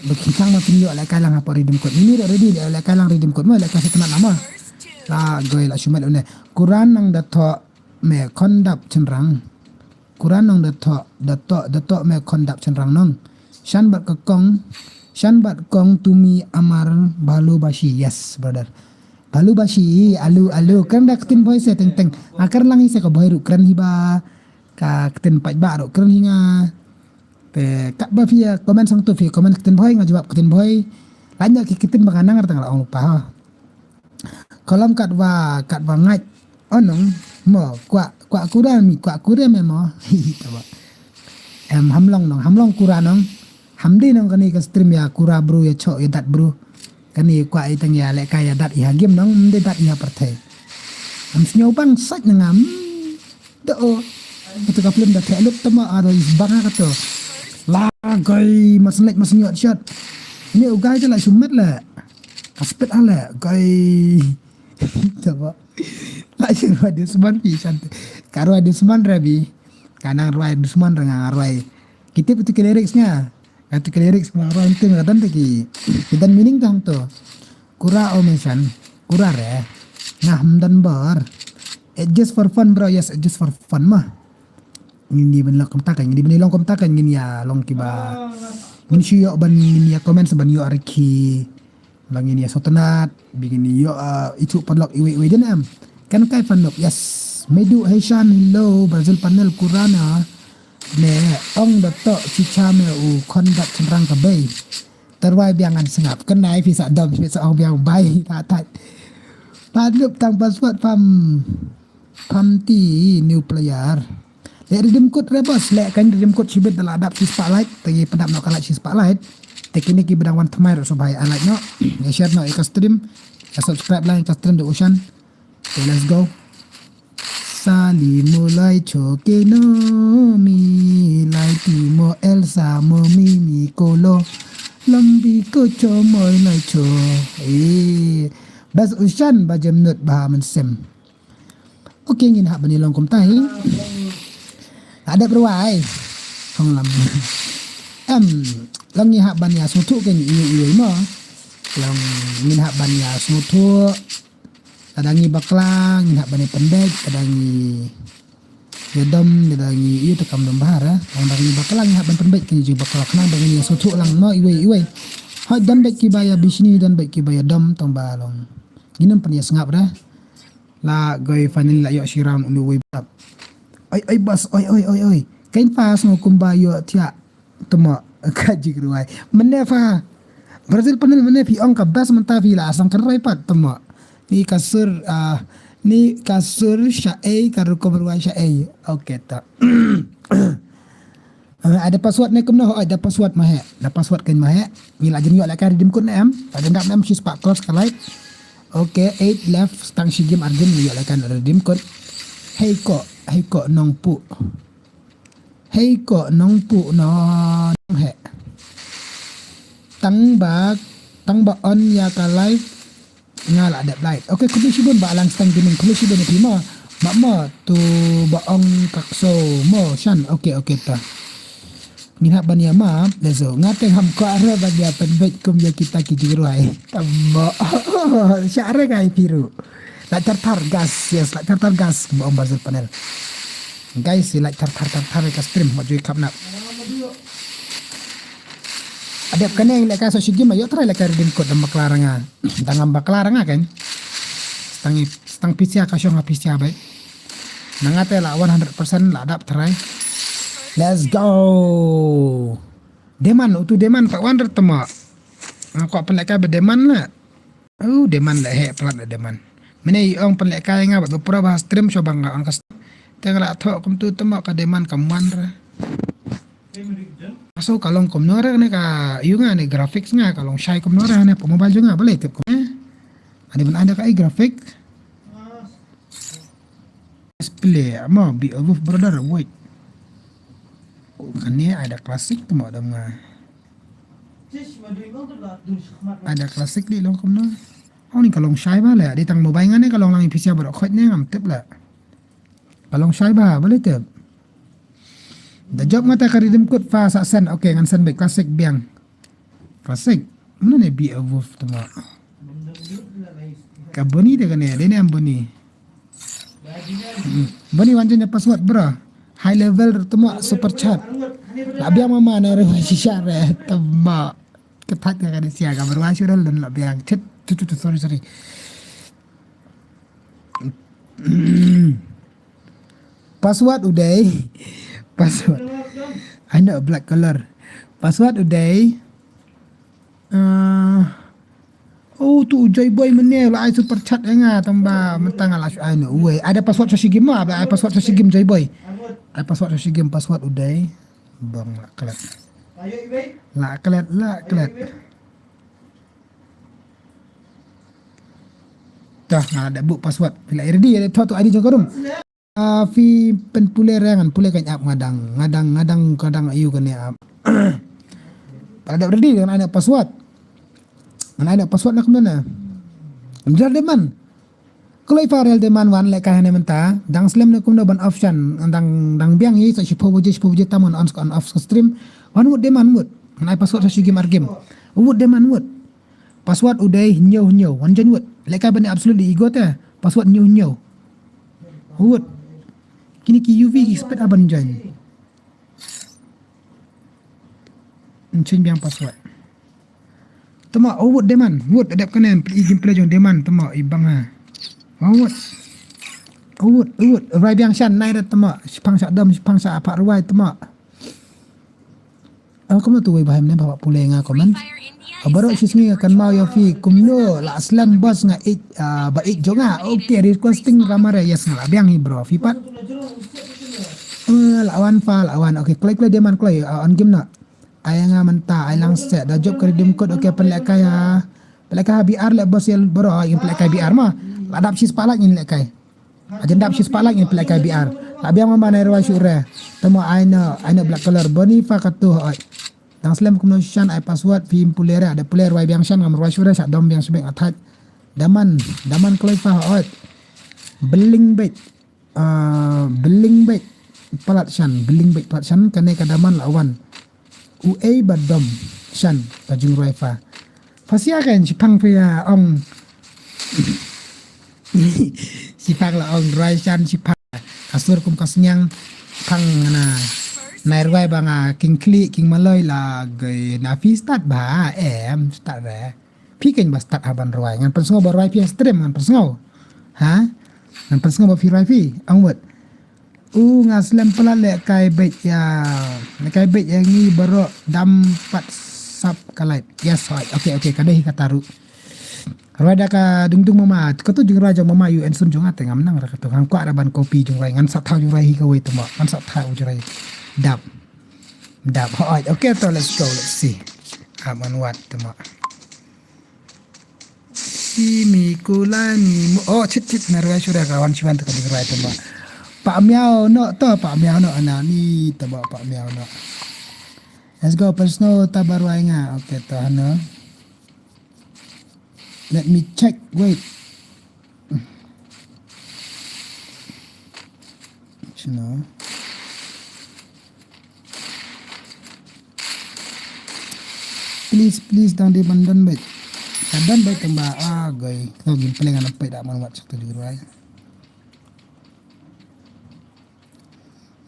Bekisang ma pinyo ala kalang apa redeem code ini ready ala kalang redeem code ma ala kasih kenal nama la goy la shumal une Quran nang dato me kondap cenrang Quran nang dato me kondap cenrang nong shan bat kong tumi amar balu bashi. Yes brother, balu bashi alu kan dak tin boy se teng akar lang ise ko boy ru kran hiba ka tin pat ba ru kran hinga te kak ba via komen sang tu via komen ketin boy ngajawab ketin boy lanya kitin banganang artang la lupa ha kolam kat ba ngai onong mo kwa kura memo tawa hamlong kura nong hamdi nong kani ka stream ya kura bro ya cho ya dat bro kani kwa itang ya le kaya dat ya game nong mde dat ya parthe snyo bang sak ngam do betul ka film da telup tama ada banga ka to la gay maslet masnyot shot ini ugai je la sumet la aspet ala gay coba la jirwa dusman pisan karo dusman rabi kanang roi dusman rengang roi kita betul lyricsnya kata lyrics ngaroi tim kadan teki dan meaning tang to kura omission kura re ngam dan bar it just for fun bro. Yes, it just for fun mah ini benlok komtakan ini benilong komtakan ini ya long kiba ini siyo ban ini ya komen seban yo arki bang ini ya sotenat begini yo itu padlock iwe denam kan kai fanok. Yes medu Haitian hello Brazil panel kurana ne ong dato cica me u kondak cenrang ke bay terwai biangan sengap kenai visa dom visa ong biang bay tatat padlup tang password pam ti new player. Le redeem code rebos le kan redeem code sibet dalam adap si spotlight tagi pedap nak kalat si spotlight teknik ki bedang wan thamai so bhai alat no ya share no ka stream ya subscribe lang ka stream the ocean. Okay, let's go. Sali mulai choke no mi lai ti mo elsa mo mi kolo lambi ko cho moy lai cho bas ocean ba jam not ba man sem. Okay ngin ha bani long kum tai ada berwai hong lam long ni hak ban ya sutu ke ni mo long ngin hak ban ya sutu kadangi baklang ngin hak ban pendek kadangi yodom kadangi itu kam dom bahara long dangi baklang hak ban pendek ke juga baklang nang dangi sutu lang mo iwe ha dan baik ki baya bisni dan baik ki baya dom tong balong ginam pan ya sengap dah la goy finally la yo shiram unu we bab oi bas oi kain pas ngo kumbayo tia temo kaji ruai menefa Brazil panel menefi ong ka bas mentafi la asang kerai pat temo ni kasur syai karu komruai syai okay ta ada password ni kumno ada password mah ada password kain mah ni la jenyo la ka redeem code am ada ndap nam si spak cross kalai okay 8 left stang si game argen yo la kan redeem code hey ko nong pu no he tang ba on ya ka live nga la ada blight. Okay, kulisibon ba alang SHANZ GAMING kulisibon ni mo. Mak mo tu baong kakso mo Shan. Okay ta. Minha bania ma lezo ngateng ham ko ara bagia penbet kum ya kita ki jiruai. Tambo. Syare kai piru. La tartar gas, yes, la tartar gas mo bazal panel. Guys, la tartar ka stream mo jui kapna. Adep kaneng lek ka so sigi ma yo try lek redeem code dam baklaranga. Dangam baklaranga kan. Stang PC ka syo nga PC ba. Nangate la 100% la adap try. Let's go. Deman utu deman Pak Wander temo. Aku pelek ka deman la. Oh, deman la he plat deman. Mene ong pelek ka nga ba pura bahas stream so bang on kas. Tengala tho kum tu temo ka deman kam Wander. So kalong kum nora ne ka yunga ne graphics nga kalong shy kum nora ne po mobile juga boleh tip kum. Ada man ada ka graphic. Display mo be of brother wait. Kan ni ada klasik tu mak dam nga. Ada klasik di long kum no. Oh ni kalong shy ba la di tang mobile nga ne kalong lang PC ba khot ne ngam tip la. Kalong shy ba boleh tip. Da job ngata ka redeem code fa sa sen okay ngan sen baik klasik biang. Klasik. Mana ne be of tu mak. Ka boni de kan ne de ne am boni. Boni wanjanya password bro. High level temo super chat. Labiang mama na re shisha re temo. Ketat ka kan sia ka berwa sudah dan labiang chat sorry. Password udah. Password. I know black color. Password udah. Oh tu Joy Boy menel lah super chat nga tambah mentang ala anu we ada password sa game ada password sa game Joy Boy. Ada password sa game password udah. Bang la kelet. La kelet. Dah ada book password. Bila ready ada tu ID jokorum. Fi penpuler rangan pule kan app ngadang kadang ayu kan ya. Pada ready dengan ada password. Mana ada password nak mana? Amjar deman. Kalau ifarel deman wan lek kahane menta, dang slam nak kumna ban option, dang biang yi so sipo boje tamon on off stream. Wan mut deman mut. Mana password sa game argame. Mut deman mut. Password udai nyo. Wan jan mut. Lek ka bani absolutely ego ta. Password nyo. Mut. Kini ki UV expert aban jan. Change biang password. Tama awut deman wut adap kanan izin pelajong deman tama ibang ha awut rai biang shan nai rat tama sipang sa dam sipang sa apa ruai tama kamu tu wei baham ne bawa pule nga komen baru sismi akan mau ya fi kumno la aslan bos nga baik jonga okay requesting ramare yes nga biang hi bro fi pat lawan okay klay deman klay on game na ayang nga menta ay lang set da job ka redeem code okay pelakay BR le bos yel bro yung pelakay BR ma adap sis palak yung pelakay ajendap sis palak yung pelakay BR labi ang mama na irwa syure temo ay na black color boni fa katu ay dang slam kumno shan ay password fi pulera ada puler wai biang shan ngam rwa syure sa dom biang sebeng atat daman kloy fa ot beling bet palat shan kane kadaman lawan UA badom shan kajung raifa fasia kan sipang pia ong sipang la ong rai shan sipang kasur kum kasnyang pang na nairwai banga king kli king maloi la gai nafi start ba start re piken ba start haban roi ngan persngo ba roi pi stream ngan persngo ha ngan persngo ba fi roi fi angwet ngaslam pala le kai bet yang ni baro dam pat sap kalai yes right okay kadai kataru rada ka dungdung mama ko tu jung raja mama UN sun jung ate ngam nang ra ka tu hang kwa ban kopi jung rai ngan sa thau jung rai hi ka wei tu ma ngan sa thau jung rai dap right okay so let's see aman wat tu ma si mi kulani chit narwa syura kawan siwan tu ka jung rai tu ma Pak Miao no ana ni taba Pak Miao no. Let's go personal tabarwai nga. Okay to ano. Let me check. Wait. No. Please don't demand baik. Kadang baik tambah agai. Kau gameplay kan apa tak mau buat satu di luar.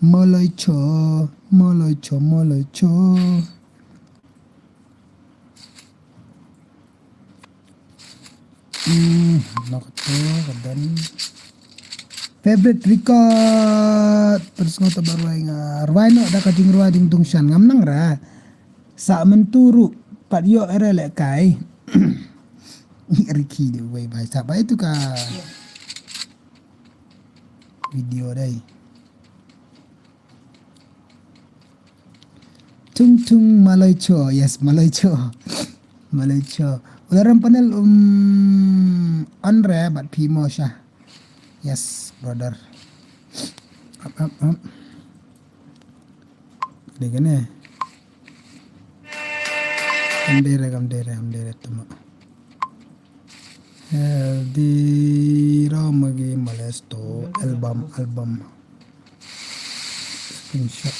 Moloi cho. Nak tu kadang. Favorite record terus ngota baru ingat ruai no ada kajing ruai ding tung shan ngam nang ra sa menturu pat yo era lek kai Ricky de way by sa ba itu ka video dai tung malai cho yes malai cho udaran panel andre bat pimo sha yes brother up dekane kamdere tuma di romagi molesto album screenshot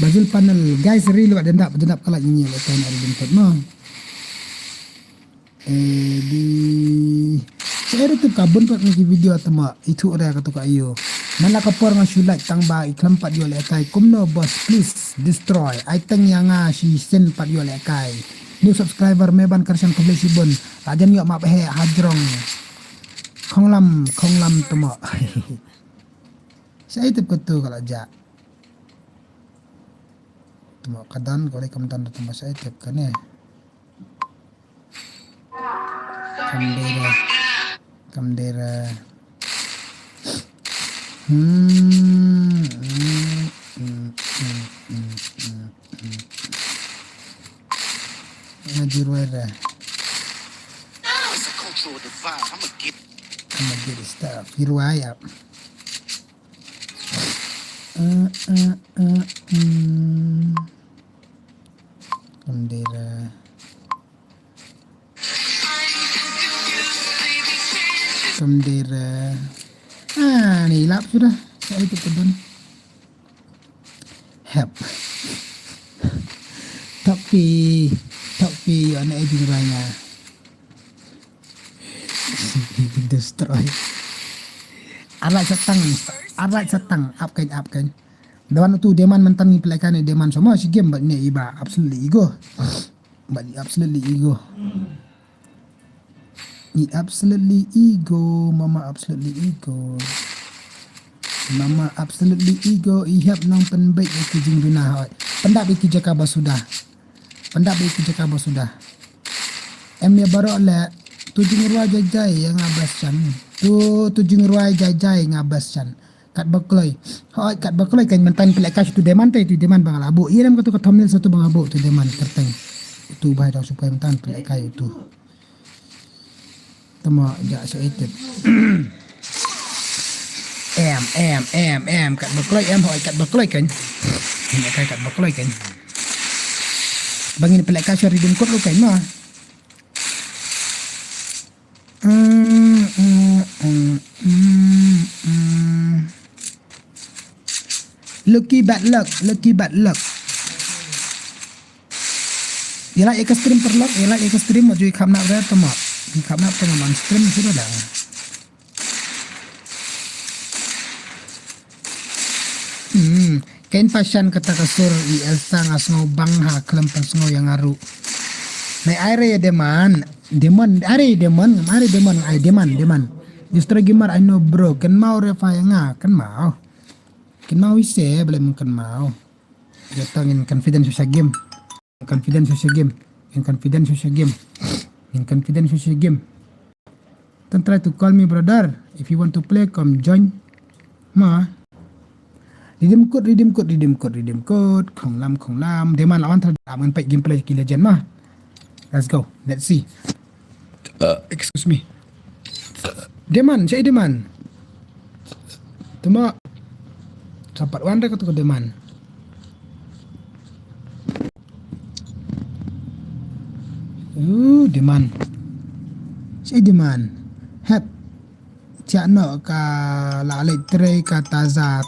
Bazul panel guys real buat dendap kalau nyanyi lekan ada bentuk mah di saya tu kabun pat ngi video atama itu ada kata ka iyo mana kapor nga like tang ba iklam pat yo lekai kumno boss please destroy I teng yang si sen pat yo lekai new subscriber meban karsan koblesibon ajan yo ma he hajrong khonglam tama saya tu betul kalau ja tama kadan ko kam tan tama saya tep kan Kamdera Najirwera I'ma get his stuff Hirwaya Kamdera Kamdera ni lap sudah saya itu kebun help tapi anak itu raya destroy alat setang up kan dawan tu deman mentan ni pelakan deman semua si game ni iba absolutely ego Ni absolutely ego, mama absolutely ego. Ihap nang penbaik ke jing dunah. Pendak biki jakaba sudah. Em ya baru le tujing ruai jajai yang ngabas chan. Tujing ruai jajai ngabas chan. Kat bakloi kan mentan pelak cash tu deman tu deman bang labu. Ia nam kata thumbnail satu bang labu tu deman terteng. Itu bahaya supaya mentan pelak kayu tu. Tama jak saitet kat bakloi hoi kat bakloi kan ni kat bakloi kan bangin pelak kasar redeem code lu kan mah lucky bad luck yalah ekstrim perlok yalah ekstrim mau jual kamna ber tama kamna pengaman stream sudah dah kain pasyan kata kasur i elsa ngasngo bangha kelempan sngo yang aru nai aire deman justru gimar I know bro kan mau refa yang kan mau ise belum kan mau jatangin confidence sa game Don't try to call me brother. If you want to play, come join. Ma. Redeem code. Khong lam. Deman lawan terhadap menpai gameplay Ki Legend mah. Let's go. Let's see. Excuse me. Deman. Tuma. Sapat wanda kata Deman. Demand. Si demand. Hep. Cak no ka la le tre ka taza.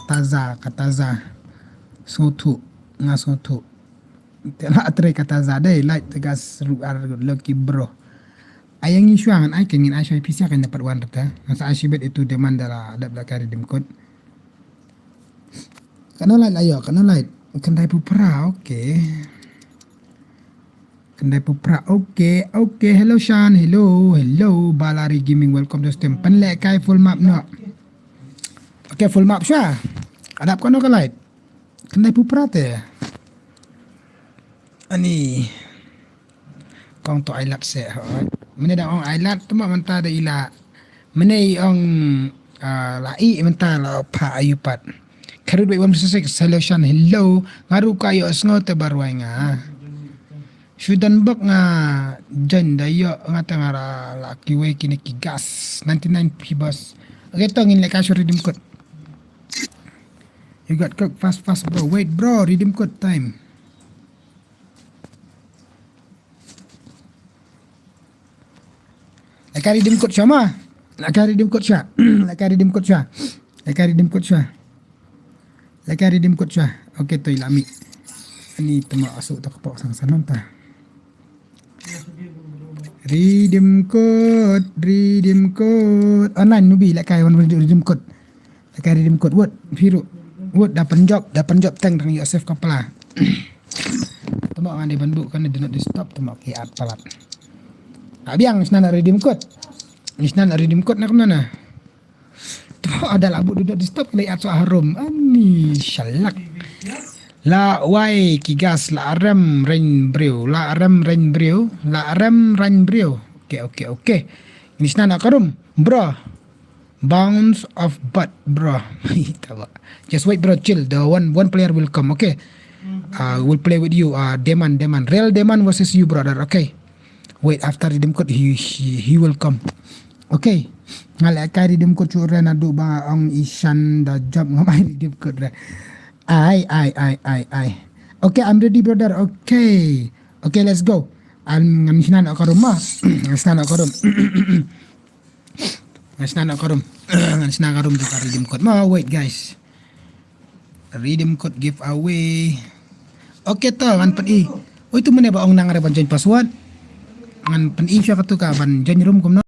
Sotu. Nga sotu. La tre ka taza deh. Like tegas lucky bro. Ayang isuangan ay kengin ay syai pisia kan dapat wan rata. Masa asyibet itu demand dala ada belakang redeem code. Kana light ayo, kana light. Kendai pupra, okay. Kendai pupra, okay. Hello Shan, hello. Balari Gaming, welcome to stream. Penlek kai full map no. Okay, full map syah. Adap kono ka light. Kendai pupra te. Ani. Kong to ailat se. Mana dah ong ailat tu mak mentah ada ila. Mana ong lai mentah la pa ayupat. Karud baik 166 solution hello ngaru kayo sngo te barwai nga Sudan bak nga jan dayo nga tangara la kiwe kini kigas 99 pibas okay to ngin leka redeem code you got cook fast bro wait bro redeem code time leka redeem code sama leka redeem code sya Lagi redeem code syah. Okay tu ilami. Ini temak masuk tak kepak sang-sang ta. Redeem code. Online nubi lagi redeem code. Word biru. Word dapat job tank dengan Yosef Kapala. Temak ngande banduk kan do not disturb temak kiat palat. Abiang isna redeem code. Nak mana? Ada labu duduk di stop kali atau harum ani syalak la wai kigas la aram rain brew okay ini sana karum bro bounce of butt bro just wait bro chill the one player will come okay will play with you demand real demand versus you brother okay wait after redeem code he will come okay ngalai kai redeem code cure na do ba ang isan da job ngamai redeem code ra ai okay I'm ready brother okay let's go ang nganisna na ka rumah nganisna na ka rum ka redeem code ma wait guys redeem code giveaway okay to ngan pen oi tu mana ba ang nangare ban join password ngan pen siya ka tu ka ban join room kom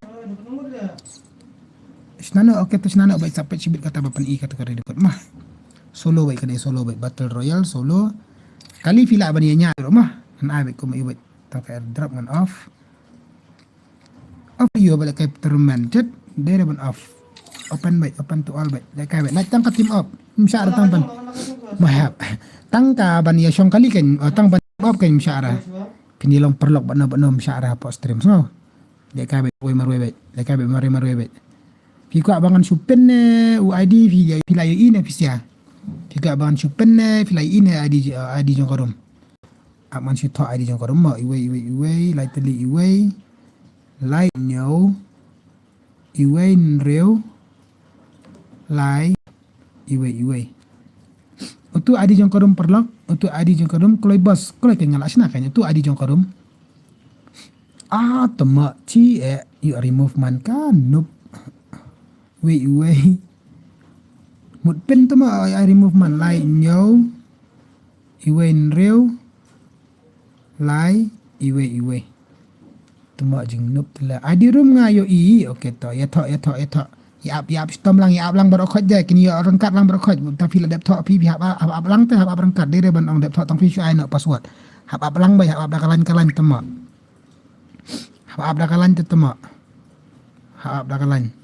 Senana okay tu senana baik sampai cibit kata bapan kata kare dapat mah solo baik battle royale solo kali fila banianya rumah an baik ko mai baik tang airdrop ngan off you balik kai terman jet there ban off open to all baik kai baik nak tang ka team up msyara tang ban mahap tang ka bania syong kali kan tang ban off kan msyara pinilong perlok bana msyara po stream so dia kai baik marwe baik Pika abangan supen UID filai ini fisia. Pika abangan supen filai ini ID jong korum. Aman si to ID jong korum ma iwe lightly iwe light nyo iwe nreo lai iwe. Untuk ID jong korum perlok, untuk ID jong korum kalau bos kalau kengal asna kan itu ID jong korum. Temak ci you remove man kan nope. Wait. Một pin tu mah I remove man like nyo. Iwe nreo. Lai iwe. Tu mah jeng nup tela. Adi room ngayo okay to. Ya to. Yap stom lang berokot je. Kini ya rengkat lang berokot. Tapi la dep to pi hap lang teh hap rengkat dire ban ong dep to tong fisu ai nak password. Hap lang bai hap kalan tu mah. Hap kalan tu mah. Hap kalan.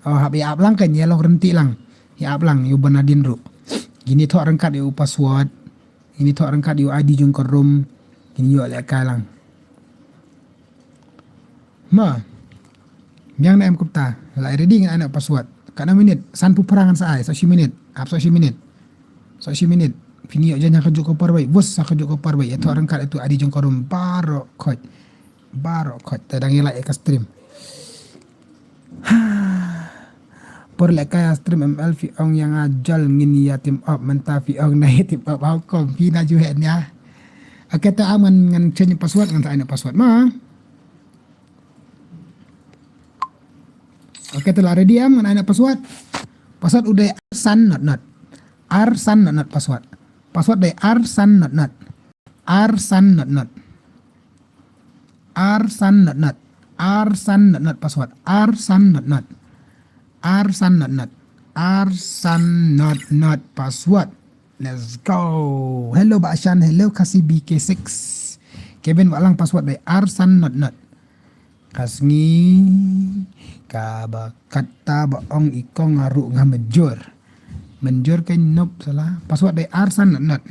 Hab ya ablang kan ya long renti lang. Ya ablang yu banadin ru. Gini to rengkat yu password. Ini to rengkat yu ID jung korum. Gini yu lek kalang. Ma. Yang na em kupta. La ready ngan anak password. Kana minit san pu perangan sa ai 1 minit. Ap 1 minit. 1 minit. Pini yu janya kajuk ko parbai. Bos sa kajuk ko parbai. Ya to rengkat itu ID jung korum baro khot. Tadang elak ek stream. Por lekaya stream ML fi ong yang ajal ngin ya tim up mentah fi ong naik tim up hukum pina juhet ya. Kita aman ngan change password ngan tak ada password mah. Okay, telah ready am ngan anak password. Password udah arsan not. Arsan not password. Password deh arsan not. Arsan not. Arsan not. Arsan not password. Arsan not. Arsan not. Arsan not password. Let's go. Hello Mbak Shan. Hello kasih BK6. Kevin walang password deh arsan not. Kasngi kaba kata baong ikong ngaru ngah menjur kan nope salah password deh arsan not.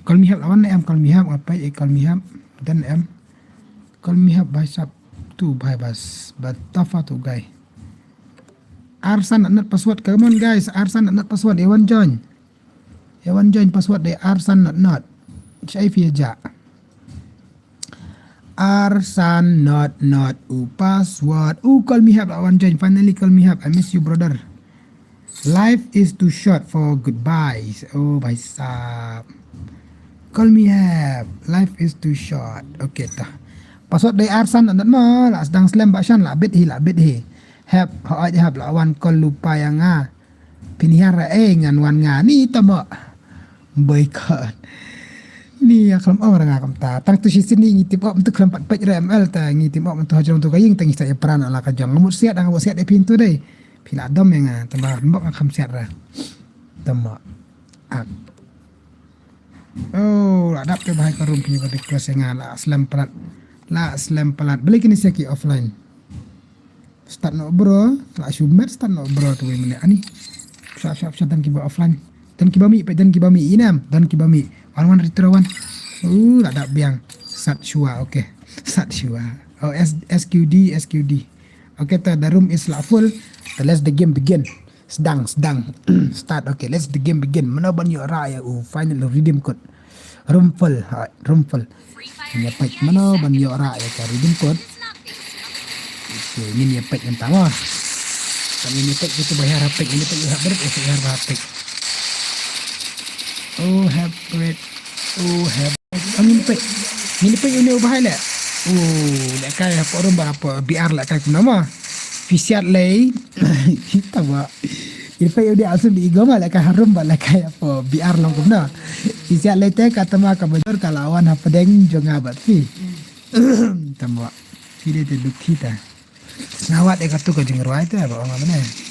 Call me help lawan em call me help apa call me help dan em call me help by sub tu by bas batafa tu guy arsan not password come on guys arsan not password ewan join password deh arsan not saya via Arsan not password. Call me help lawan join. Finally call me help. I miss you brother. Life is too short for goodbyes. Oh bhai sahab. Call me help. Life is too short. Okay tah. Password dari Arsan not ma lah sedang slam Mbak Shan lah bit he. Help help lawan call lupa yang pilihan ngan wan ni tama. Boycott. Ni kelam orang ngakam ta tang tu sini ngitip op untuk kelam 4 page ML ta ngitip op untuk hajar untuk kaying tang saya peran ala kajang ngamut siat ngabut siat di pintu deh pila dom yang tambah mbok ngakam siat ra tama oh adap ke bahai karum punya pada kelas yang la slam pelat beli kini seki offline start no bro la shumet start no bro tu menit ani syap dan kiba offline dan kibami inam dan kibami Wan retrawan. Ada biang. Sat shua. Okay. Sat shua. Oh, SQD. Okay, the room is full. Let's the game begin. Sedang. Start. Okay, let's the game begin. Mana ban yo raya. Final redeem code. Room full. Ini page mana ban yo raya ka redeem code. Okay, ini page yang pertama. Kami ini page itu bayar page. Ini page bayar page. Have bread. Angin pek. Ini pek ini ubah le. Lek kaya apa orang berapa biar lek kaya nama. Fisiat lei. Kita ba. Ini pek dia asal di igama lek kaya harum ba lek kaya apa biar long kumna. Fisiat lei teh kata ma ka bajor kalawan apa deng jonga bat fi. Tamba. Fide te dukita. Nawat e katu ka jengruai tu ba orang mana.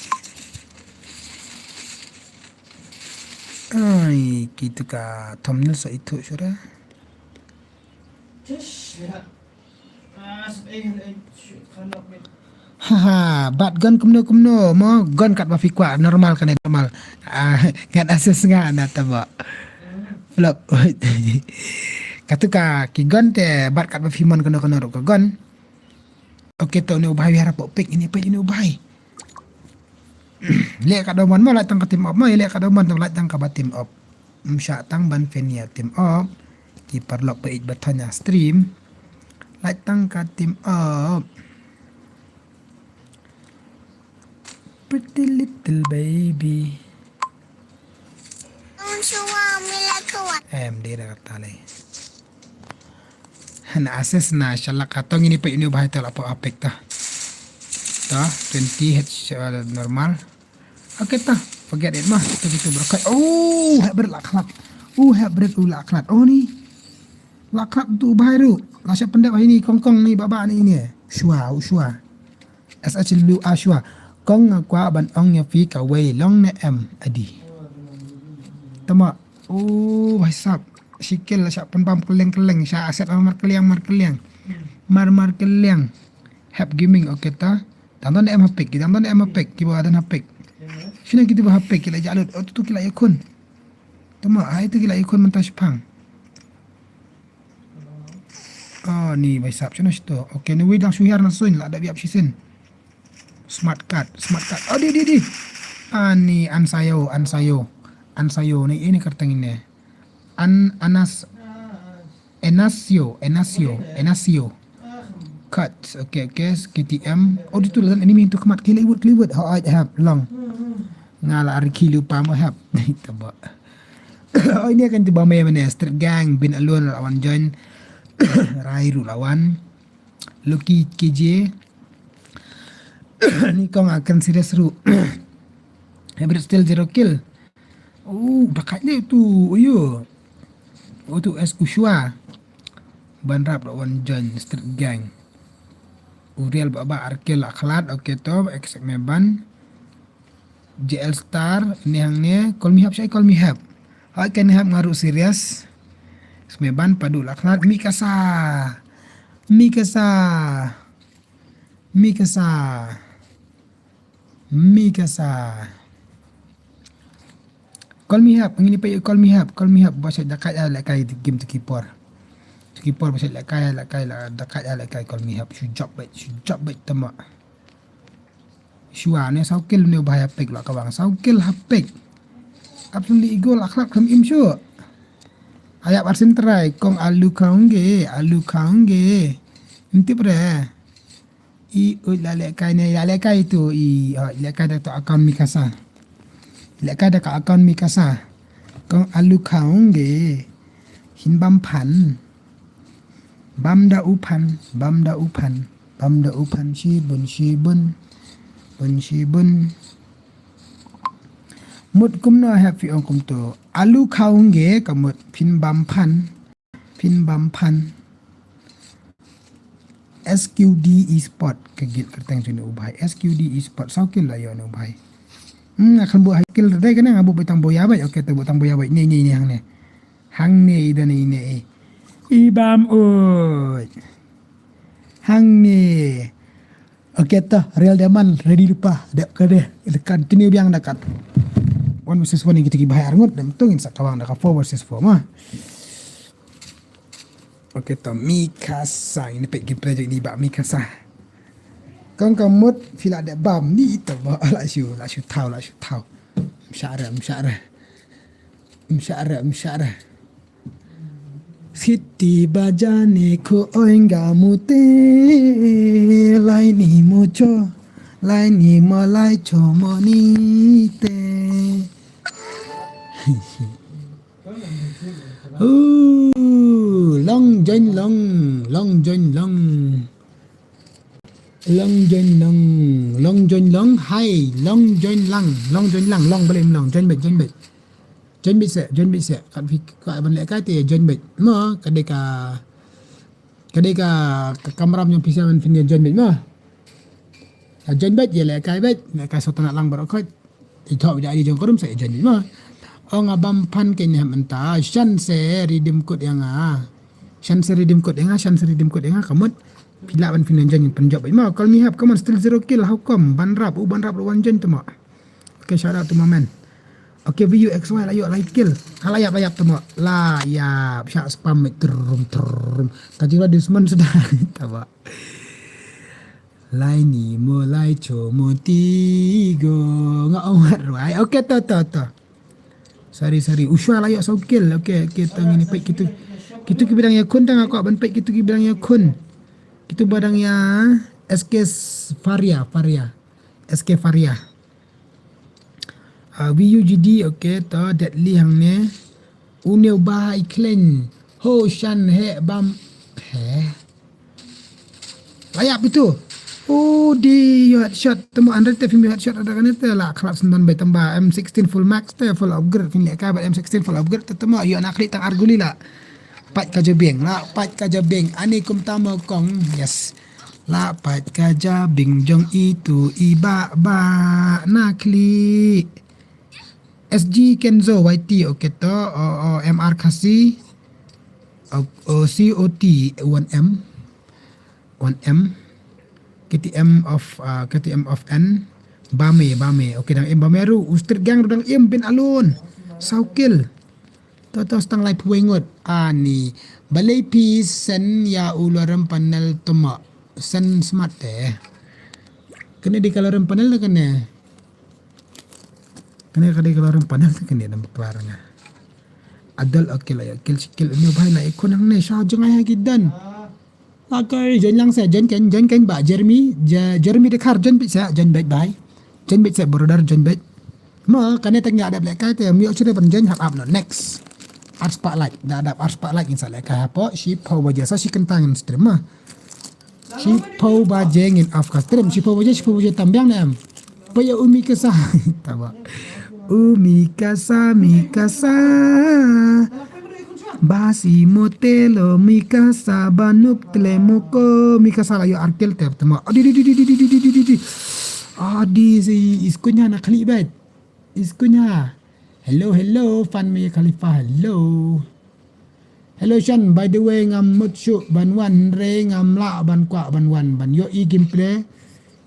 Ay, gitu ka thumbnail sa itu sudah. Haha, bat gun kumno mo gun kat bafikwa normal kan normal. Ngat ases ngana taba. Flop. Katu ka ki gun te bat kat bafimon kono ro ka gun. Okey to ni ubah harap pek ini ubah. Lek kat doman mo latang ka team up mo lek kat doman tang latang ka team up. Sya tang ban fenia team up. Ki perlok peit batanya stream. Latang ka team up. Pretty little baby. Dia dah kata leh. Hana akses na syalak katong ini pe ini bahai tak apa apek tah. Tah 20 Hz normal. Okay tah, forget it mah. Kita berkat. Habret laklat. Habret laklat. Ni. Laklat tu bahai tu. Lasya pendek ini kongkong ni baba ni ini. Shua. SHW shua. Kong kwa ban ong ya fi ka wei long ne em adi. Tama. Bahai sap. Sikil syak penpam keleng syak aset mar keliang. Mar keliang. Hap gaming okay tah. Tanton em hapik, tanton em hapik, kiba adan hapik. Sina kita bah hapik kila jalut, tu kila ikon. Tama, itu kila ikon mentas pang. Ni baisap sina situ. Okay, ni widang suhiar nasuin lah ada biap sisin. Smart card. Di. Ni ansayo. Ni ini kartang ini. Enasio. Cut. Okay. KTM. Ditulis anime itu kemat keliwet. How I have long. Ngala arki lupa mo have. Taba. Ini akan tiba mana Street Gang bin alone lawan join. Rairu lawan Lucky KJ. Ni kau akan serius seru. Hybrid still 0 kill. Oh, dekatnya tu. Oh, yo. Oh, tu S Ushua. Banrap lawan John Street Gang. Uriel baba Arkil Akhlad. Okey tu. Except Meban. JL Star. Ni hang ni. Call me hap saya call me hap. Hak kan hap ngaruh serius. Meban padu Akhlad. Mikasa. Mikasa. Mikasa. Mikasa. Call me up. Ini pa call me up. Call me up. Bahasa dekat lah kai game tu keeper. Keeper bahasa dekat lah dekat lah kai call me up. Shujab baik tamak. Shua ni saukil ni bahaya pek lah kawang. Saukil hapek. Absolutely goal akhlak kam im syu. Ayap arsin try kong alu kaungge. Nanti pada. Lalek kai tu lalek kai tu akaun Mikasa. Lalek kai dak akaun Mikasa. Kong alu kaungge. Hin bam pan. Bam da upan shibun. Mut kum no happy on kum tu. Alu kaungge kamut pin bam pan. SQD Esport kegit kertang sini ubai. SQD Esport saukil lah yo no ubai. Akan buat hakil tadi kan abu betang boya baik. Okey tu betang boya baik. Ni hang ni. Hang ni dan ini. Ibam oi. Hang ni. Okey tu real diamond ready lupa. Dak ke dia. Dekat tini biang dekat. 1 versus 1 ni kita gi bahaya ngut dan tungin sak kawang dekat 4 versus 4 mah. Okey tu Mikasa ini pek game project ni bak Mikasa. Kang kamut fila ada bam ni tu ba la syu tau. Msyara. Siti bajane ko oinga mute laini mucho laini malai chomonite. Long join long hai long join long boleh long join bet se kat ban lek kai te join bet ma kadeka kamera yang bisa man fin join bet ma join bet ye lek kai so nak lang barokot itu jadi jong korum saya join bet ma oh ngabam pan ke ni menta SHANZ redeem code yang SHANZ redeem code yang kamut pila ban fin join penjob ma call me have come on still 0 kill how come banrap lawan join tu ma. Okay, shout out to my man. Okay, VUXY layuk like kill. Layap tu mak. Layap. Syak spam terum. Kajilah disman sudah. Tahu. Laini mulai como tigo. Ngak awat ruai. Okay, tu. Sari. Usha layuk so kill. Okay, kita ni pek kita. Kita ke bidang yakun tang aku ban pek kita ke bidang yakun. Kita badang ya SK Faria. SK Faria. VUGD okay to deadly hang ni uneu ba iklen ho shan he bam he layap itu di headshot temu under te film headshot ada kan itu lah kelas 9 by tambah M16 full max te full upgrade fin lek ka M16 full upgrade tetemu yo nak klik tang arguli lah pat ka jebeng ani kum tama kong yes la pat ka jabing jong itu iba ba nakli SG Kenzo YT okay to MR Kasi COT 1M KTM of N Bame okay dang M Bameru Ustrit Gang dang M bin alun saukil to stang lai puengot ani balai pi sen ya ularam panel toma sen smart kena di kalaram panel kena kadai kalau orang panel tu kena nampak kelarangnya. Adal okey lah ya kill ni bahai lah ikon yang ni syah jangan lagi dan. Akai jen lang saya jen kan ba Jeremy dekar jen bit saya jen baik bai. Jen bit saya brother jen baik. Ma kena tengah ada black kai tu mi ocure ban jen up no next. Art spotlight dah ada art spotlight insya Allah kai apa si power je sa si kentang stream mah. Shipau bajengin of custom. Shipau baje tambiang na am. Paya umi kasa. Tawa. Umi kasa mikasa. Basi motelo mikasa banup telemoko mikasa layo arkel tep temo. Adi si iskunya nak kali bet. Iskunya. Hello fan me Khalifa. Hello Shan, by the way ngam mutsu ban wan re ngam la ban kwa ban wan ban yo e gameplay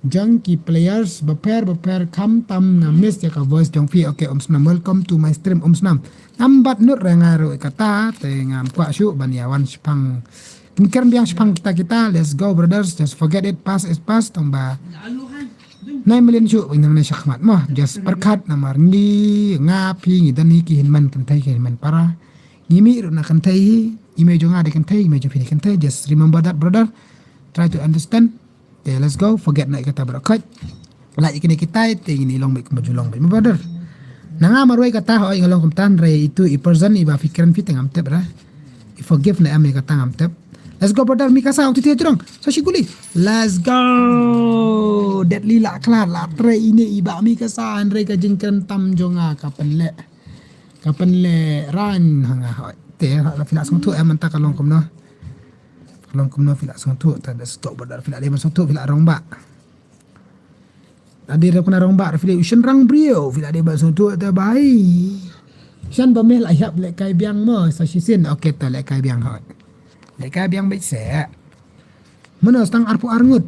junkie players prepare kam tam ngam miss ya ka voice jong fi. Okay Snam, welcome to my stream Snam. Ambat nur rengaro kata te ngam kwa syu ban ya wan spang kemkiran biang spang kita let's go brothers, just forget it, past is past tamba 9 million syu in Indonesia khmat mah just perkat namar ngi ngapi ngidan ni ki hinman kan tai ki hinman para Gimi na kantai, image nga de kantai, image fini kantai. Just remember that, brother. Try to understand. Okay, let's go. Forget na ikata berakat. Like ikini kita, tingin ilong baik maju long baik, brother. Nanga marway kata hoy ngalong kumtan re itu i person iba fikiran fit ngam tep ra. I forgive na ame kata ngam tep. Let's go, brother. Mikasa uti terong. Sashiguli. Let's go. Deadly la klar la tre ini iba mikasa andre ka jingkan tam jonga kapan le ran hanga te la fila song tu em ta kalong kom no fila song tu ta stop badar fila le song tu fila rong ba adi ra kuna rong ba fila ushen rang brio fila de ba song tu ta bai shan ba mel ayap le kai biang mo sa shisin okay ta le kai biang le kai biang bai se mono stang arpu arngut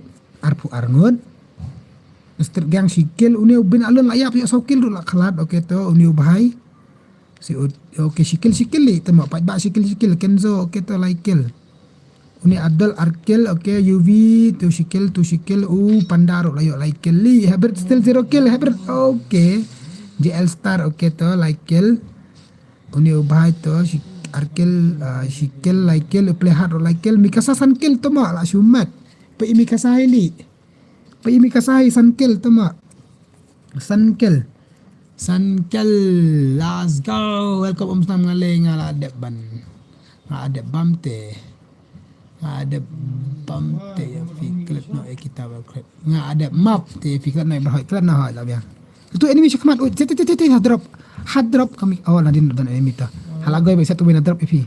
Mister gang sikil uniu bin alun layap ya sokil la khalat okay to uniu bahai si okay sikil li temo pat ba sikil kenzo okay to laikil uni adal arkel okay uv tu sikil pandaro layo laikil li habert still 0 kill habert okay jl star okay to laikil uni ubhai to arkel sikil laikil play hard laikil mikasa sankil temo la shumat pe mikasa sankil temo Sankel, let's go. Welcome Snam ngale ngala adep ban. Adep bamte. Adep bamte ya fikret no kita bakret. Adep map te fikret no berhoi klan no la biang. Itu enemy syakmat. Oh, hard drop kami awal nadin dan enemy ta. Halagoy ba satu bina drop ifi.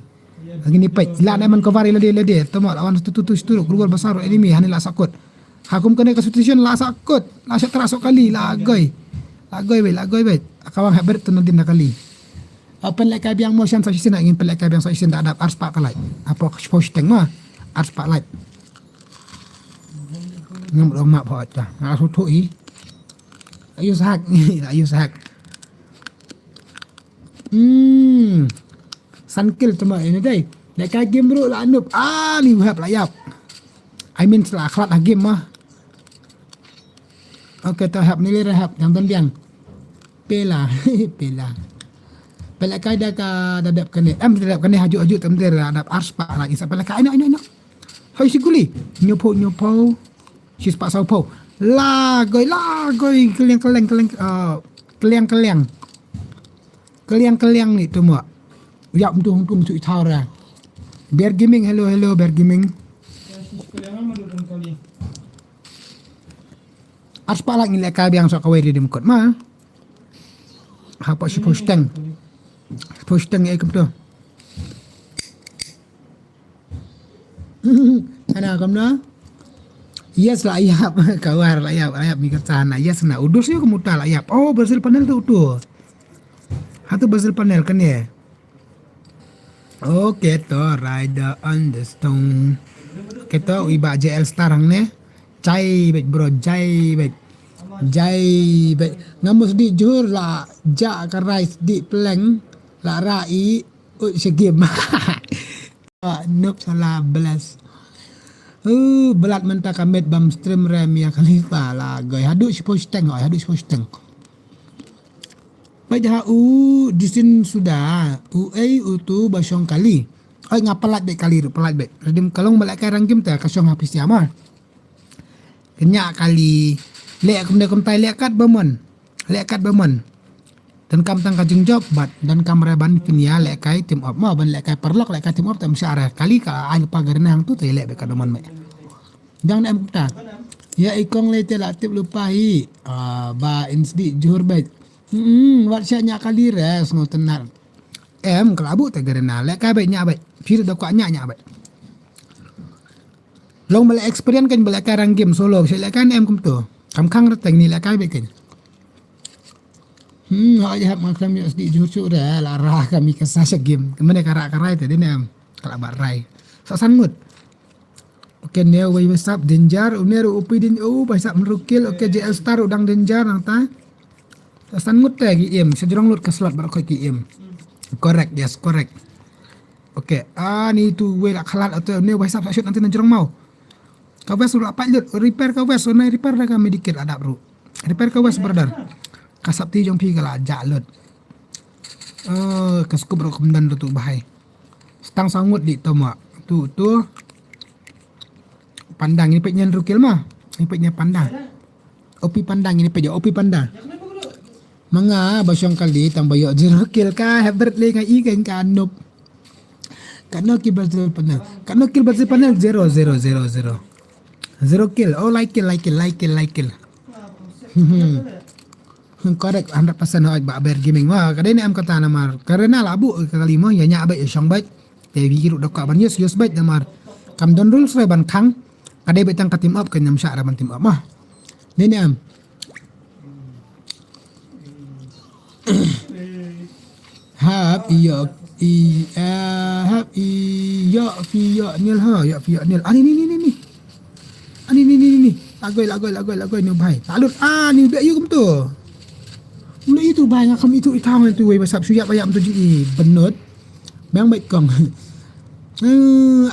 Lagi ni pai. Ila na man cover lede tamo lawan tu gol besar enemy hanila sakut. Hakum kena constitution la sakut. La syak terasuk kali lagoy. Lagoy bet. Akawang haber tu nanti nakali. Open like biang motion sa sisin ingin pelek biang sa sisin tak ada ars pak light. Apa posting mah ars pak light. Ngam dong mak phot ta. Nga thu i. Ayo sak. Sankil cuma ini deh. Like game bro la anup. Ni wahab layap. I mean selah akhlak game mah. Okay, tahap ni rehab yang biang. Pela kai dah ka dadap kene dadap kene haju temder dadap arspa lagi sampai kai ina hai siguli nyopo sis pak saupo lagoy keliang ni tu mak yap tung su thau ra bear gaming hello bear gaming arspa lagi le kai biang sok kawai di mkot ma apa si posteng ikut tu ana kamna yes lah ayap kawar lah ayap mikir sana yes na udus yo kemutal ayap oh berhasil panel tu hatu berhasil panel kan ya okay to rider on the stone kita iba JL starang ne cai bet bro jai bet ngamus di jur la ja karai di pleng la rai segim noob salah belas belat mentah kamet bam stream rem ya Khalifa la goy hadu si posteng baca disin sudah utu basong kali ngapalat bet kali pelat bet redim kalong balak karang game ta kasong habis siamar kenyak kali lek kumtai lekat bermon dan kam tang kajing job bat dan kamera ban kinia lekai tim op ma ban lekai perlok lekai tim op tam syarah kali ka ai pagar nang tu te lek bekat domon me Jangan em ta. Ya ikong le te la tip lupa hi. Ba insdi juhur bet. Wat sia nya kali res ngotenar. Em kelabu te gerena le ka bet nya bet. Pir da kwa nya bet. Long balik experience kan balik karang game solo. Saya kan em kum tu. Kam khang reteng ni le ka bet kan. Họ hap maklam yo sdi juhur dah la rah kami kesah game. Kemana karak-karai te nem. Kelak rai. Sasan ngut. Oke neo way besap denjar uneru upi din besap merukil oke JL star udang denjar nata sasan ngut te gi im sejurang lut ke slot bar ko ki im correct yes correct oke ni tu way la khalat atau neo besap shoot nanti najurang mau kau wes ulu apa lut repair kau wes onai repair dah kami dikit ada bro repair kau wes brother kasap ti jong pi kala jak lut kaskup ro kemendan tu bahai stang sangut di toma tu pandang ini peknya rukil mah ini peknya pandang opi pandang ini peknya opi pandang manga basyong kali tambah yo rukil ka hebert le ngai ikan kanup kano ki barzil panel kano kill barzil panel 0 kill oh like kill correct 100% hoj ba ber gaming wah kadai ni am kata namar karena labu kali mo ya nya ba syong baik te biru dokka ban yes baik namar kam don rules re ban khang kadai betang ka team up kan nyam sya ban team up mah ni am hap iyo hap iyo fi yo nil ha yo fi yo nil ni lagoi ni bhai talut ni be yu kum tu mula itu bhai ngakam itu itang itu we basap suyak bayam tu ji benut bang baik kong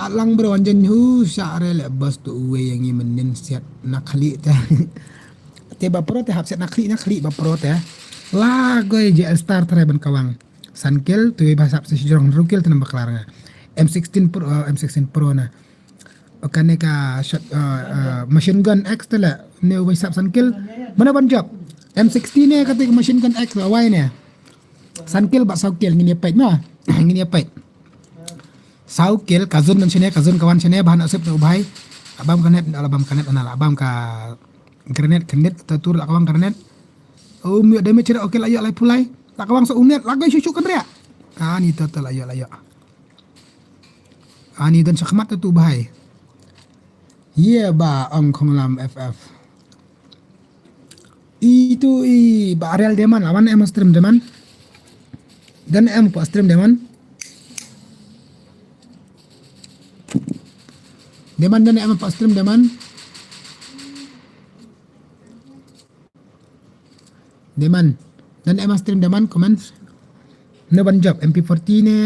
alang beronjen hu syare le bas tu we yang menin siat nakli te te ba pro te hap siat nakli ba pro te la goi JL star tre ban kawang sankel tu we basap sejurang rukil tenam baklar M16 Pro na okane ka shot machine gun X tela ne we sap sankel mana ban job M16 ne kata machine gun X awai ne sankel ba saukil ngini pait na ngini pait saukil kazun dan sini kazun kawan sini bahan asap tu bahai abam kanet anal abam ka granat kendet tatur lakawang granat mi damage cira okil ayo lai pulai lakawang so unet lagai susu kan ria ni total ayo ni dan sakmat tu bahai ba ang kong lam FF itu ba areal deman lawan em stream deman dan em po stream deman dan em po stream deman dan em stream deman comments ne ban job MP40 ne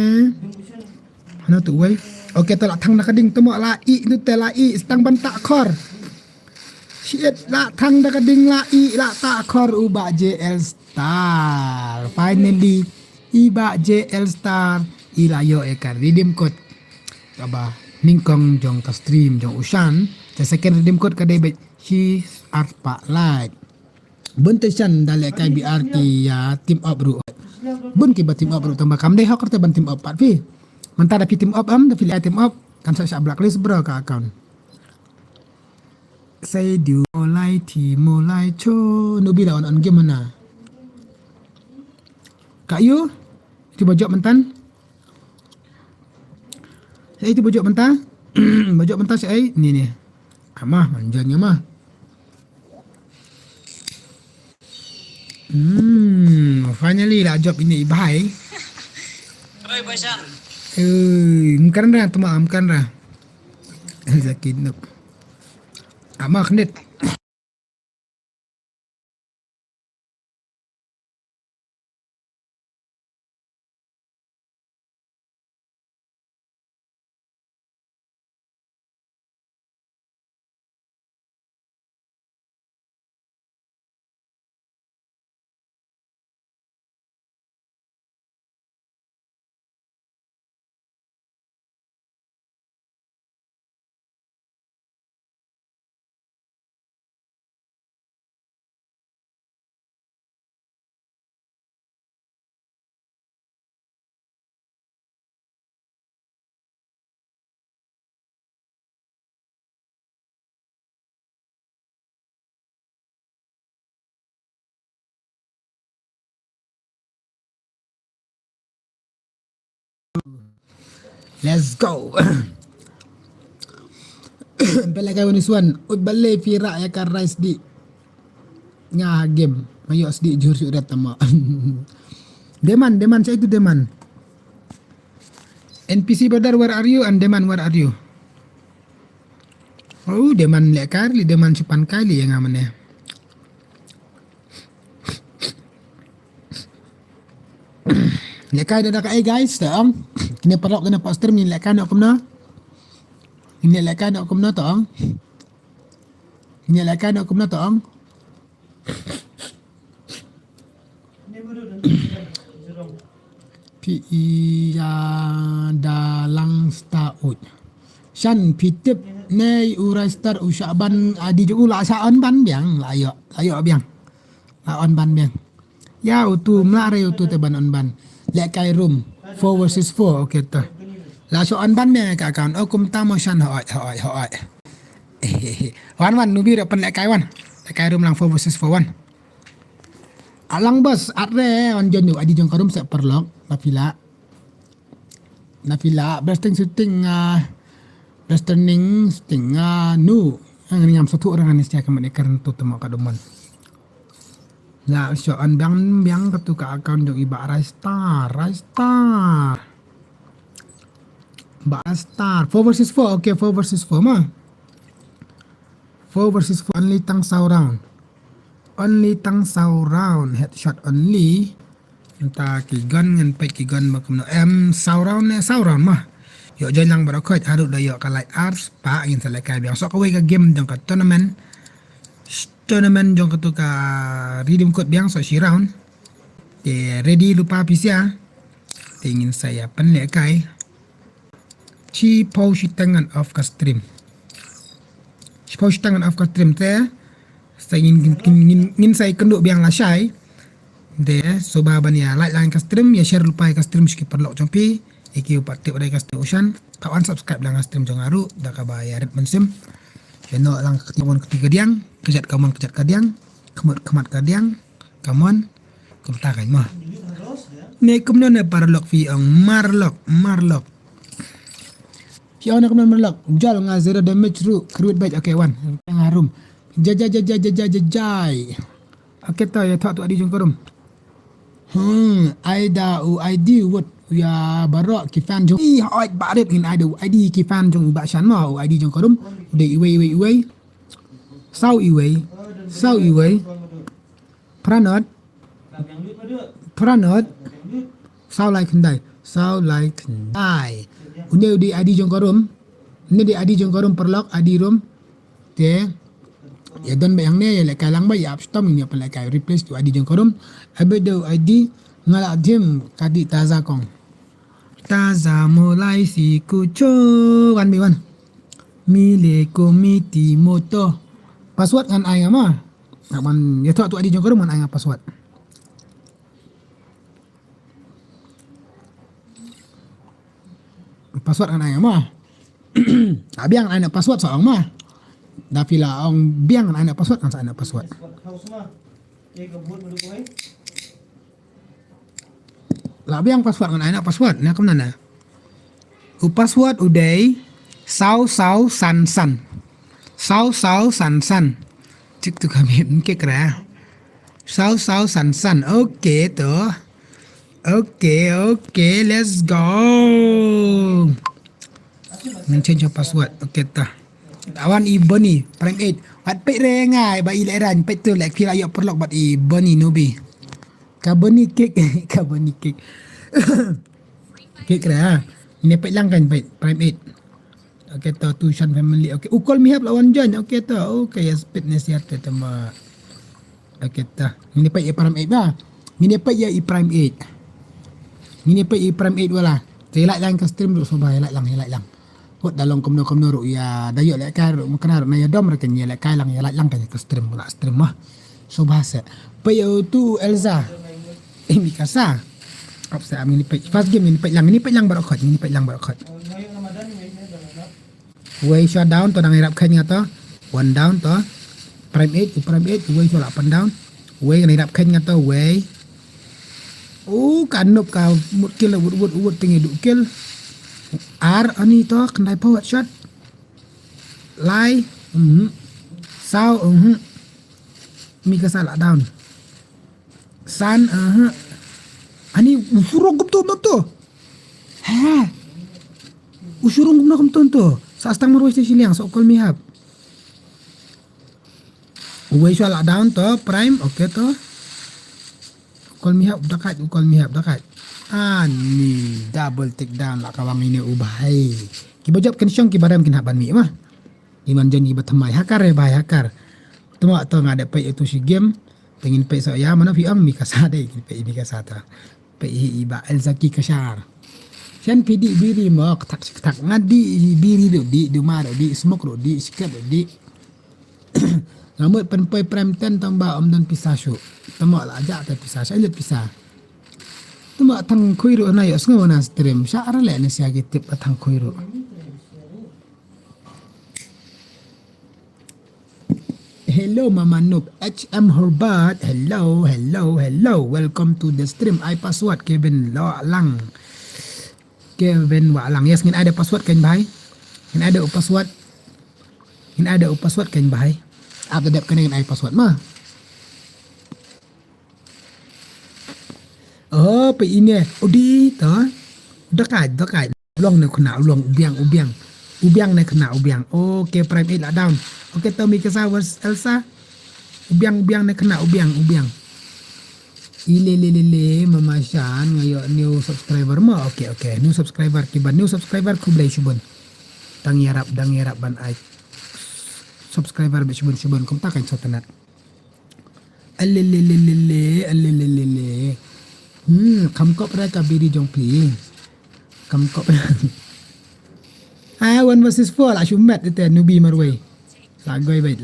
hana tu wei oke telak thang nak ding temu la nu telai stang ban tak khor shit la thang dak ding la tak khor uba JL star finally iba JL star ilayo ekan redeem code aba ningkong jong ka stream jong ushan the second redeem code ka debit she arpa like buntesan dale kai BRT ya team up ru bun ki ba team up ru tambah kam dei hok te ban team up pat fi mentara pi team up da fili team up kan sa blacklist bro ka account say du mulai cho no bila on game mana kayu itu bojok mentan saya itu bojok mentah bojok mentah saya ni amah manjanya mah finally lah job ini bahai oi basan mkan dah tuma mkan dah zakin amah knet Let's go. Pelak kawan Iswan, balai Fira ya kan rice di ngah game. Mayok sedih jur syuk datang mak. Deman saya itu Deman. NPC brother, where are you? And Deman, where are you? Oh, Deman lek kali, Deman cupan kali yang aman ya. Lek kali dah kai guys, tong. Kena perok kena pak stream ni lek kali nak kumna. Ini lek kali nak kumna tong. Ini lek kali nak kumna tong. Pi dalang staut. Shan pitip nei urai star usyaban adi ju la sa on ban biang la yo biang. La on ban biang. Ya utu mlare utu te ban on ban. Lek kai room 4 versus 4 okey tu. La so on ban biang ka kan okum tamo shan hoi. Wan nubi dak pen lek kai wan. Lek kai room lang 4 versus 4 wan. Alang bos atre on jon adi jong karum se perlok Nafila blasting shooting blasterning sting nu ang ngam satu orang anis dia kemen ikan tu temak kadoman la so an biang ketu ka account jong iba rice star ba star 4 versus 4 okay 4 versus 4 mah 4 versus 4 only tang sau round headshot only entah kigon ngan pek kigon makum no sau round mah yo jangan berokat harus dah yo kalai ars pa ingin selesai biang so kawai ka game jong ka tournament jong ka tu ka redeem code biang so si round ready lupa pisia ingin saya penlekai ci pau si tangan off ka stream te saya ingin saya kenduk biang lasai de soba bania like line ka stream ya share lupa ka stream sikit perlok jompi iki upat tip dari ka stream kawan subscribe lang ka stream jong aru dah ka bayar mensim channel lang ketimun ketiga diang kejat kadiang kemat kadiang kamon kumtakan mah ne kumno ne parlok fi ang marlok fi ona kumno marlok jal nga zero damage ru create bait okay wan ngarum jajai okay ta ya tak tu adi jong korum ID what ya barok kifan jong hoi baret in ID kifan jong ba shan ma ID jong korum de iwe sau iwe pranot sau like kendai une di ID jong korum perlok ID room te ya don bayang ne ya lekai lang ba ya upstom ini apa lekai replace tu ID jong korum abedo ID ngala dim kadi taza mulai si kucu kan biwan mile komiti moto password kan ai ama aman ya tu ID jong korum kan ai password kan ai ama abiang ai password soang mah Dafila ong biang anak password kan anak password. Lah biang password kan anak password na kam nana. U password uday sau san. Cik tu kami ke kera. Sau san. Okay tu. Okay, let's go. Change password. Okay ta. Awan iboni prime 8 pat pek rengai ba ileran pek tu like feel ayo perlok bat iboni nubi kaboni cake cake kera ini pek lang kan pek prime 8 okay to tuition family okay ukol mi hab lawan jan okay to okay ya speed nasihat ke tema okay ta ini pek prime 8 ba ini pek ya prime 8 ini pek prime 8 wala telak lang ka stream duk sobah like lang Hot dalong kumno ru ya dayo lek kai ru makanar na ya dom rekan ya lek kai lang kan ke stream mah so bahasa payo tu Elza Mikasa apsa ini pe first game ini pe lang barokot way shot down to nang irap kai ngato one down to prime 8 way shot up and down way nang irap kai ngato way Oh, kanup ka mut kill wood tinggi duk kill. R ani to kendai power shot. Lai. Sao mi ka salah down. San ani usurong kumtum to. Ha. Usurong kumtum to. Sa astang marwai station liang so call me hab. Uwe salah down to prime okay to. Call me hab dekat ani double take down lah kawang ini ubahai. Kibajab kensyong kibaram kin haban mi mah. Iman janji batamai hakar bahai hakar. Tuma to ngada pai itu si game pengen pai so ya mana fi am mi kasade pai mi kasata. Pai iba elzaki kashar. Sian pidi biri mak tak ngadi biri do di mar di smoke do di sikat do di. Ngamut penpai prime 10 tambah om dan pisah syuk. Tuma lah ajak ta pisah saya lihat pisah. Tuma tang kuiru na yo sengawa na stream. Syara le na siya gitip tang kuiru. Hello Mama Noob, HM Horbat. Hello. Welcome to the stream. I password Kevin Walang. Yes, ngin ada password kan bahai? Ngin ada password kan bahai? Apa dap kena ngin password mah? Oh, pe ini. Udi to. Dekat. Ulong ne kena ulong ubiang. Ubiang ne kena ubiang. Okay, prime 8 lah down. Okay, Tommy Kesa versus Elsa. Ubiang ne kena ubiang. Ile Mama Shan ngayo new subscriber mo. Okay. New subscriber kiban new subscriber ku blay subon. Dang yarap ban ai. Subscriber be subon kum takan so tanat. Alele. Kamkop ra ka biri jong pi. Kamkop. 1 versus 4 lah syumat itu newbie marway. Lagoi baik.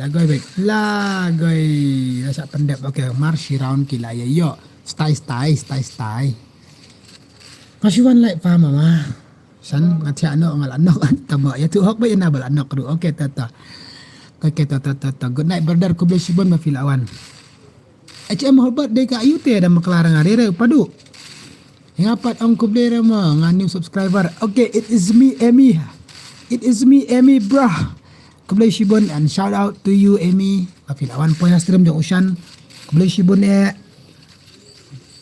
Rasa pendek. Okay, march round kila ya yo. Stay. Kasihan like pa mama. San ngati ano ngal anok tamo ya tu hok ba ina bal anok ru. Okay tata. Good night brother ku bless bon mafilawan. HM Horbat de ka ayute da maklarang arere padu. Ngapat ang kublera mo nga new subscriber. Okay, it is me Amy bro. Kublay shibon and shout out to you Amy. Mafilawan po na stream jong usyan. Kublay shibon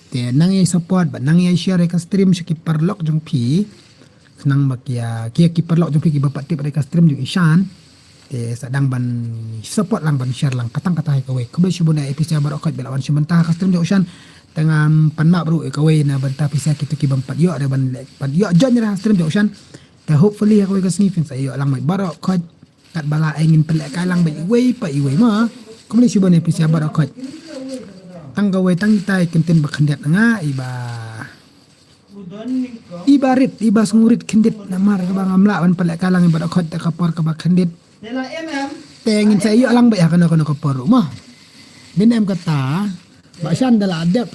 te nang support ba nang share ka stream sa kiparlok jong pi. Nang makya kiparlok jong pi kibapat tip ka stream jong isyan. Te sadang ban support lang ban share lang katang katay kaway. Kublay shibon episode barokot bilawan simenta ka stream jong usyan. Tengah panmak bro kaway na banta pisa kita kibang padyo ada ban padyo jon ra stream jong usyan. Te hopefully ako ka sniffing sa iyo lang may barokot. Kat bala ingin pelak kalang ba iway ma. Kublay shibon episode barokot. Tanggaway tangitay kintin bakandiat nga ibarit sungurit kendit namar bang amlawan pelak kalang ibad akot kapor ka bakandit tengin sa iyo lang ba kana kapor mah din em kata baksan dala adab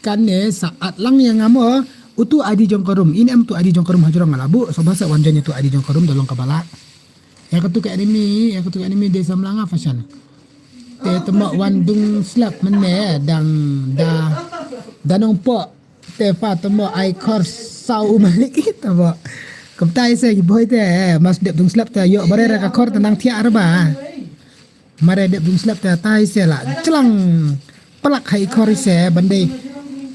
kanne saat lang yang ngamo utu adi jongkorum ini em tu adi jongkorum hajurang ngalabu so bahasa wanjanya tu adi jongkorum dolong kabala ya ketu anime desa melanga fashion te temak wandung slap mene danong po te fa temak ai kor sau malik kita bo kaptai se boy te mas dep dung slap te yo bare ka kor tenang tia arba mare dep dung slap te tai se la celang pelak hai kor se bandai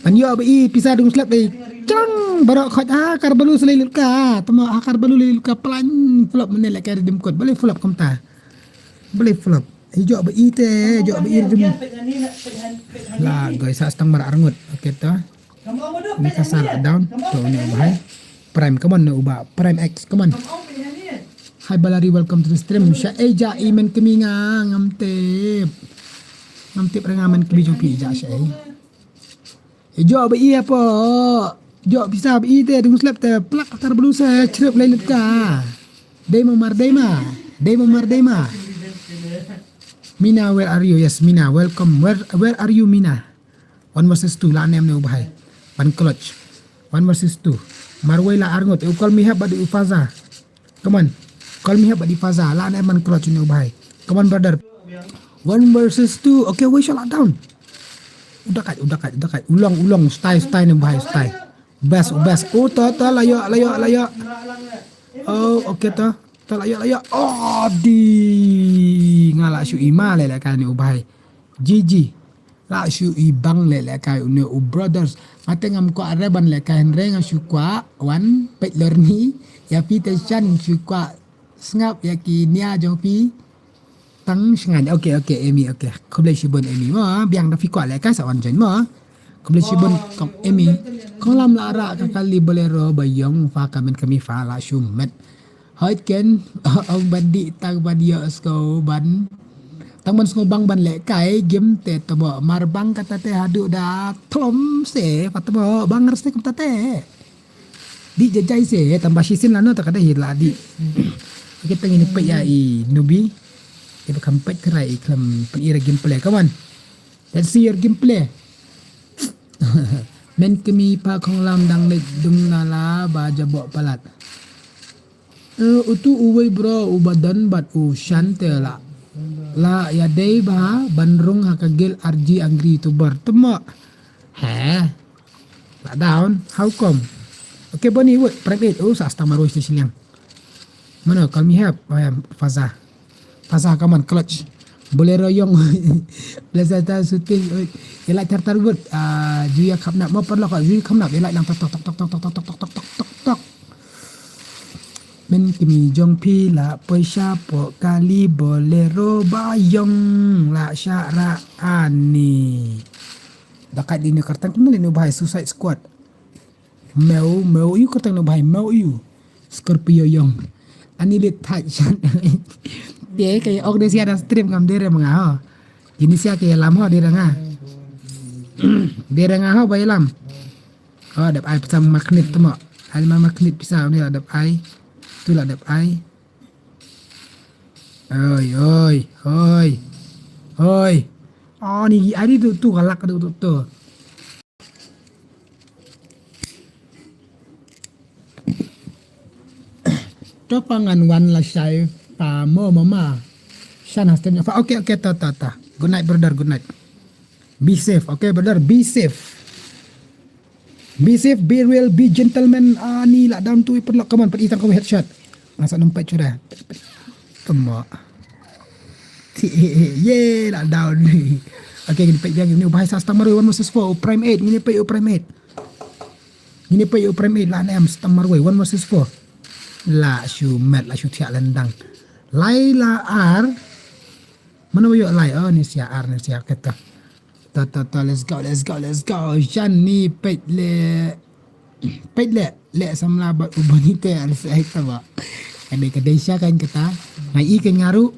pan yo bi pisa dung slap te celang barok khot akar balu selilut ka temak akar balu lilut ka pelan flop mene lek kare dim kot boleh flop kamta boleh flop jok ba ite jok ba irdum la guys sa stang mar arngut okay to ni ka sal down to ni bahai prime come on uba prime x come on hi balari welcome to the stream sya eja imen keminga ngamtip rengaman kebi jopi ja sya jok ba iya po jok bisa ba ite dung slap te plak akar belusa cerep lelet ka dema Mina, where are you? Yes, Mina, welcome. Where are you, Mina? 1 versus 2, la nem ne ubahay. Pan clutch. 1 versus 2. Marway la arngot. You call me up badi ufaza. Come on. Call me up badi ufaza. La nem man clutch ne ubahay. Come on, brother. 1 versus 2. Okay, we shall down. udah kat. Ulang, style ni bahaya style. Best. Oh, ta layak. Oh, okey ta. Ta layak. Oh, di ngala syu ima le kan ni bahaya. GG. La syu ibang le kai uni brothers. Mate ngam ko areban le kan reng syu kwa wan pet lerni ya pi te chan syu kwa ngap ya ki nia jong pi tang sengan. Okey Amy okey. Kau boleh sibun Amy ma biang da fi kwa le kai sa wan jen ma. Kau boleh sibun kom Amy. Kau lam lara ka kali boleh ro bayong fa kamen kami fa la syu met. Hoi ken ông bandi tang badia sko ban tang ban sko bang ban le kai game te to bo mar bang kata te hadu da thom se patbo bang reste kata te di jajai se tambah sisin lano ta kada hila di kita ngini pe ya I nubi kita kampet kerai klam penira gameplay kawan. Let's see your gameplay. Men kemi pa khong lam dang le dung nala ba jabok palat. Utu uwe bro ubadan bat shante la ya dei ba bandrung hakagil RG angry to bar temo. La down how come? Okay boni wait private sa stamaro station yang. Mana kami have Faza kaman clutch. Boleh royong. Belazata syuting elak tartarbut juya khapnak mo perlu kak juya khapnak elak lang tok. Men kimi jong pi la paisa po kali bolero bayong la syara ani. Dekat di Jakarta kemana ni bahai Suicide Squad. Mau you kata ni bahai mau you. Scorpio yong. Ani le touch. Dia kayak organisasi ada stream ngam dere mengah. Jenis sia kayak lam ho dere ngah. Dere ngah ho bayam. Oh ada ai pasang magnet tu mak. Ada magnet pisau ni ada ai. Itulah ada ai. Oi. Oh ni ada tu galak ada tu. Topangan wan la syai pa mo mama. Shan hastem. Okay ta. Good night brother, good night. Be safe. Okay brother, be safe. Be safe, be real, be gentleman. Ni lah down tu perlu come on, pergi tangkap headshot. Masa nampak curah. Kemak. Ye lah down ni. Okay, gini pek dia ni bahasa Stamaro 1 vs 4 prime 8. Gini pek prime 8. Gini pek prime 8 lah nem Stamaro 1 vs 4. La syu mat la syu tiak lendang. Laila R. Mana yo lai? Oh ni sia R ni sia kata. Ta let's go. Jan ni pet le samla ba ubonite al sai ta ba. Ada kedai sia kan kata. Ngai ikan ngaru.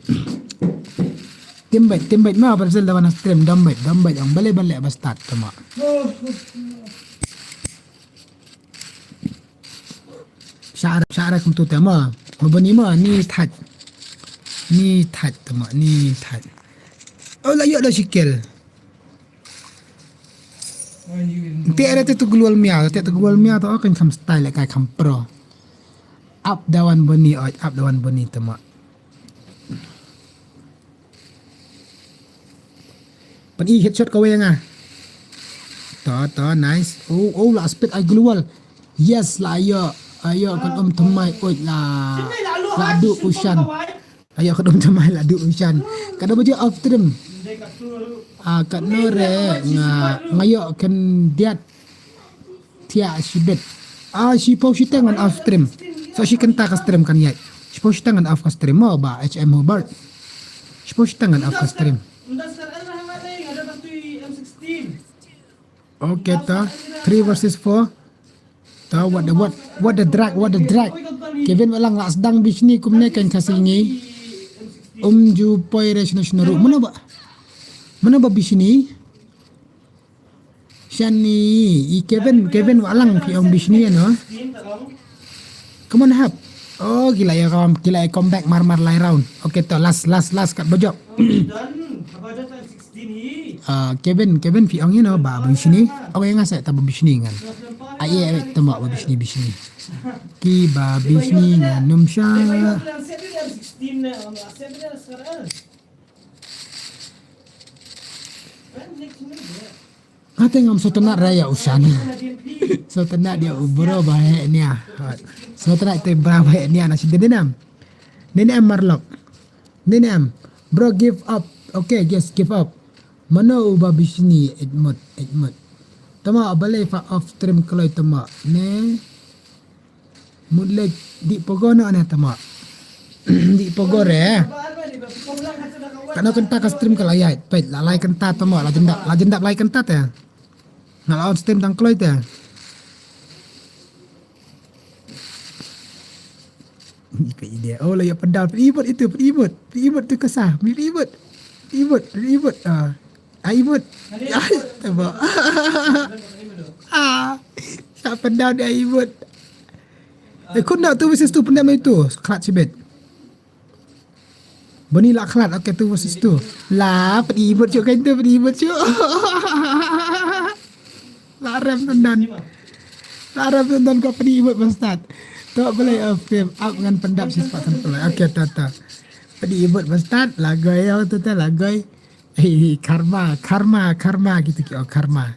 Timbait ma pasal lawan stream dombait yang balik ba start tama. Syara kum tu tema. Mabani ma ni that tama ni that. Oh layak dah sikil. Tiada tu glual mia tu kan kam style kai kam pro. Up dawan bani tama. Pani headshot kau yang to nice. Oh la speed ai glual. Yes lah ayo kan temai oi la ladu ushan. Ayo kan temai ladu ushan. Kada baje off stream. Kat nore ngayo kan diat tia sibet. She post tangan off stream. So she kan tak stream kan yai. She post tangan off stream mo ba HM Hobart. She post tangan off stream. Okay ta 3 versus 4. Ta what the drag. Kevin walang la sedang bis ni kumne kan kasingi. Ju poi resnaru. Mana ba bis ni? Shani Kevin walang pi bis ni ano. Come on hap. Oh gila ya kawan, gila comeback mar lai round. Okay to last kat bojok. Kevin pi ong ba bis ni. Okay nga sa ta bis ni ngan. Aye tama ba bis ni. Ki ba bis ni nganum sya. Tengok so tenak raya Ushan. So tenak dia bro baik ni ah. So tenak tu baik ni nasi denam. Denam marlok. Denam. Bro give up. Okay, just give up. Mana ubah bisni edmut. Tama balai fa off stream kalau tama. Ne. Mulai di pogona ne tama. Di pogore. Karena kenta ka stream kalau ayat. Baik, lalai kenta tama lajendap lai kenta ya. Nak on stream tang kalau itu. Ini idea. Oh lah ya pedal peribut itu peribut tu kesah. Peribut. Aibut. Tama. Siapa pedal dia aibut. Kau nak tu versus tu pendam itu. Kelat sibet. Bani lah kelat. Okay tu versus tu. Lah peribut cuk kan tu peribut cuk. Laram tendan kau peribut Ustaz. Tak boleh film up dengan pendap si sepatan pelai. Okay tata. Peribut Ustaz. Lagai tu tak lagai. Karma gitu ki karma.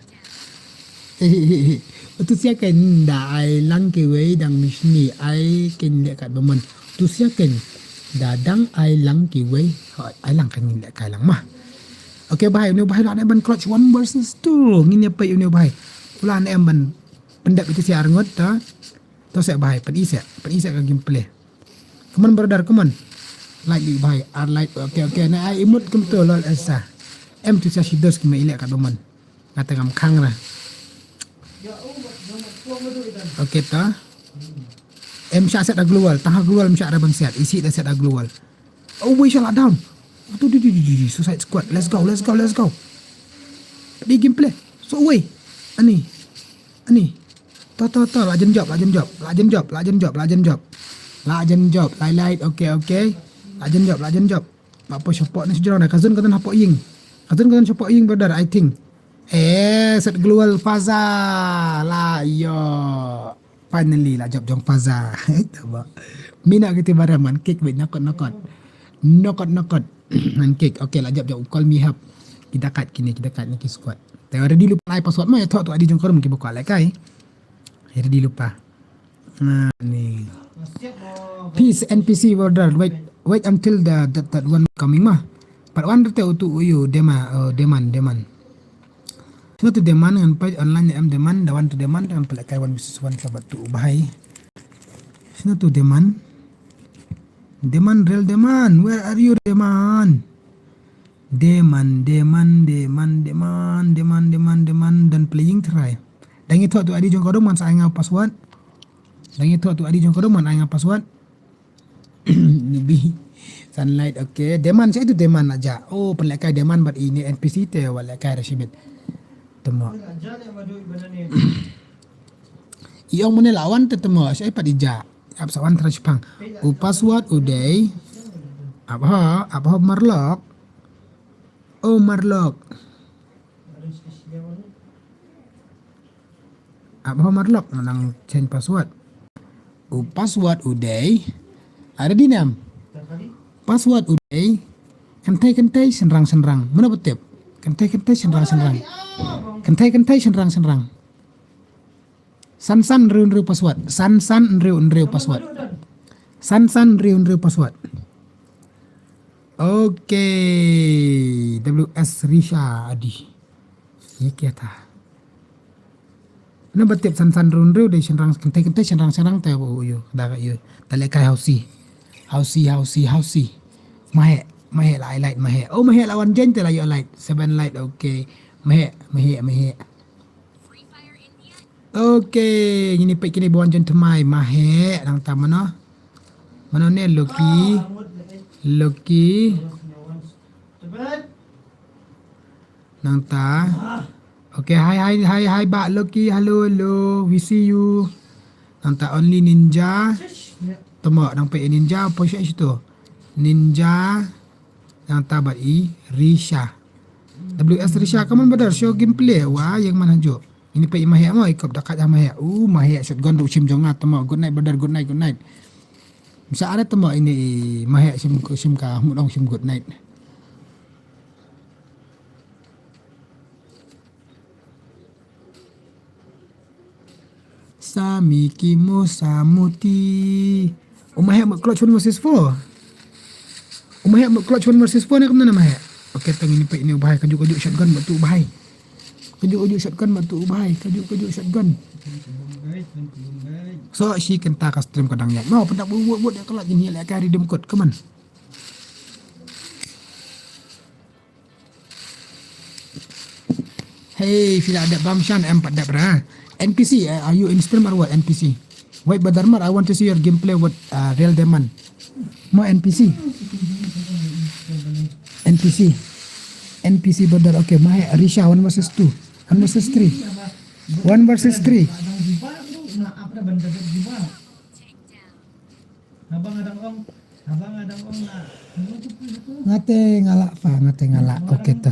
Tu sia kan da ai lang ke wei dang misni ai ken le kat bemen. Tu sia kan dadang ai lang ke wei ai lang kan le kai lang mah. Okay bahai ni bahai nak ban clutch 1 versus 2. Ngini apa ni bahai. Pulan em ban pendap itu sia arngot ta. Tu sia bahai pen isia ka gameplay. Come on brother, come on. Like bahai are like okay na ai imut kem tu lol asa. Em tu sia shidos ke mai le kat bemen. Ngata ngam khang lah. Okay ta. Syak set dah global. Tengah global Syak dah bang set. Isi dah set dah global. Oh we shall down. Tu suicide squad. Let's go. Di gameplay. So way. Ani. Ta. Lajen job. Light. Okay. Lajen job. Apa support ni sejarah dah. Kazun kata nak support ying brother I think. Set global Faza lah yo. Finally lah job jong Faza. Tama. Mina kita baraman cake with nakot. And cake. Okay lah job call me help. Kita kat ni squad. Tapi ready lupa ai password mah ya tu adi jong korum ki buka like ai. Ready lupa. Nah ni. Peace NPC order wait until that one coming mah. Part 1 tu uyu demand. Sino tu demand dengan page online yang demand, dawan tu demand dengan pelakai 1 versus 1 sahabat tu bahai. Sino tu demand? Real demand. Where are you demand? Demand dan playing try. Dan itu tu adi jong kodoman saya ngau password. Lebih sunlight okay. Demand saya tu demand aja. Oh pelakai demand buat ini NPC te walakai resibit. Temo. Iong mana lawan tetemo saya padija. Absawan transpang. Password uday. Apa marlock. Oh marlock. Apa marlock nang change password. Password uday. Ada di nam. Password uday. Kentai senrang. Mana betul? Kentai senrang. San riu password. San riu password. Okay. WS Risha Adi. Ya kata. Nah betul san riu de senrang kentai senrang teh yo. Dah yo. Tale kai hausi. Mahe light mahe. Oh mahe lawan jen te la yo light. 7 light okay. Mahe. Okay, ini pek kini buan jen temai mahe nang ta mana ne Loki. Nang ta. Okay, hi ba Loki. Hello. We see you. Nang ta only ninja. Temo nang pek ninja apa situ? Ninja yang tabat Risha. WS Risha kamu benar show gameplay wah yang mana jo. Ini pe mahya mau ikut dekat sama mahya. Mahya shotgun tu sim jongat temo good night benar good night. Bisa ada temo ini mahya sim ka mudong sim good night. Sa Miki Musa Muti. Umahek mak clutch 1 versus 4. Umahek mak clutch 1 versus 4 ni kemana mahek? Okey tang ini pek ini bahai kajuk-kajuk shotgun batu bahai. Kajuk-kajuk shotgun batu bahai. Kajuk-kajuk shotgun. So she can tak stream kadang ya. Mau pendak buat dia kelak gini lek kari dem kot. Come on. Hey, tidak ada Bamshan M4 dah berah. NPC, are you in stream or what? NPC. Wait, but Dharma, I want to see your gameplay with real demon. Mau NPC. NPC brother. Okay, Mahe, Risha 1 versus 2. 1 versus 3. 1 versus 3. Ngate ngalak fa, ngate ngalak. Okay tu.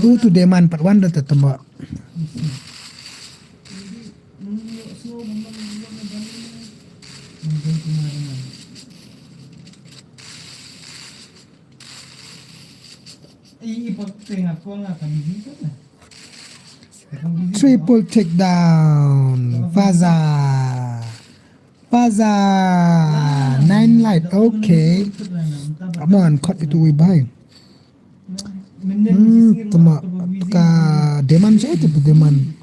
Tu deman 41 dah tetembak. Triple takedown. Faza 9 light. Okay. Come on, cut itu way. Tama ka deman siya itu deman.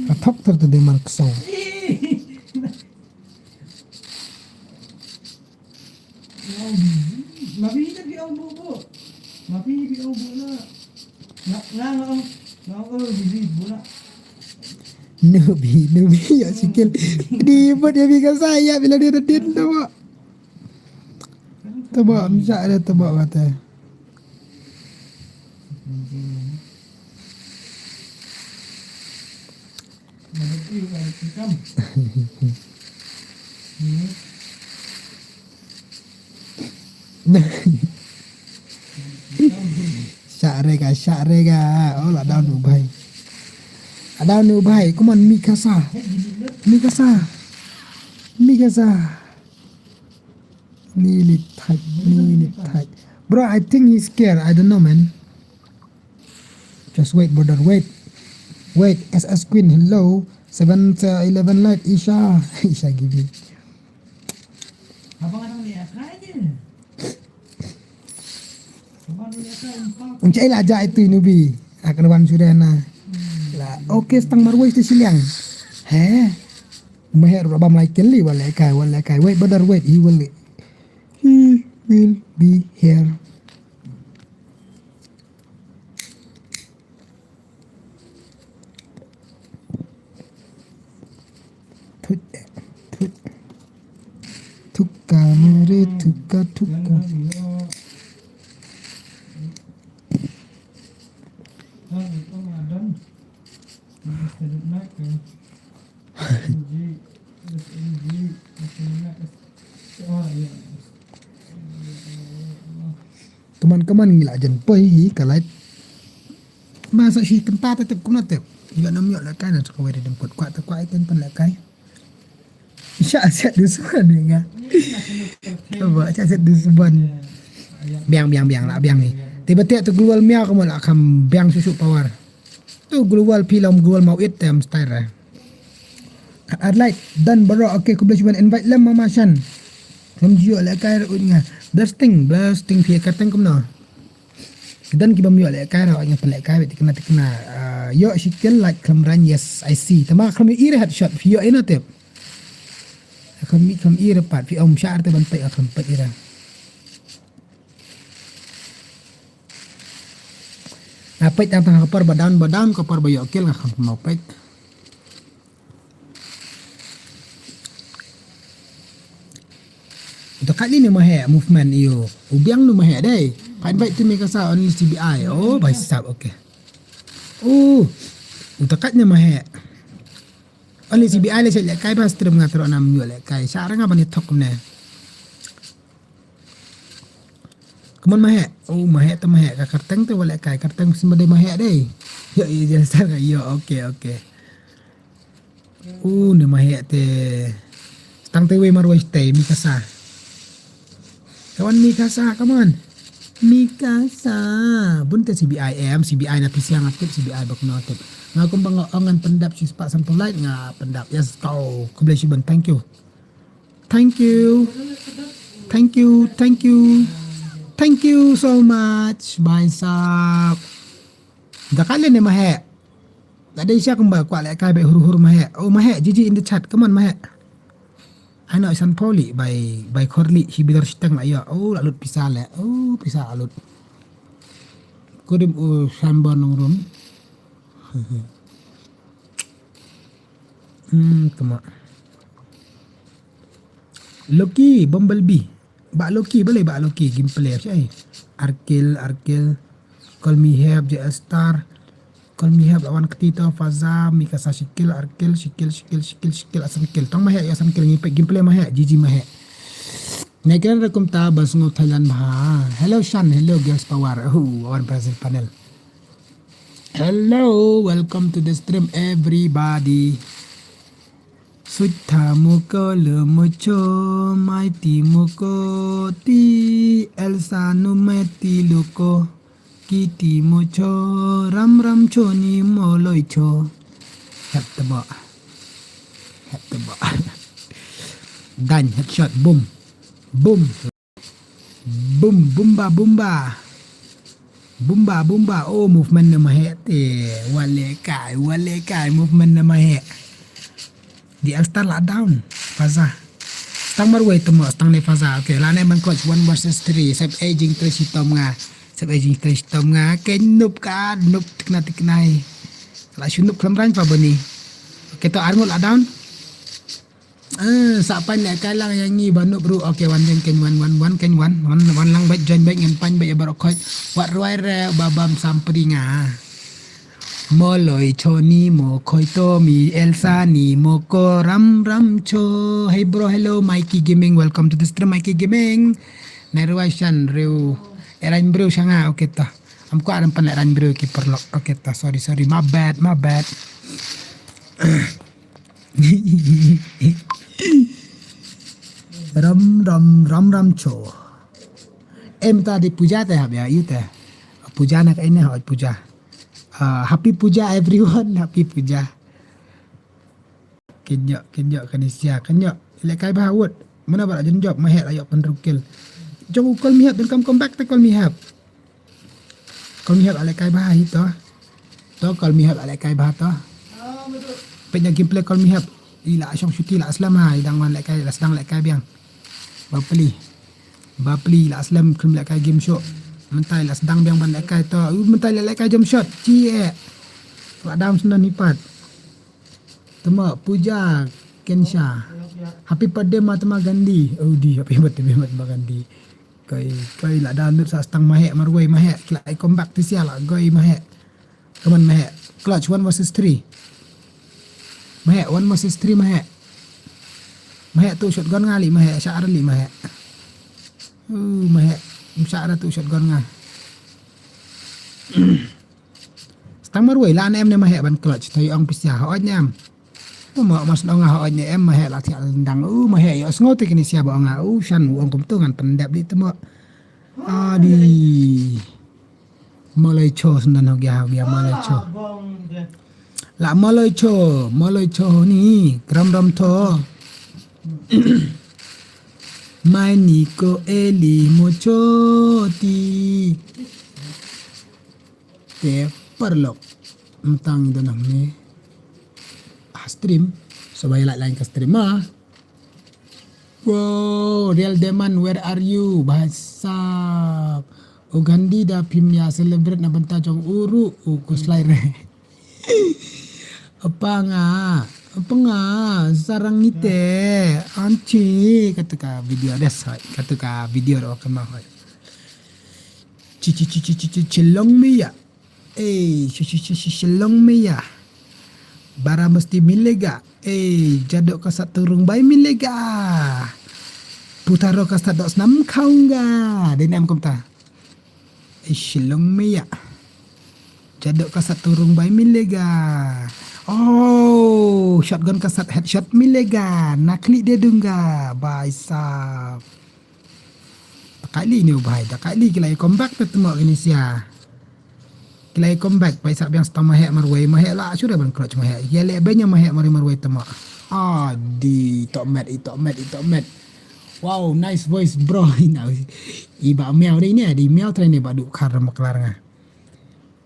Katak ter deman kesau. Nubi ya sikil. Dia buat dia bikin saya bila dia redin tu. Tebak misal ada tebak kata. Syarega. Oh lah down Ubay. Down Ubay. Come on Mikasa. Nearly tight. Bro, I think he's scared. I don't know, man. Just wait, brother. Wait. SS Queen. Hello. 7-11 light. Isha give me. Uncai lah ajak itu Nubi. Akan wan sudah na. Lah, okay, stang marwai itu siliang. Meher rabam like li walakai. Wait, brother, wait. He will be here. Tukka mere tukka. Teman-teman gila jen poi kalait masa si kenta tetep kuna tep gila namyo la kai na sekawai dem kot kuat iten pan la kai isya aset dusuan denga coba aset dusuan biang ni tiba-tiba tu global mia kamu la kam biang susu power tu global film global mau it tem style I'd like dan bro okay ku boleh cuba invite lem mama Shan kem jio la kai runya blasting pia katang kumna dan kibam yo la kai ra nya pelak kai tikna yo shikil like klamran yes I see tama kami ire headshot yo ina tep kami ire pat fi om syar te ban pe akam pat ira apa tang kapar badan kapar bayo kil ngakam mau pek untuk kali ni mahek movement iyo ubiang lu mahek deh invite to make us only CBI oh by sub okay untuk katnya mahek only CBI le sel kai pas stream ngatro nam yo le kai sarang apa ni tok ne keman mahek mahek ka karteng tu wala kai karteng semade mahek deh yo je sarang yo okay ni mahek te stang te we marwai stay mikasa kawan Mikasa, come on. Mikasa bunta CBI CBI na pisiang atip CBI bak notip nga kung bang angan pendap si sepak sampai light nga pendap yes kau kebelah ben thank you thank you thank you thank you thank you so much bye sap dah kali ni mahek tak ada isya kembali kuat lek kai baik huru-huru mahek oh mahek jiji in the chat come on mahek anak San Pauli by Corley hibidar sitang lah ya oh lalut pisah lek oh pisah lalut kudim sambon nongrum tuma Loki Bumblebee bak Loki boleh bak Loki gameplay syai Arkil Call Me Have JL Star Call Me Have lawan Ketita Faza Mikasa Shikil Arkil Shikil asam kill tong mahek ya asam kill ngipek gameplay mahek GG mahek Negan rekum ta basngo Thailand ma hello Shan hello girls power one present panel hello welcome to the stream everybody Sutta muko lemocho mighty muko ti Elsa numeti luko kiti mocho ram choni moloi cho headteba dan headshot boom bumba oh movement na mahek wale kai movement na mahek di Elstar lah down Faza stang marway temo stang ni Faza okay lane man coach 1 versus 3 sep aging 3 sitom nga ken nup tiknai la shunup klamran pa bani okay to armor lah down sapan nak kalang yang ni banu bro okay one ken one lang baik join baik ngan pan baik barokoi wat ruai babam sampri nga moloi choni mo koito mi Elsa ni moko ram cho hey bro hello Mikey Gaming welcome to the stream Mikey Gaming Nerwashan reu eran bro sanga okay ta amko aran pan eran bro ki perlok okay ta sorry my bad ram cho em ta di puja teh ya you teh puja nak ini hot puja happy puja everyone happy puja kenjok kanisia kenjok lek kai bahawut mana bak jenjok mahek ayok penrukil jong call me help dan come back to call me help alek kai bah itu to call me help alek kai bah to penyak gameplay call me help ila asyong syuti la aslam hai dang wan lek kai sedang lek kai biang bapeli la aslam krim lek kai game show mentai lah sedang biang ban lek kai to mentai lek kai jump shot cie la down 9 lipat tema puja Kensha happy birthday Mahatma Gandhi di happy birthday Mahatma Gandhi kai la down sa stang mahek marway mahek like come back to sia la goi mahek come on mahek clutch 1 versus 3 mahek 1 versus 3 mahek tu shotgun ngali mahek syar li mahek mahek syar tu shotgun nga stang marway la em ne mahek ban clutch thai ong pisia ho nyam tu mo mas dong ho nya em mahek la thial dang mahek yo sngo te kini sia ba nga shan ong kum tu ngan pendap di tu mo adi malai cho sandan ho gya malai cho la malai cho ni ram tho mai ni ko eli mocho ti te perlok mentang danam ni stream sabay lain ke stream wow real deman where are you bahasa Ugandi da pimya celebrate na banta jong uru kuslay re apa nga sarang ite anci katuka video desai katuka video ro kama hoy cilong miya cilong miya bara mesti milega jadok ka saturung bay milega putaro ka sadok snam kaunga denam komta shilong miya jadok ka saturung bay milega shotgun ka sat headshot milega nakli dia dunga baisa Kak Li ni ubah dah. Kak Li kila comeback tu temo ini sia. Kila comeback pai sak biang setama hek marwai mahek lah sudah ban kroch mahek. Ya le banyak mahek marwai temo. Di tok mat. Wow, nice voice bro. Iba meow ni di meow tren ni badu kar maklar nga.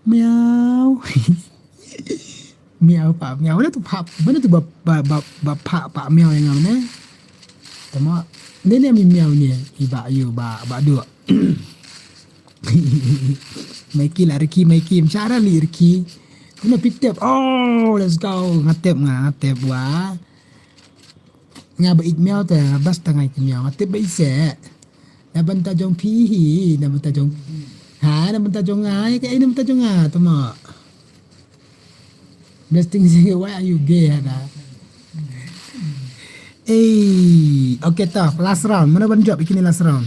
Meow. Meow pak meow tu pak. Mana tu bap pak meow yang mana? Temo ni meow ni iba you ba du. Maiki lah Ricky cara li Ricky. Kena pick up. Oh, let's go. Ngatep wah. Nga ba meow ta bas tangay ke meow. Ngatep ba ise. Na banta jong pihi, na banta jong na banta jong ay kay na banta jong tama. Best thing say why are you gay na? Okay ta, last round. Mana ban job ikini last round.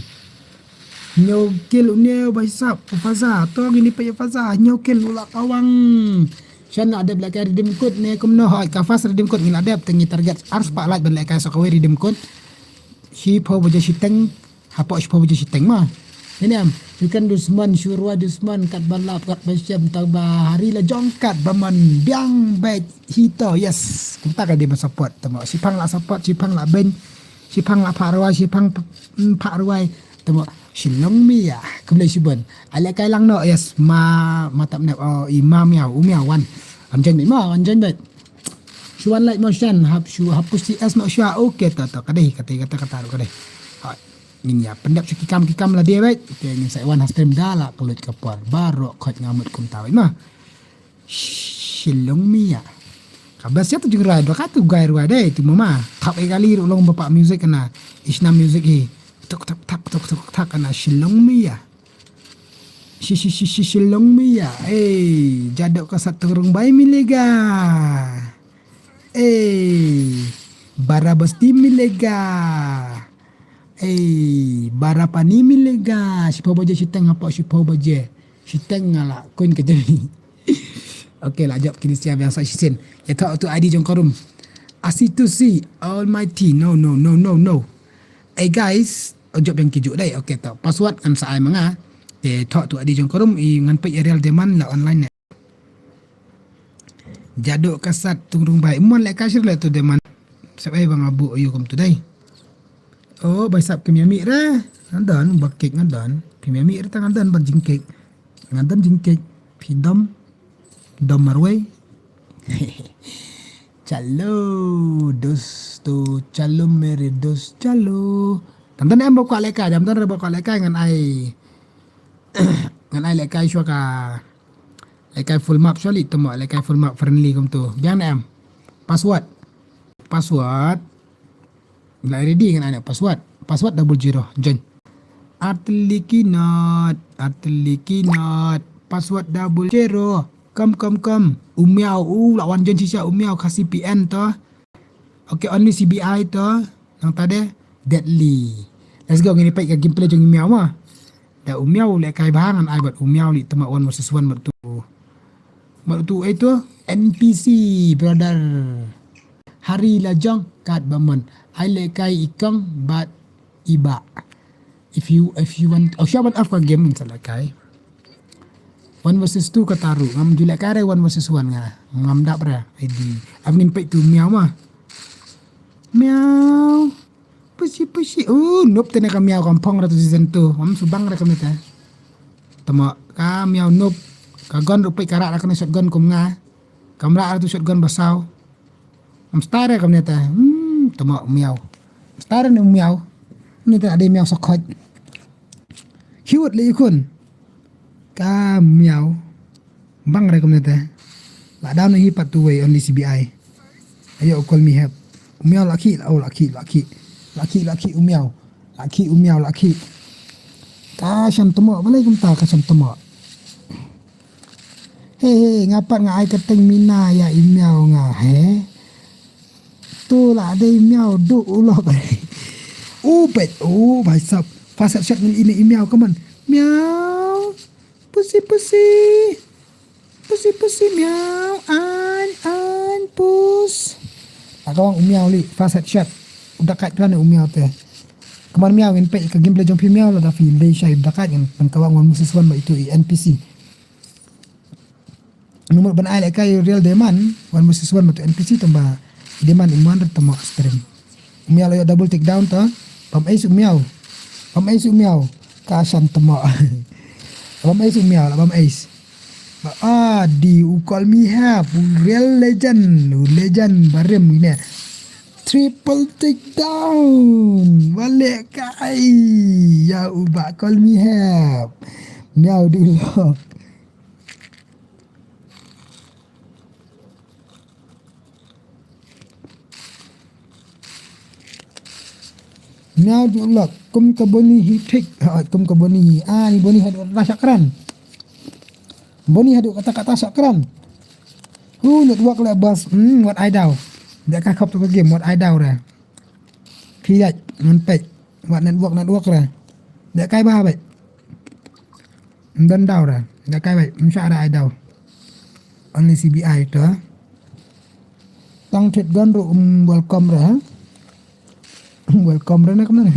Nyokil unya baisap faza to gini pa faza nyokil ula kawang shan ada black redeem code ne kumno ha ka fast redeem code ngin ada tengi target ars pa like ban like so kawe redeem code shi po boje shiteng hapo shi po boje shiteng ma ini am you can do sman shurwa do sman kat balap kat basyam taba hari la jongkat baman biang baik hito yes kita ka dia support tamo sipang la support sipang la ben sipang la parwai sipang parwai tamo Shilong mi ya, kemudian sibun. Alek kai lang no yes matap nep imam ya wan. Anjen ni anjen bet. Shuan like motion hapus CS no sya okay ta kadai kata kadai. Ha ni ya pendap kikam lah dia bet. Dia ni sai wan hastem dala kelut kapal baru khot ngamut kum tawi mah. Shilong mi ya. Kabasnya tu juga ada katu gai ruai deh tu mama. Tap kali ulong bapak music kena. Isna music tak kana shilong mi ya. Shilong mi ya. Jadok ka satu rung bai milega. Barabasti milega. Barapani milega. Sipo baje siteng apa sipo baje. Siteng ngala koin ke jadi. Okey lah jawab kini siap yang saya sin. Ya tak tu ID jong korum. Asitusi almighty. No. Guys, jawab yang kijuk dai. Okey tak. Password kan saya manga. Tak tu ID jong korum ngan pe real deman la online. Jaduk kasat tungrung baik. Mon lek kasir la tu deman. Sabai bang abu ayu kom tu dai. Oh, baisap ke miami ra. Ngandan bakek ngandan. Miami ra ngandan ban jingkek. Ngandan jingkek. Pidam dom marway. Chalo dosto chalo mere dos chalo. Tantan em bawa leka jam tan bawa leka ngan ai ngan ai leka shua ka leka full map solid tu mak leka full map friendly kum tu. Biang em password la ready ngan ai password 00 join Artliki not password 00 Come. Umiao. Lawan jen sisa umiao kasih PN to. Okay, only CBI to. Yang tadi deadly. Let's go ngini pai ka gameplay jeng umiao mah. Da umiao le kai bahangan ai buat umiao li temak 1 versus 1 mak tu itu NPC brother. Hari lajang kat baman. Ai le kai ikang bat iba. If you want syabat afka game salah kai. 1 versus 2 kataru ngam julek kare 1 versus 1 ngam dak bra ID amnin pe tu miau mah miau pusi nop tene ka miau kampong ratu season 2 ngam subang ra kamita tama ka miau nop ka gon rupai karak ra kana shotgun kum kamera ratu shotgun basau ngam stare kamita tama miau stare ne miau ni tak ada miau sokot hiwat le ikun ka miau bang rekomendasi la down hi patu way only CBI ayo call me help umiao laki umiao laki ka syam temo balai kum ta ka syam temo he ngapa ngai keteng mina ya imiao he tu la de imiao du ulo bare bet bhai sab fast shot ini imiao come on miau pusi miau an pus. Akawang umiau li fast headshot. Udah kait kan umiau teh. Kemarin miao in pe ka gameplay jong pi miao la da fi le shai dakat in kawan ngon musis wan ma itu NPC. Nomor ban ai kai real demand wan musis wan ma tu NPC tamba demand in 100 tama stream. Miao la double take down ta. Pam ai su miao. Pam ai su miao. Ka shan tama. Pam ai su miao la pam ai. Di call me have real legend barem ini. Triple takedown balik kai ya ubah call me have miau dulu miau dulu kum ke boni hitik kum ke boni ni boni hadu rasa keran boni hadu kata-kata sakran network lah bos what I down dia ka khop tu game what I down ra phi dai ngon pe what network ra dia kai ba vậy dan down ra dia kai vậy insha Allah I down only CBI tu tang thit gan ru welcome ra welcome ra na kam na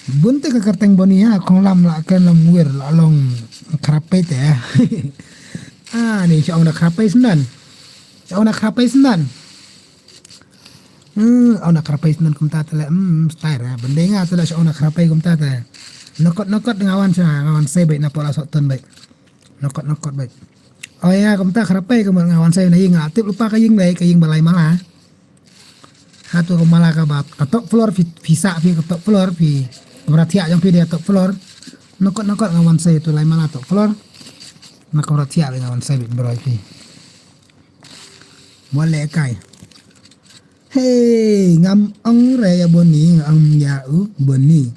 bunte ka karteng boni ha khong lam la kan lam wir la long khrape te ni chauna khrape snan chauna khrape snan ona khrape snan kum ta tele style ra bende nga tele chauna khrape kum ta te nokot ngawan se bai na pola sok ton bai nokot bai oh ya kum ta khrape kum ngawan se na ying atip lupa ka ying bai ka ying balai mala hatu kum mala ka bab top floor visa fi top floor fi Ratia yang pilih top floor, nokot ngawan saya tu lain mana top floor, nak ratia ngawan saya berarti. Boleh kai. Hey, ngam ang raya boni ang yau boni.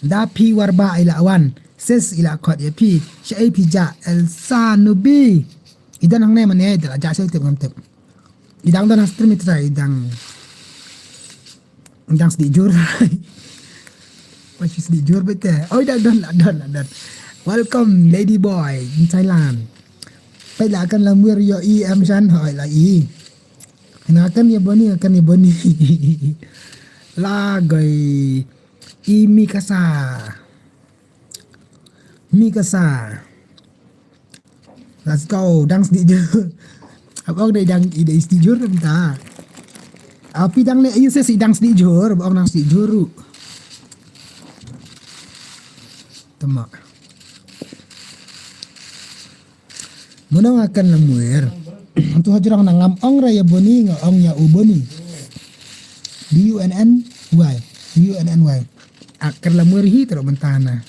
Dapi warba ila awan, ses ila kot ya pi, syai pija elsa nubi. Idan ang ne mana ida aja saya tip ngam tip. Idang dan stream itu idang sedijur. Masih sedih betul. Oh, dan. Welcome, lady boy in Thailand. Pai akan lamur yo em shan hoi la akan ya boni la goi mikasa let's go dang sedih abang dang ide sedih bentar api dang le saya sidang sedih abang dang sedih temak munang akan lamuir untuk hajurang nangam ong raya boni ngong ya uboni BUNNY akan lamuir hi terus mentana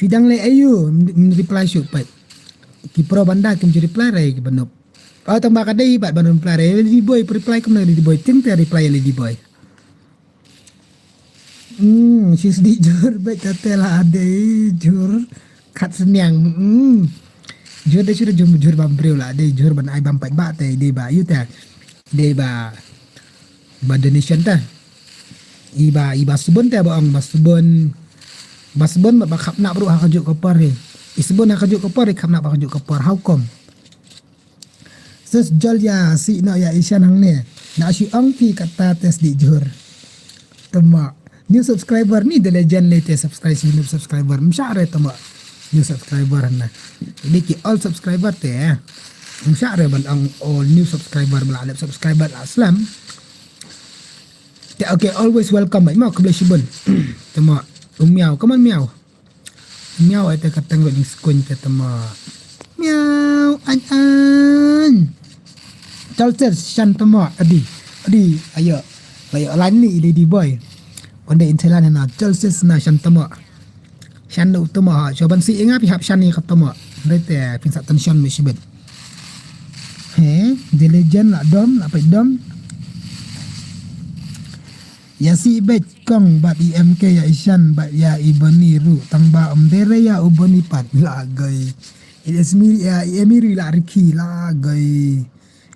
fidang le ayu reply shoot pat ki pro banda kim reply rai ki banop tambah kadai pat banop reply rai di boy reply kum di boy tim te reply di boy she's di jur baik katela ade jur kat senyang jur de jur bambreu la ade jur ban ai bam pai ba te de ba yu te de ba donation ta iba subon te ba ong basubon ba khap nak bro ha kajuk kopar ni isbon ha kajuk kopar khap nak ba kajuk kopar how come ses jol ya si no ya isyan hang ne na si ong pi kata tes di jur tema new subscriber ni the legend latest subscriber msyare tama new subscriber na ini ki all subscriber te msyare ban ang all new subscriber bala subscriber aslam te okay always welcome mai mau keblesibon tama miau come on miau ate katang di skun te tama miau an Chalter shan tama adi ayo lan ni lady boy Onda in Thailand na Chalses na shantama shan utama choban si inga pi hap shani katama rete pin sat tension mi sibet the legend la dom ya si bet kong bat IMK ya isyan bat ya ibani ru tangba omdere ya ubani pat la gai it is me ya emiri la riki la gai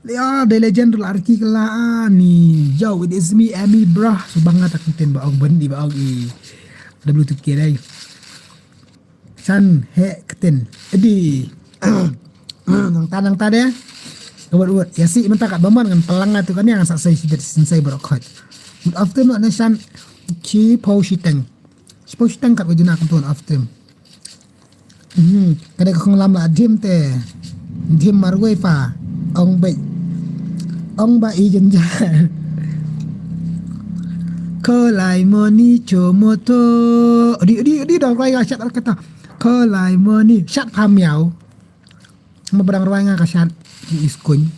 ya the legend la riki kala ni yo it is me Emi bro subanga tak ten ba og bandi ba og i W2K dai Shan he ketin. Edi. Nang ta dia. Buat ya si mentah kat baman dengan pelangan tu kan yang saya selesai berokot. After mak na Shan chi pau shiteng. Pau shiteng kat wajuna kan tuan after. Kada ko lam la dim te. Dim marway fa. Ong ba i jen ja. Ko lai moni cho moto. Di dah roi ga chat kata. Ko lai moni chat pam miao. Ma berang roi nga ka chat iskun.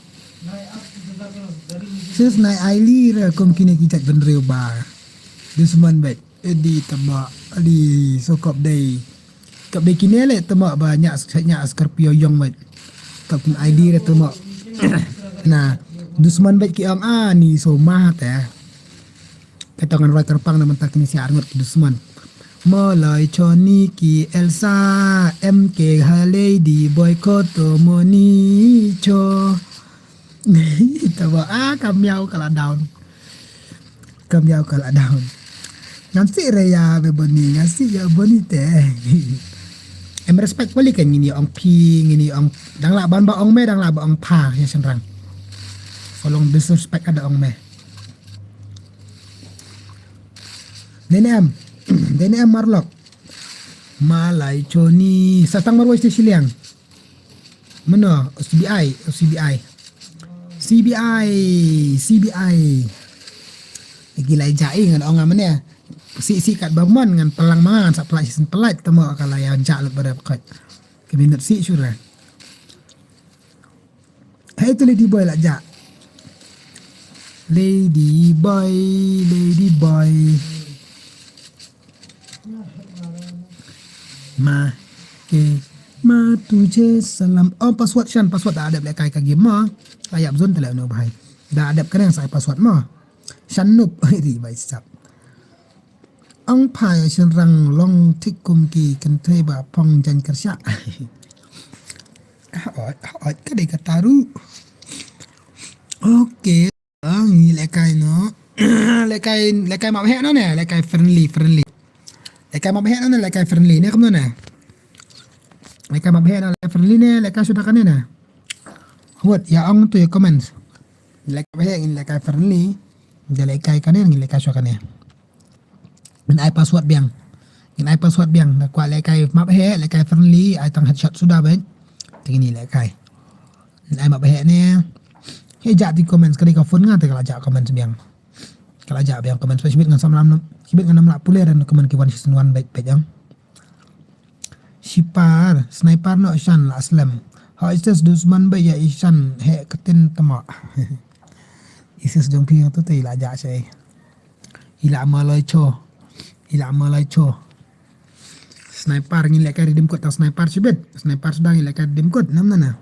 Sis nai aili ra kom kini kicat benreu ba. Dusman bet. Edi tama adi sokop day. Kap day kini le tama banyak Scorpio yong bet. Kap kin ID ra tama. Nah, dusman bet ki ang ni so mah teh. Ketongan roi terpang na mentak ni si arngot dusman. Molai Choni ki Elsa MK Haledi boycott moni cho. Tawa kamiau kala down. Ngansi raya be boni ngansi ya boni teh. Em respect balik kan ini ong pi ini ong dang la ban ba ong me dang la ba ong pa ya senrang. Kalau disrespect ada ong me. Nenek marlok. Malai Choni satang marwai siliang. Mana CBI. Gila jai ngan orang mana. Si kat baman ngan pelang mangan sak pelat temu kalau yang jak lebar kat. Keminat si syura. Hai tu lady boy lah jak. Lady boy. Ma tuje salam. Oh password Shan password tak ada belakang kaki ma. Ayap zon telah no bahai. Dah ada kena saya password ma. Shan nup ri bai sap. Ang pai Shan rang long tik kum ki kan ba pong jan kersya. Oi kadai kataru. Okey. Ni lekai no. lekai mak hek no ne, lekai friendly. Lekai mak hek no ne, lekai friendly ni kamu ne. Lekai mak hek no lekai friendly ne, lekai sudah kan ne. What ya ang tu ya comments. Lekai mak hek ni lekai friendly. Dia lekai kan ne, lekai sudah kan ne. Min ai password biang. Dak kuat lekai mak hek, lekai friendly, ai tang headshot sudah ben. Tinggi ni lekai. Min ai mak hek ni. Hejak di komen sekali kau phone ngata kalau ajak komen sebiang. Kalau ajak biang komen spesifik dengan samalam sibit dengan 6 pulih dan komen ki 1 season 1 baik yang. Shipar sniper no Shan la aslam. Ha istes dusman bay ya Ishan he ketin tama. Isis jong pi tu tai la ajak saya. Ila malai cho. Sniper ni lekai redeem code tak sniper sibit. Sniper sedang lekai redeem code namna.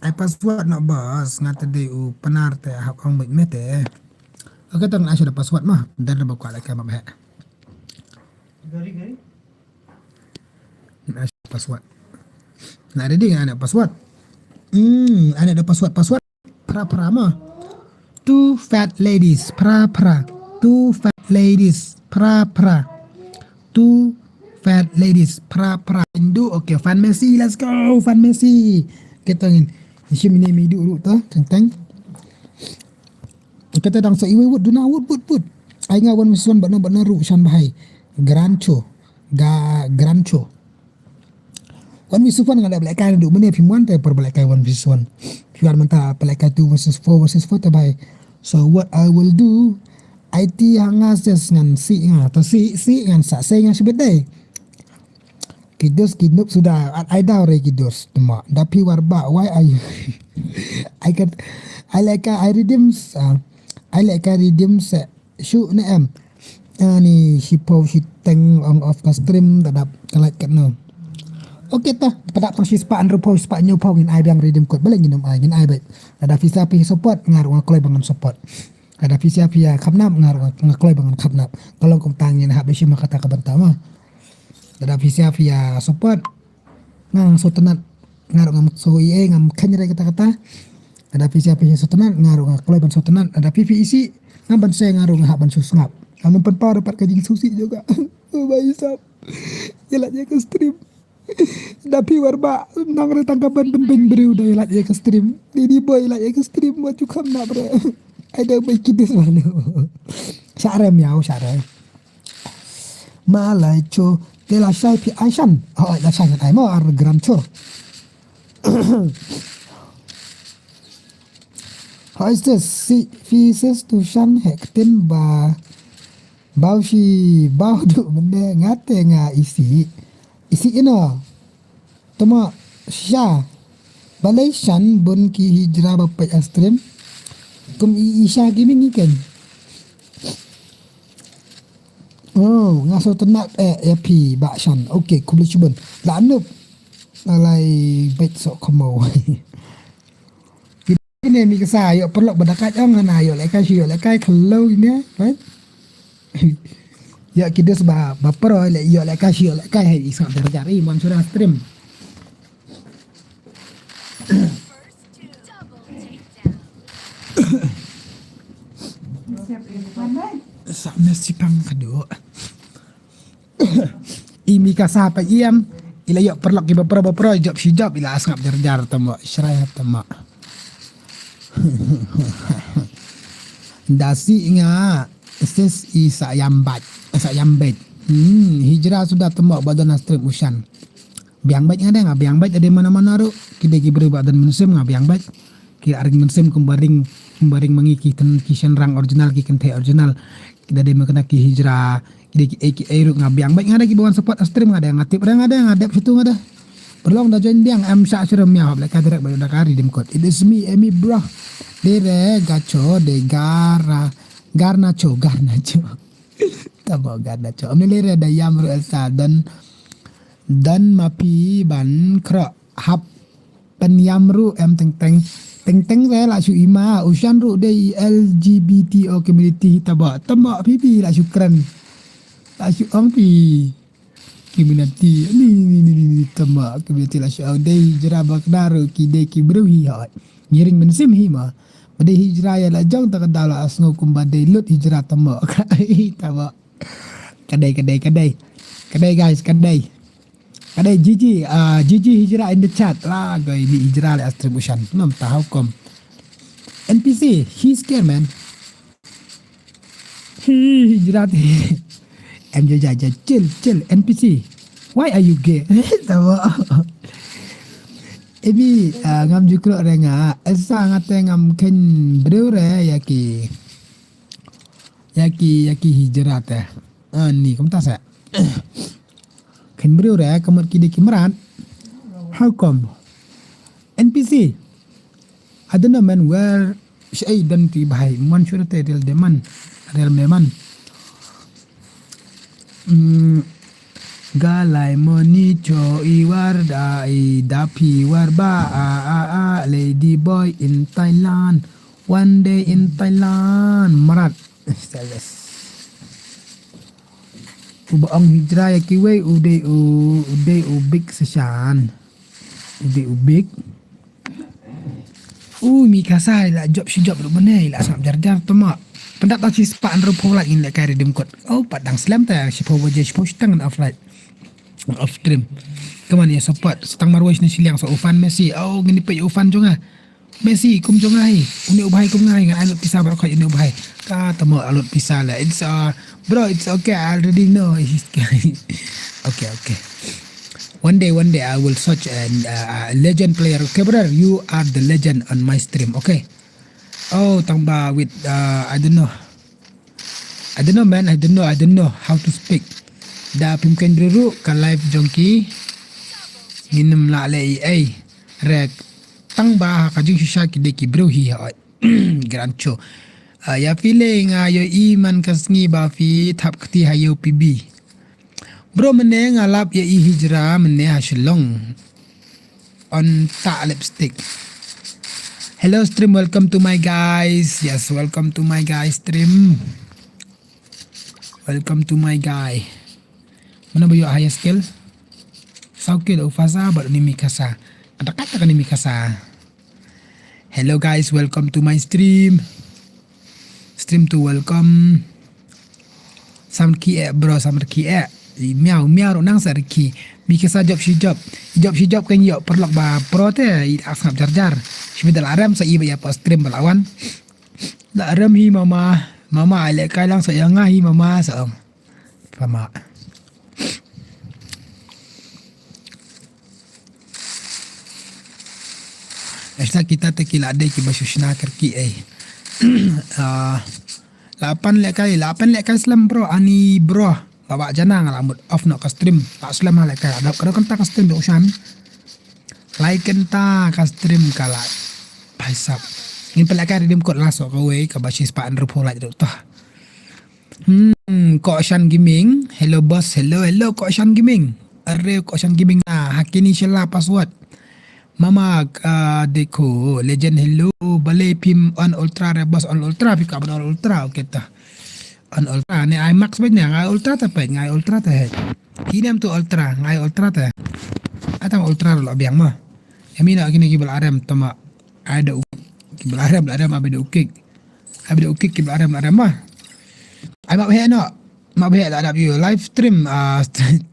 Ai password nak bas ngata de penar teh hak ang baik mete. Okey tang asy ada password mah dan ada bakal lagi mah. Gari. Asy password. Nak ada dia ada password. Ada password pra mah. Two fat ladies pra. Two fat ladies pra. Indo okey fan Messi, let's go fan Messi. Kita ngin Ishi mini medu urut tu, teng. Kita dang sa iwe wood, duna wood. Ai nga 1 vs 1 bana ru Shan bahai. Grancho. 1 vs 1 ngada black kai du mene pimwan te per black kai 1 vs 1. Pian menta black kai 2 vs 4 te bahai. So what I will do, IT hangas des ngan si nga to si ngan sa se ngan sebedai. Kidos kidnup sudah I dah re kidos tema tapi warba why I redeem shoot ne am ni sipo teng on off stream dadap kalat kat no. Okey tah pada pang si spa andro post spa nyu pau ngin I biang redeem code balik ngin ai bet ada visa pi support ngaru ngakloi bangan support ada visa pi khamnap ngaru ngakloi bangan khamnap kalau kong tangin hab si makata ka bantama ada visa via support ngang sotenat ngaruh ngam soie ngam kanyere kata ada visa sotenat ngaruh ngakloi ban sotenat ada PVC ngam ban saya ngaruh ngah ban susngap ngam penpau dapat kaji susi juga. Baik sap Yalah je ke stream. Tapi warba nang re tangkapan penting beriu dah yalah je ke stream. Didi boy yalah je ke stream buat cukam nak bre. Ada baik kita mana. Syarem ya, syarem. Malai cho de la shai pi Aishan. Oh, la shai ai mo ar gram cho. How is this? Si pieces to shan hektin bao si bao du bende ngate nga isi ino tama sha balai shan bun ki hijra bapai astrim kum isha gaming ikan oh ngaso tenak pi ba shan okay kum le chubun la anup alai bet sok komo ini mi kasa yo perlu berdekat ong na yo lekai si yo lekai kalau ini right ya kita sebab baper le yo lekai si yo lekai hai isap cari mon sudah stream Sap nasi pang kedua imi kasa pa iam ila yo perlu ki baper job si job ila asngap jar tamo syrai tamo dasi nga sis isa yambat hijrah sudah tembak badan astrim ushan biang bait ngada nga biang bait ada mana-mana ru kide ki beri badan musim nga biang bait ki aring musim kumbaring mengiki ten kishan rang original ki kente original kide de makna ki hijrah kide ki eki airu nga biang bait ngada ki bawan support astrim ngada ngatip ngada ngadep situ ngada perlu dah join biang am syak suram ya hab lek direct bayu dakari dim kot it is me emi bro dire gacho de garnacho tabo garnacho amne lere da yamru elsa dan mapi ban kro hap pen yamru em teng re la su ima ushan ru de LGBTO community tabo pipi la syukran la su ong pi community ni tama community la syau dei jerabak daru ki de ki bruhi hat ngiring mensim hima bade hijrah ya la jong tak dala asno kumbade lut hijrah tama tama kadai guys kadai Gigi hijrah in the chat lah guys di hijrah le distribution nam tahu kom NPC he scared man hijrah MJ jaja chill NPC why are you gay tahu ebi ngam jukro renga esa ngate ngam ken breure yaki hijrah teh ni kum tasa ken breure kamar kide kimran how come NPC I don't know man where shay dan ti bahai man sure te real deman real meman galai monicho iwarda dapi warba lady boy in Thailand one day in Thailand marat ubaong hijrah ya kiwe ude ubik sesyan ude ubik mikasai la job lu menai la sam jar tama pendak tak si span rupo lagi nak kari dim kot padang slam ta si po waje si po stang off light off stream keman ya support setang marwais ni siliang so ufan Messi gini pe ufan jonga Messi kum jonga hai uni ubhai kum ngai ngan alut pisah ba khoi uni ubhai ka tamo alut pisah la it's bro it's okay I already know okay one day I will search a legend player okay brother you are the legend on my stream okay tamba with I don't know man I don't know how to speak da pimken dulu ka live jongki minum la le rek tangba ka jing shisha ki deki bro hi grancho ya feeling ayo iman kasngi ba fi tap kti hayo pb bro mene ngalap ya hijrah mene hasilong on ta lipstick. Hello stream, welcome to my guys. Yes, welcome to my guys stream. Welcome to my guy. Mana ba yung high skill? Sauke da ufasa ba ni mikasa. Ada kata kan ni mikasa. Hello guys, welcome to my stream. Stream to welcome. Sam ki bro, sam ki miau miau nang sarki mi kisa job si job kan yo perlok ba pro te asap jar shibidal aram sa iba ya pas stream balawan la aram hi mama ale kailang sa yanga hi mama sa pama Esta kita te kila de ki basushna kerki lapan lekai selam bro ani bro bawa jana ngalambut off no ka stream tak selam lekai ada kada kan ta ka stream do shan like ta ka stream kala paisap ngin pelekai redeem code laso ka we ka basis pa andro pola do ta ko SHANZ Gaming hello boss hello ko SHANZ Gaming are ko SHANZ Gaming na hakini sila password Mama देखो legend hello bale pim on ultra rebos on ultra pick up on ultra okay ta on ultra ni IMAX ba niya ngai ultra ta pa ngai ultra ta he kinam tu ultra ngai ultra ta atang ultra lo biang ma yamina gini kibal aram tama ada kibal aram abede ukik kibal aram ma ai ma he no ma be la ada view live stream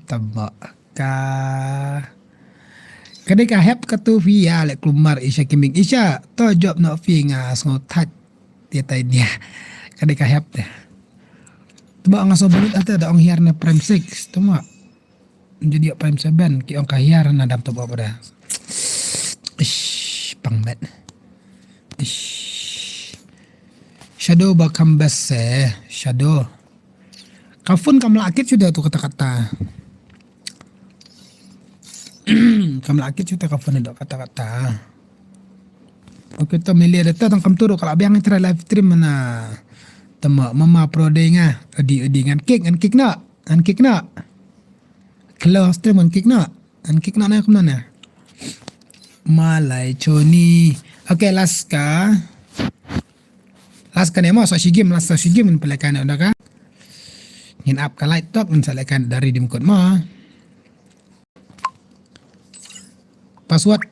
tama ka Kadai ka hep katu via le klumar Isha Gaming Isha to job no fi nga sngo touch dia tai dia kadai ka hep te tuba nga so bulit ate da ong hiar na prime 6 tuma jadi prime 7 ki ong ka hiar na dam to ba pada pangmet shadow bakam bese shadow kafun kam lakit sudah tu kata-kata kam lakit kita kafan dok kata-kata oke to milih ada tang kam turu kalau biang try live stream mana tema mama pro de nga adi ngan kick na kalau stream ngan kick na na kam na malai choni oke last ka nemo so shigim pelakan udah ka ngin up ka light talk mensalakan dari dimkot ma password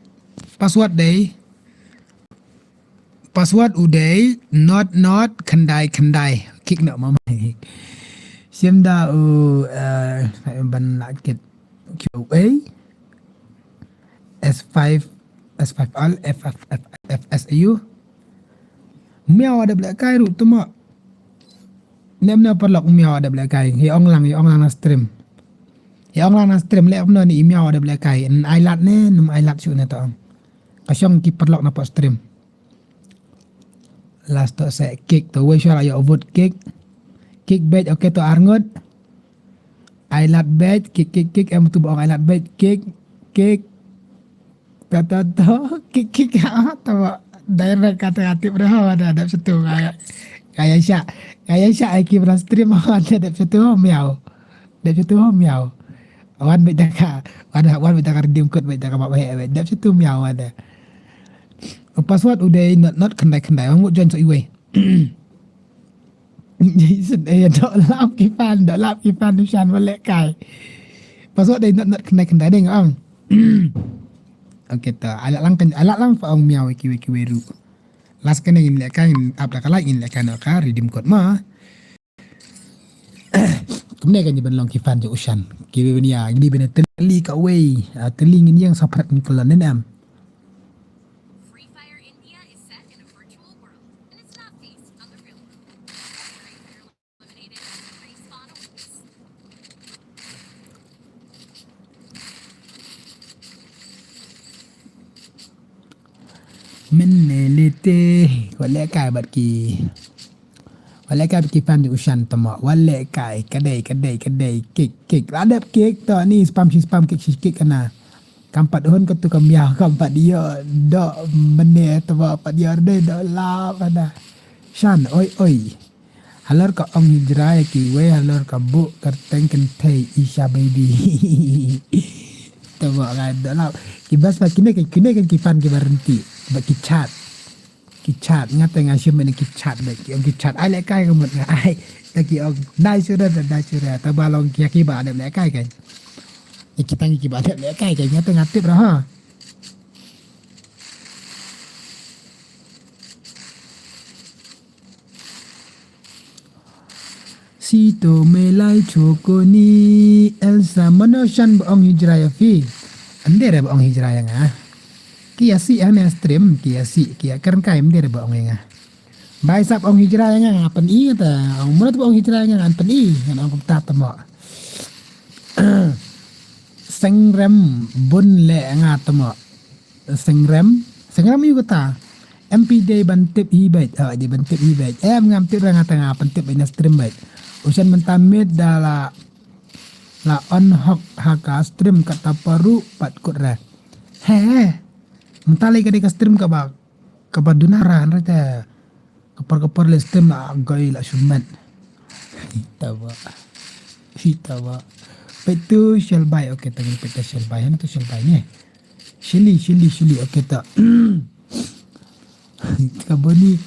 uday not kandai kick nak mama siamda ban lakit QA S5 all FSU miao ada belakang tu mak nemna perlok miao ada belakang he onglang na stream yang orang nak stream lek benda ni email ada belakang en ailat ni num ailat su na tong kasyong ki perlok na stream last to se kick to we shall you vote kick bet okay to arngot ailat bet kick em tu bang ailat bet kick kata to kick tahu direct kata berapa ada satu kayak syak aki stream ada satu miau Wan baik dah wan baik dah redeem code baik dah mak baik dah situ miau ada password udah not kendai orang join so iwe jadi dok lap kifan tu shan balik kai password dah not kendai deh ngam okey ta alat lang fa ong miau ki ru last kan ingin lekan up dah kalai ingin lekan ka redeem code ma kemudian kan dia long kifan je ushan kiri dunia ini benar teli kat way teli ini yang saprat ni kelan nenam menelite wala kai bat ki wala kai fan di ushan tama wala kai kadai kek ada kek to ni spam kek kana kampat hon ketu kambiah kampat dia dak mene tama pat dia de dak la pada shan oi halor ka ong hijrah ki we halor ka bu kerteng kentai isha baby tama kan dak la kibas pakine kan kifan ki berhenti bak kichat ngate ngasyem ni kichat bagi ang kichat ai le kai kamut ai lagi ang dai sura tabalong ki ba ada le kai kan ikitang ki ba ada le kai kan ngate raha Sito melai choko ni Elsa manoshan boong hijrah ya fi. Andere boong hijrah yang Kia si ane stream kia si kia keren kai andere boong yang Bai sap ong hijrah yang pen i kata. Ong menurut boong hijrah yang pen i kan ong ta tamo. Sengrem bun le tamo. Sengrem yu kata. MP day bantip hibait. Di bantip hibait. Ngam tip rang tengah pentip ina stream bait. Usian mentamit dala la on hok haka stream kata paru pat kudra. Mentali ka stream ka ba dunaran rata. Kapar le stream la agay la syuman. Hitawa. Petu shell buy okay tangin peta shell buy. Ano to shell buy ni? Shili okay ta.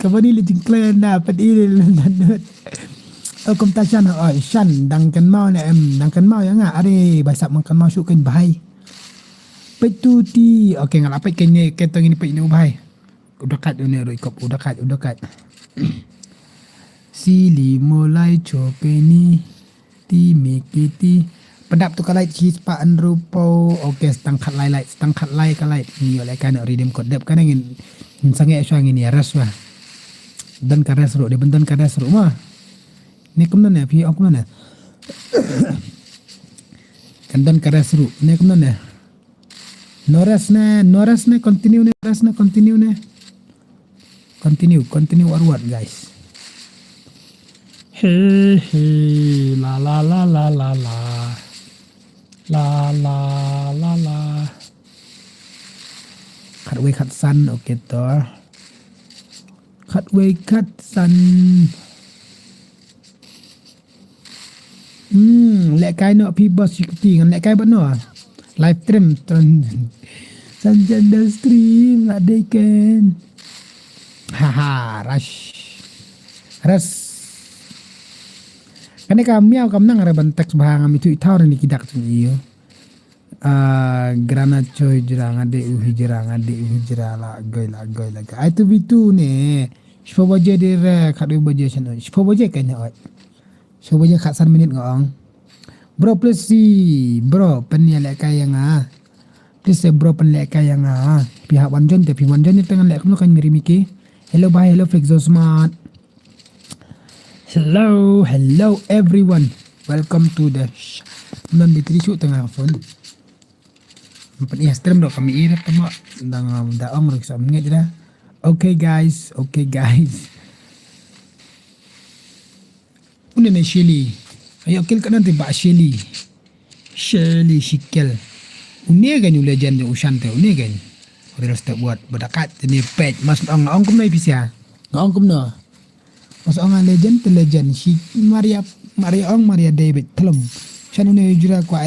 Kabani le jingklan na pat ile nanut. Kom ta shan shan dangkan mau na dangkan mau yang are basap makan mau syukin bahai. Petu ti okey ngala pai kene ketong ini pai ni bahai. Udah kat ni roi kop udah kat. Sili mulai chopeni ti mikiti pendap tu kalai cheese pa anrupo okey stangkat lai kalai ni oleh kan redeem code dep kan ingin sange syang ini raswa. Dan karas ro de bendan karas ro mah. Ni kumna ne phi ok na kandan karas ru ne kumna ne noras ne continue ne continue or what guys. Hey la kat san okay to kat san lek kai no pi bos security ngan lek kai bano live stream sanjanda stream adeken rush kani ka miau kam nang ara bantek bahang am itu ithau ni kidak tu iyo grana choy jirang ade hijra la goy la ai tu bitu ne shpo baje dir khadu baje san shpo baje kan oi so baje khasan minit ngong bro please si bro penia lek kai yang please bro pen lek kai yang pihak wanjon te pi wanjon ni tengan lek kan miri miki hello bye hello Flexo Smart hello everyone welcome to the non bitrishu tengah phone pen stream do kami ira tama dang daong rek sam nget dah okay guys Una na Shelly. Ayo kill ka nanti ba Shelly shikel. Unigan yung legend yung usyante. Unigan. Real step buat berdekat. Ini page. Mas ang kum na ipisa. Ang kum na. Mas ang legend to legend. Si Maria David. Telum. Siya nuna yung jura kwa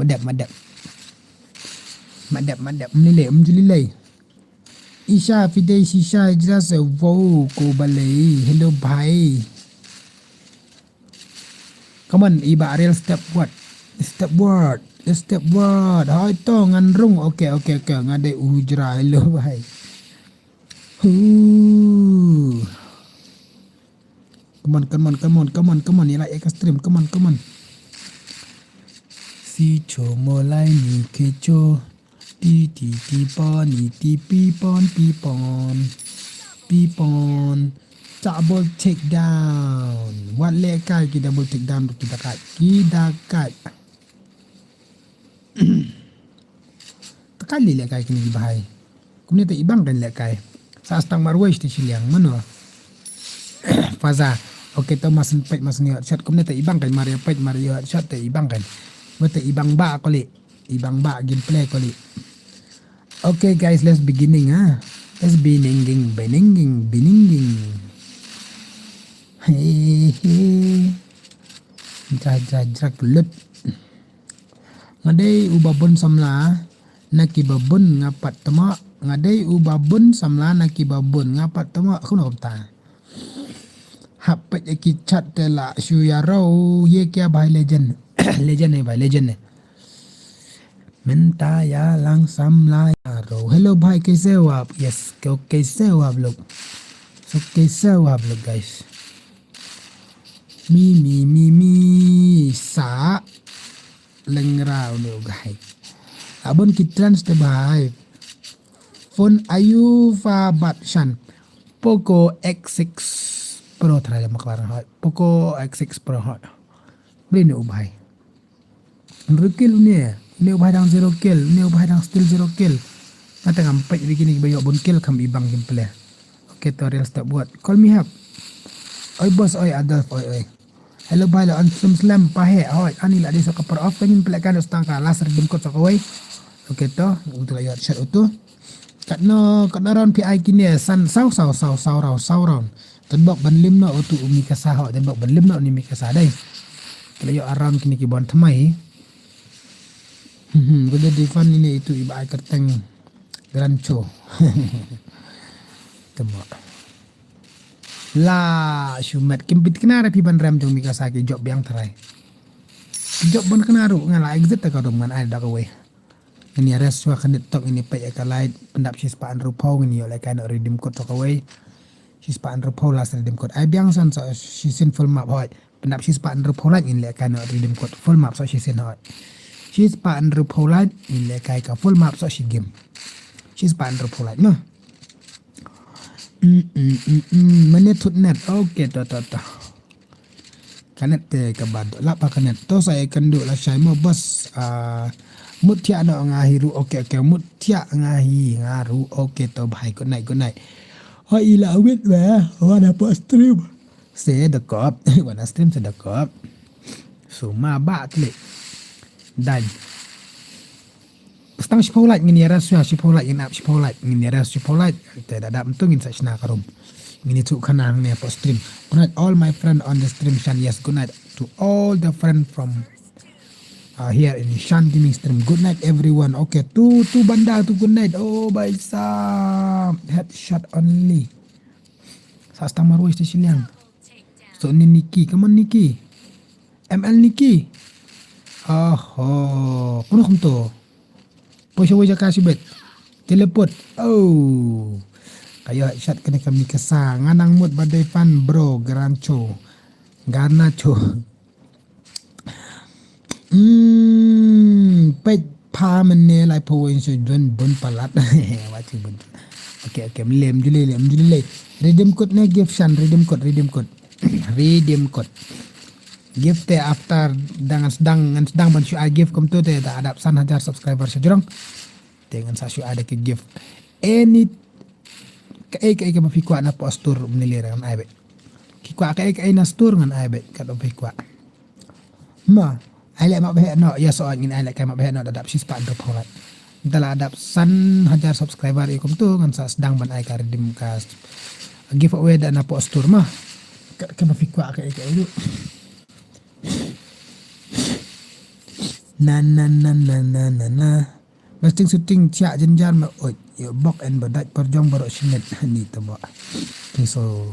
Madap. Menilai. Isha Fidei Shisha Ijras wow ko balay hello bye come on iba real step word hai to ngan rung okay ngade ujra hello bye come on ni like extreme come on si chomolai ni kecho ti pon double take down what lekai ki double take down kita kat tekali lekai kini bahai kumni te ibang dan lekai sa stang marwais ti siliang mano faza okay to mas ngiat shot kumni te ibang kan mario shot te ibang kan mate ibang ba gameplay kali. Okay guys, let's beginning let's beginning. Hey jajak lut ngadai ubabun samla nakibabun ngapat tama ngadai ubabun samla nakibabun ngapat tama kuno ta hapet chat tela syuyaro ye kya bhai legend legend Minta ya lang samla ro. Hello bhai kaise ho aap? Yes, kaise ho aap log? So kaise ho aap log guys? mi sa lengrau ni ugai abon kitran ste bahai phone ayu fa bat shan Poco X6 Pro teraja makaran hot Poco X6 Pro hot beli ni ubai rekil ni ubai dang 0 kill ni ubai dang still 0 kill mata ngampai begini bayok bon kill kam ibang gameplay. Okay, tutorial start buat call me help oi bos oi Adolf oi hello bye lo ansum slam pahe oi ani la desa kapar off pengin pelekan ustang ka las redeem code sakoi. Okay to untuk ayat chat itu kat no ron PI kini san sau round tebak ban lim no tu umi kasah ho tebak ban lim no ni mi kasah dai kalau yo aram kini ki bon thamai gede defan ini itu iba kerteng grancho tebak la shumat kimpit kenara pi ban ram jong mi kasah ki job yang terai job ban kenaru ngala exit ta ka dom ngan ada ka we ini res wa kan tok ini pe ka light pendap sis pa an rupau ini yo like kan redeem code tok away sis pa an rupau las redeem code ai biang san so si sin full map hoi pendap sis pa an rupau light ini like kan redeem code full map so si sin hoi sis pa an rupau light ini like kai ka full map so si game sis pa an rupau light no menit tut net okay to kanet te ka bad la pa kanet to saya kendu la sai mo bos mutia no ngahiru okay mutia ngahi ngaru okay to bhai good night hoi la wit wa wana po stream se dekop wana stream se dekop suma ba tle dan stang sipolat ngini ras sipolat inap sipolat ngini ras sipolat te da mtungin sa sna karum ngini tu kanang ne po stream good night all my friend on the stream Shan yes good night to all the friend from here in SHANZ Gaming stream. Good night everyone. Okay, tu banda tu good night. Oh, baisa headshot only. Sa stang maru station yang. So ni Nikki, come on Nikki. ML Nikki. Oh, kuno kumto. Posya wajah kasih bet. Teleport. Oh. Kayo headshot kena kami kesang. Nganang mood badai fan bro. Garancho. Garnacho. Pej pa man ne lai po in so don bon palat wachi bon okay lem jule redeem code ne gift Shan redeem code gift te after sedang ban syu I give kom tu te da adap 100 subscriber sejurang dengan sa syu ada ke gift any ke mafikwa na postur menilira ngan aibe kikwa ke na store ngan aibe ka do fikwa ma I like mak behek no ya soal ngin I like mak behek no dadap sis pak drop holat dala adap 100 subscriber ikum tu ngan sa sedang ban ai ka redeem ka giveaway dan apa store mah ke mafikwa ke itu na masting syuting cia jenjar ma oi yo bok and badat perjong barok sinet ni tu ba so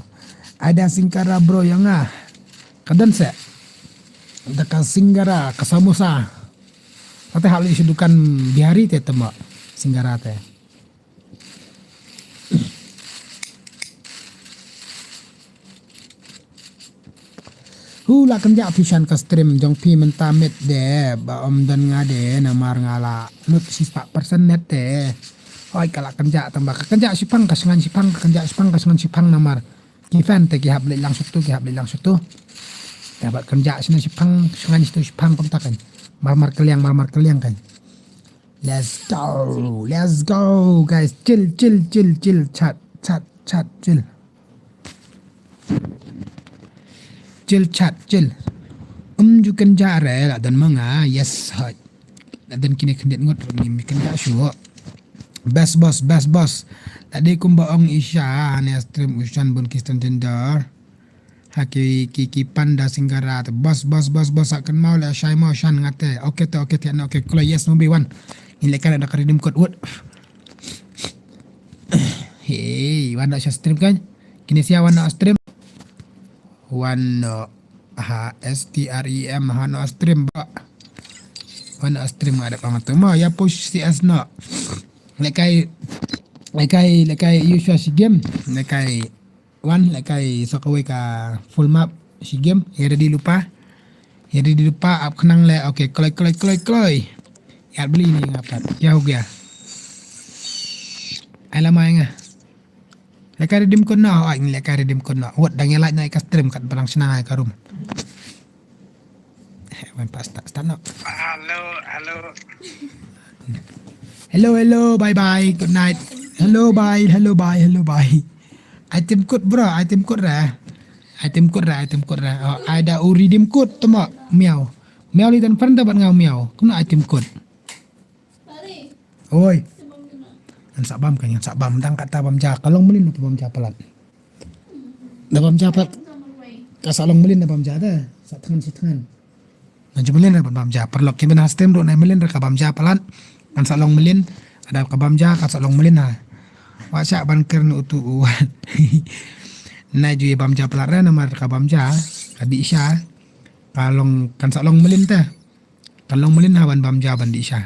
ada singkara bro yang kadan se dekat Singgara ke Samosa. Kata hal ini dukan bihari te tembak Singgara te. Hula kenjak pisan ke stream jong pi mentamit de ba om dan ngade namar ngala nut sisa persen net te. Oi kala kenjak tembak kenjak sipang kasengan sipang kenjak sipang kasengan sipang namar. Kifan te ki hab le langsung tu. Dapat kerja sini sipang sungai itu sipang kontakan marmar keliang kan let's go guys chill chat chill jukan jare lah dan manga yes hot dan kini kendet ngot ni mikan tak syu best boss tadi kumbaong isya ne stream ushan bon kistan tender haki panda Singgara bos akan mau lah Shay mau Shan ngate okay no okay kalau yes number 1 ini kan ada redeem code wood hey wanda stream kan kini sia wanda stream wanda STREM wanda stream ba wanda stream ada pangat mau ya push CS no lekai usual si game lekai one lekai sokaway ka full map Si game, ya ready lupa. Ya ready lupa up kenang le. Okey, kloy. Ya beli ni ngapat. Ya ho gaya. Alamak ngah. Lekai redeem code na. Ai lekai redeem code na. Wat dang like naik ka stream kat barang senang ai ka room. Wan pas start no. Hello, bye. Good night. Hello, bye. Item code bro, item code ra. Oh, ada redeem code tu mak. Miau ni dan pernah dapat ngau miau. Kena item code. Oi. Yang sabam dang kata bam ja. Kalau melin tu bam ja pelat. Dah bam ja pelat. Kasalong melin dah bam ja dah. Sat tangan. Nanti melin dah bam ja. Perlu kita nak stem do na melin dah ka bam ja pelat. Kan salong melin ada ka bam ja ka salong melin ha. Wa syak ban kern utu uan. Na ju bam ja pelat ra nama ka bam ja. Kadi Isya. Kalong kan salong melin ta. Kalong melin ha ban bam ja ban di Isya.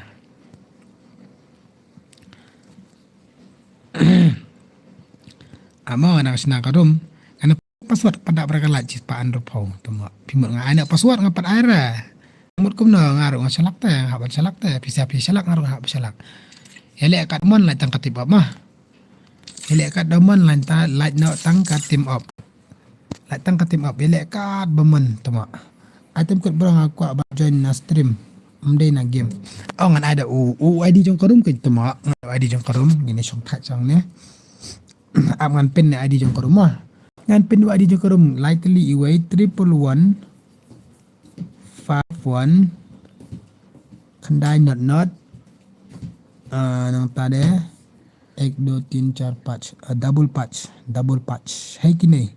Amo nak senang karum. Karena password pada berkalat cis paan rupau. Tuma pimut nga anak password ngapat aira. Mut kumno ngaru ngasalak ta, haban salak ta, pisa salak ngaru hab salak. Ele kat mon lai tang katip op mah. Ele kat domon lai ta lai no tang katim op. Lai tang katim op ele kat bemen tuma. Item kod berang aku abang join na stream. Mdai na game. Oh ngan ada ID jong karum ke tuma. ID jong karum gini song tak song ne. Am ngan pin ID jong karum mah. Ngan pin ID jong karum likely iway 111 51 khandai not nang tade 1 2 3 4 5 double patch hai kini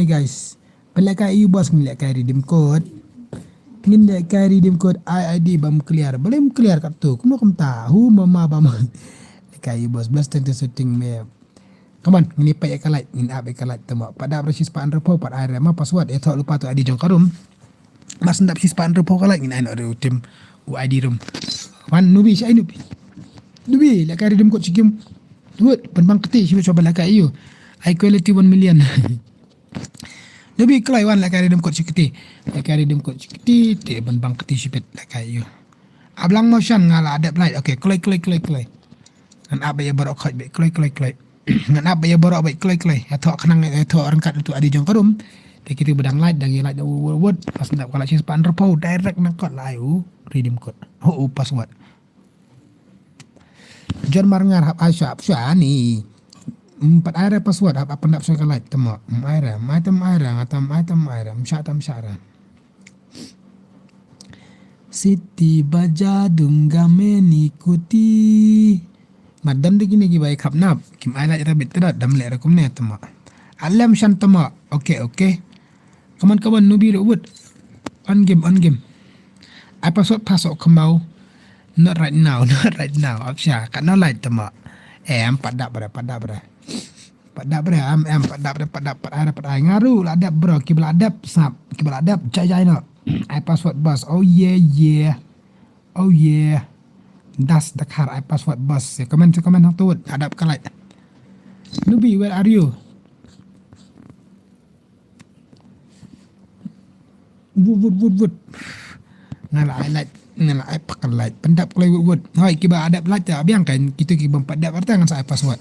guys pelaka you bos ngilek kai redeem code IID bam clear boleh clear kat tu kuno kum tahu mama bam kai you bos blast teng setting me come on ngini pai kalat ngin abe kalat temo pada presis pan repo pat air ma password eto lupa tu ID jong karum mas ndap sis pan repo kalat ngin ano tim ID room wan nubi sai nubi la kai redeem code sikim tuut penbang keti siapa coba la kai you high quality 1 million nubi klai wan la kai redeem code sikiti te penbang keti sipet la kai you ablang motion ngala adap light okay klai ngan abe ya barok khaj be klai ngan abe ya barok be klai atau kenang atau rangkat itu adi jong karum te kita bedang light dang light word pas ndap kala sis pan repo direct nang kod layu redeem code password John Marngar hab Aisyah ni 4 aira password hab apa nak saya light temo aira item aira syara Siti baja dunggame nikuti madam de gini gibai khap nap kim aila jara betra dam le rakum ne temo alam shan temo okay kawan nubi robot on game I password kemau not right now Absya kat no light temo padak bra am padak ngaru la adap bro kibal adap jai no I password boss oh yeah das dakar I password boss comment hang tu adap kalait nubi where are you wood ngala I pakai light pendap kelai wood hoi kiba adap light tak biang kan kita kiba padap arta ngan saya password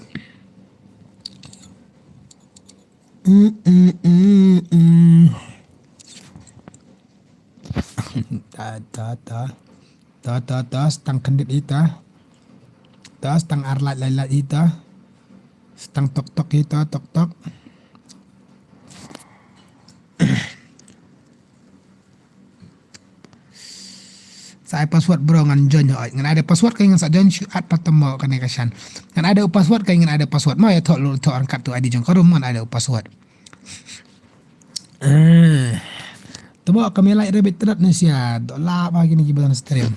ta stang kendit ita ta stang arlat lailat ita stang tok ita tok saya password bro ngan join ngan ada password kay ngan sa join at patamo kanay kasyan ngan ada password kay ngan ada password mo ya to angkat tu ID jong karum ngan ada password temo kami like rebet terat na siya dola pagi ni gibalan stream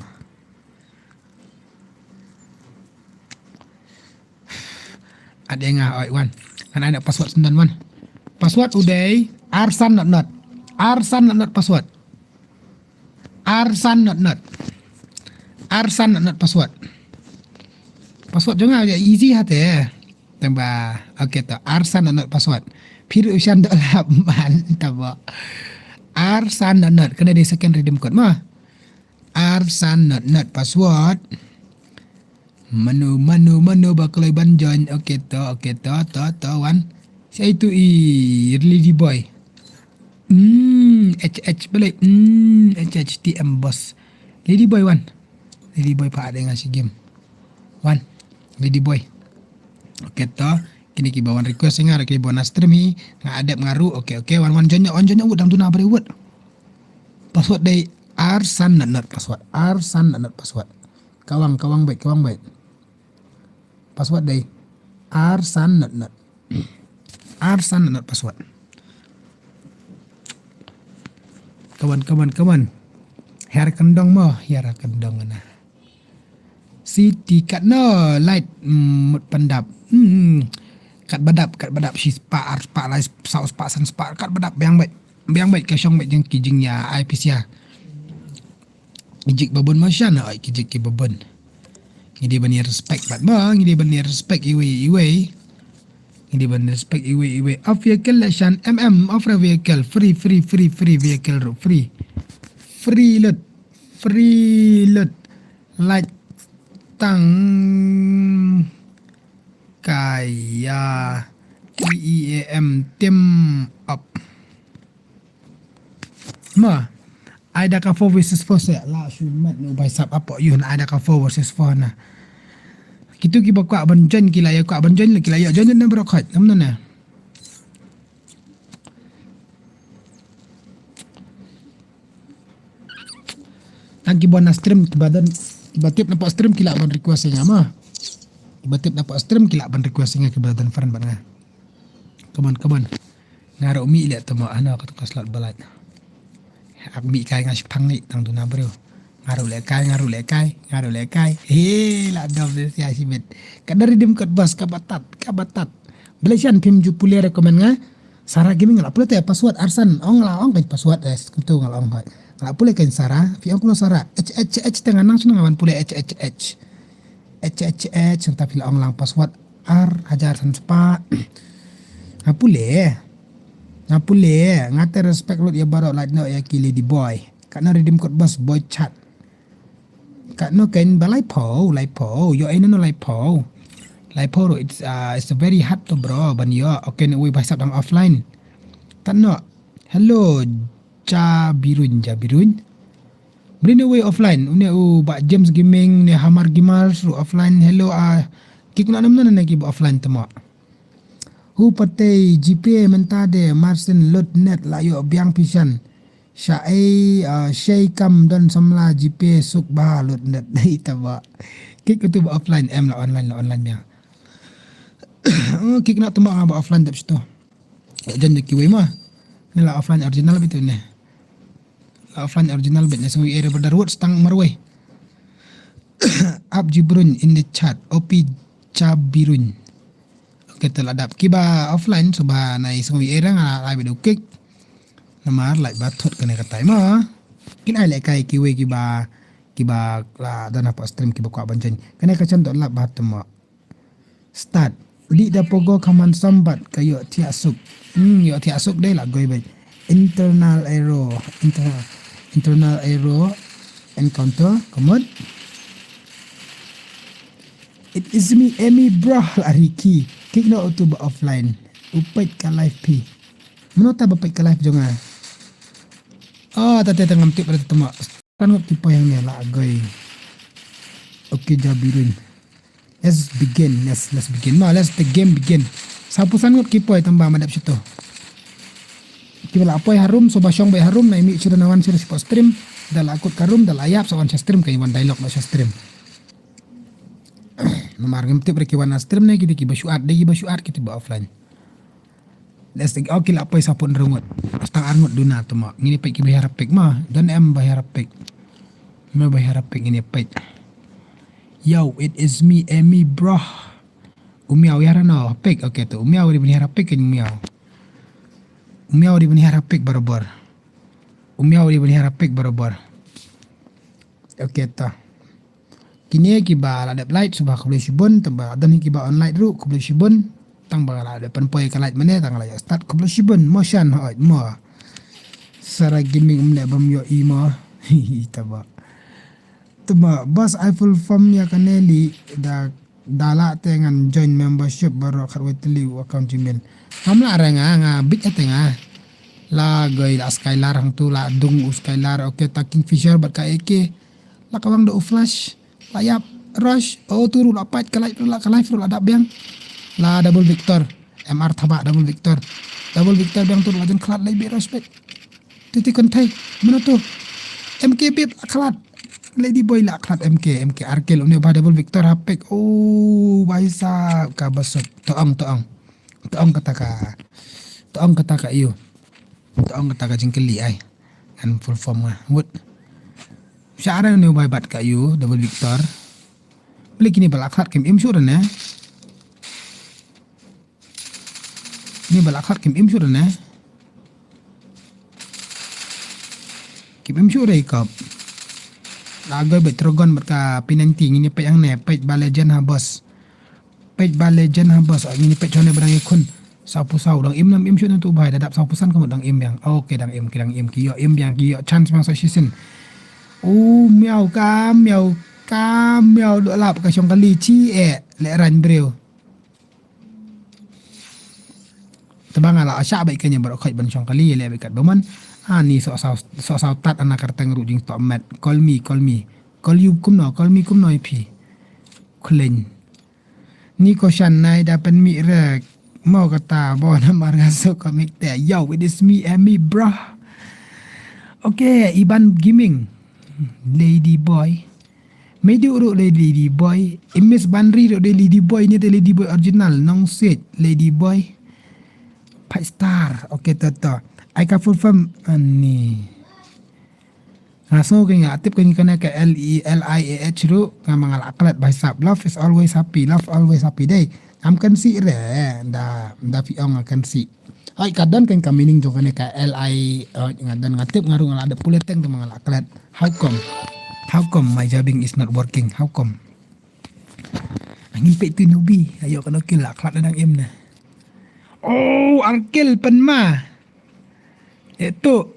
ada nga wan ngan ada password 91 password uday arsan not password Arsan not password jangan aja easy hati tembak okay to Arsan not password Pir Ushan dollar mantap ba. Arsan not kena di second redeem code mah. Arsan not password. Menu bakal banjon. Okey to wan. Saya itu lady boy. HH balik. HHTM boss. Lady boy wan. Lady boy pak dengan si game. Wan. Lady boy. Okey to. Kini kita bawa request dengar kita bawa stream ni ngadap ngaru. Okey wan jonyo wud dalam tuna beri wud. Password dari Arsan not password. Arsan not password. Kawang baik. Password dari Arsan not. Arsan not password. Kawan. Her kendong na. Siti kat no light mut pendap. Kat badap si spa lai saus pa san spa kat badap biang baik ke syong baik jeng kijing ya IPC ya. Ijik babon masyan ai kijik ki babon. Ngidi bani respect bat bang, ngidi bani respect iwe. Ngidi bani respect iwe. Off vehicle lesson off vehicle free vehicle ro free. Free lot. Light tang kaya EEAM tim up. Ma, ada ka 4 versus 4 saya lah syumat no by sub apa yun ada ka 4 versus 4 na. Kitu ki bakwa banjon kila ya kwa banjon kila ya jon na brokhat namno na. Tangki bona stream badan batip na stream kila ban request nya mah. Batip na stream kila ban request nya ke badan friend ban nga. Kaman. Ngaro mi lihat temo ana ka slot balat. Ak mi kai ngas phang ni tang tu na bro. Ngaru le kai. La dom sia sibet. Kada redeem code bas kabatat. Belasian pim ju pule recommend nga. Sara gaming ngala pule te password Arsan ong kan password kutu ngala ong hai. Ngala pule kan Sara, fi ong kulo Sara. H tengah nang sunang awan pule H. Tapi la ong lang password R hajar san spa. Ngapule ngate respect lot ya barok like no ya ki lady boy. Kana redeem code bus boy chat. Kana kain balai po yo ina no lai po it's a very hard to bro ban yo okay no we bahasa dang offline. Tanno hello Jabirun Brini way offline une ba James Gaming ne Hamar Gimar ru offline hello kikuna namna na ki offline tamo. Hu patay GPA mentade Marcin lot net layo biang pisan. Shay kam don samla GPA suk ba lot net dai taba. Kik itu ba offline la online ya. Kik nak tembak ba offline dap situ. Jan ki we mah. Ni la offline original bitu ne. La offline original bet ne sui ere berdarut stang marwe. Ab Jibrun in the chat. OP Jabirun. Kita ladap kiba offline suba nai sungui era nga lai bedu kik namar lai bathut kene katai ma kin ai lai kai kiwe kiba la dana pa stream kiba kwa banjan kene kacan dot lap batum start li da pogo kaman sambat kayo tiasuk yo tiasuk dai la goi bai internal error encounter komod. It is me Amy bro lariki. Kik na auto ba offline. Upait ka live P. Menota ba pait ka live jonga. Tate tengam tip pada temo. Kangot tipo yang ni la agoy. Okay Jabirun. Let's begin. Let's begin. Let's the game begin. Sapu sangot kipo tambah madap situ. Kibala apoy harum so basyong bay harum na imi sudah nawan sira sipo stream dal akut karum dal ayap sawan sa stream kay wan dialog na sa stream. Namargam tip reki wana stream na kita kiba syuat kita ba offline. Let's think okay la apoy sapon rungot. Astang arngot duna to ma. Ngini pay kiba harap pek ma. Dan em ba harap pek. Me ba harap pek ngini pay. Yo, it is me Amy bro. Umiaw yara no pek okay to. Umiaw di bani harap pek kan umiaw. Umiaw di bani harap pek barobar. Okay to. Kini kiba ladap light subah kubli shibun tambah dan kiba online ru kubli shibun tang bangala depan poi kalat mane tang la start completion motion hot mo sara gaming mne bam yo imo taba tuma bas I full form ya kaneli dala tengan join membership baru kharwetli account email hamla ranga nga bit atenga la goi la skylar hang tu la dung skylar okay taking fisher bat ka eke la kawang do flash layap rush turu la pat kalai la ada biang la double victor mr thaba double victor biang tu la jen klat lai be respect titik kontai mana tu mk bib klat lady boy la klat mk arkel uni ba double victor hapek baisa ka basut toang kata ka iyo toang kata ka jingkeli ai kan full form wood syara ni bai bat ka iyo double victor beli kini balakhat kim imsure na ni balakhat kim imsure na kim imsure ikap laga betrogon berka pinanti ini pe yang ne pe balajan habos ini pe chone berang ikun sapu sau dang im nam im shun tu bai dadap sapusan kamu dang im yang okay dang im kiyo im yang kiyo chance mang so season miao do lap ka chong kali chi le ran breu tabang ala asya bai kanya bar khoi ban chong kali le bai kat baman ni so sao tat anak kartang ru jing to mat call me call kum no pi kulen ni ko shan nai dapen mi rek mau kata bo namar ngaso komik te yo it is me and me bro okay iban gaming lady boy Medi urut lady boy imis bandri ro lady boy ni lady boy original nong set lady boy 5 star okay toto I ka full form ani ngaso ke ngatip ke kana ke LIAH ru ngamangal aklat bahasa love is always happy day am kan si re da fi ong kan si ai kadan kan kamining jo kana ka LI ngadan ngatip ngaru ngala ada puleteng tu mangal aklat how come my jabbing is not working how come angin pe tu nubi ayo kana kill aklat dang im na angkel pen ma Letu.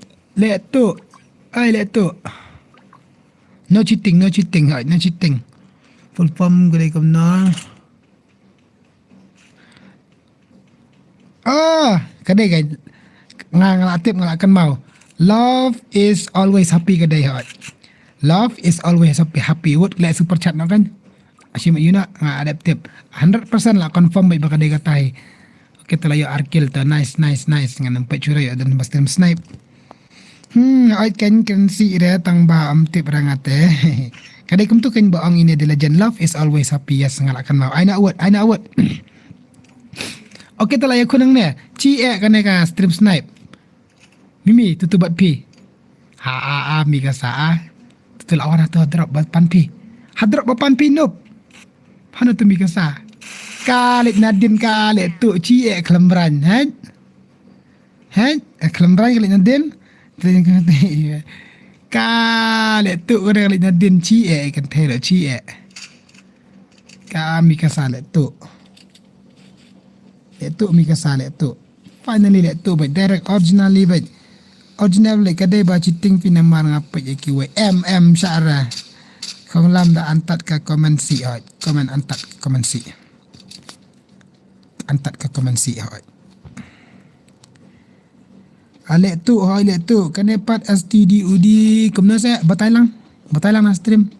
No cheating. Full form gulay kom na. Kadai kay ngalatip ngalakan mau. Love is always happy kadai hot. Love is always happy. What gulay super chat na kan? Asyik yuna adaptive 100% lah confirm baik bakadai katai. Kita layo arkil ta nice ngan empat curai dan bastem snipe I can see ire tang ba am tip rangate kadai kum tu kan ba ang ini de legend love is always happy yes ngalakan mau I know what okay ta layo kunang ne chi kan ka stream snipe mimi tutubat pi mi ka sa tutul awan tu drop ban pi drop ban pi nop hanu tu mi ka sa Kalik Nadin kalik tu cie kelembran kelembran kalik Nadin kalik tu kalik Nadin cie kan telo cie kami kasale tu mi kasale tu finally le tu but direct originally kadai ba chiting pinamar ngapa ye kiwe syara kong lam da antat ka komen si komen antat komen si antat ke komen si ale tu kanepat STD udi kumna saya batailang na stream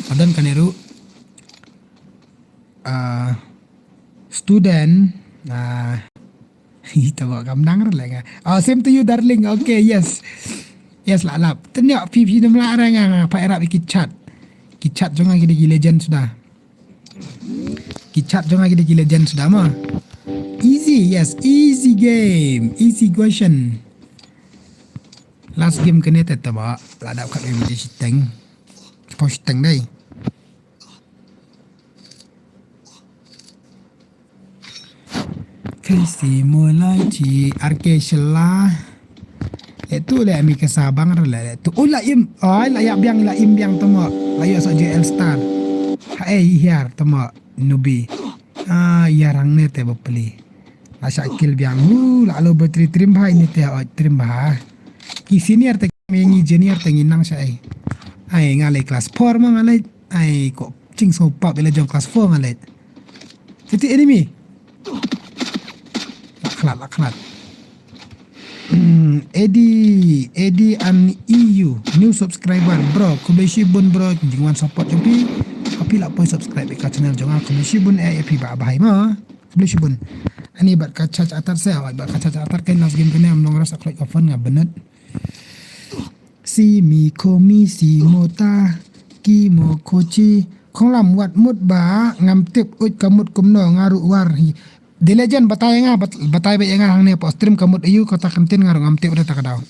adan kaneru student ito ba kamdang lang same to you darling okay yes lalap tanya pipi na melarang pa erap kichat jangan gila legend sudah Kicap jangan kita legend sudah mah. Easy game, easy question. Last game kena tetap ba, ladap kat video siteng. Posting dai. Kasi mulai ci arke shelah. Itu le mi kesabang rela tu. Laim biang temo. Layo so JL Star. Here temo. Nubi Yarang ne te bapeli. Asyakil biang lalu bertrim bah ini te trim bah. Ki senior te mengi junior te nginang sai. Ai ngalai kelas 4 mah ngalai. Ai kok cing so pap bila jong kelas 4 ngalai. Jadi enemy. Laklat. Eddie and EU new subscriber bro. Kubeshibun bro jingwan support jompi. Api lah pun subscribe ke channel jong kubeshibun api ba bahai mah. Kubeshibun. Ani bat kaca atar saya, bat kaca atar kan nas game kena amnong rasa klik open ngah benet. Si mi komi si mota ki mo koci kong lam wat mut ba ngam tip ut kamut kumno ngaru war hi. The legend batai ba nga hang ne po stream kamut ayu kata kantin ngaru ngam tip ta kadau.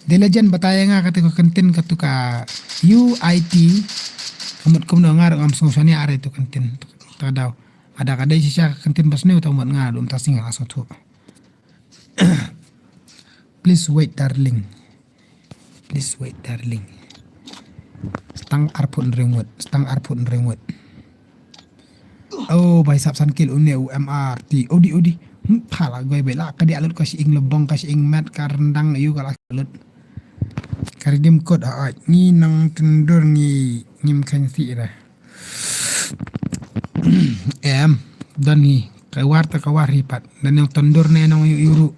The legend batai nga kata ko kantin katuka UIT kamut kumno ngaru ngam sosani are tu kantin ta kadau. Ada kadai sisa kantin basne utang buat ngadu entah singa asal tu. Please wait darling. Stang arpun ringwood. Oh, bai sap san kil une UMRT. Odi. Pala gue bela kadi alut kasi ing lebong kasi ing mat karendang ayu kala alut. Karidim kod ni nang tendur ngim kansi ira. Dan ni kawar hipat dan yang tendur ne nong yuru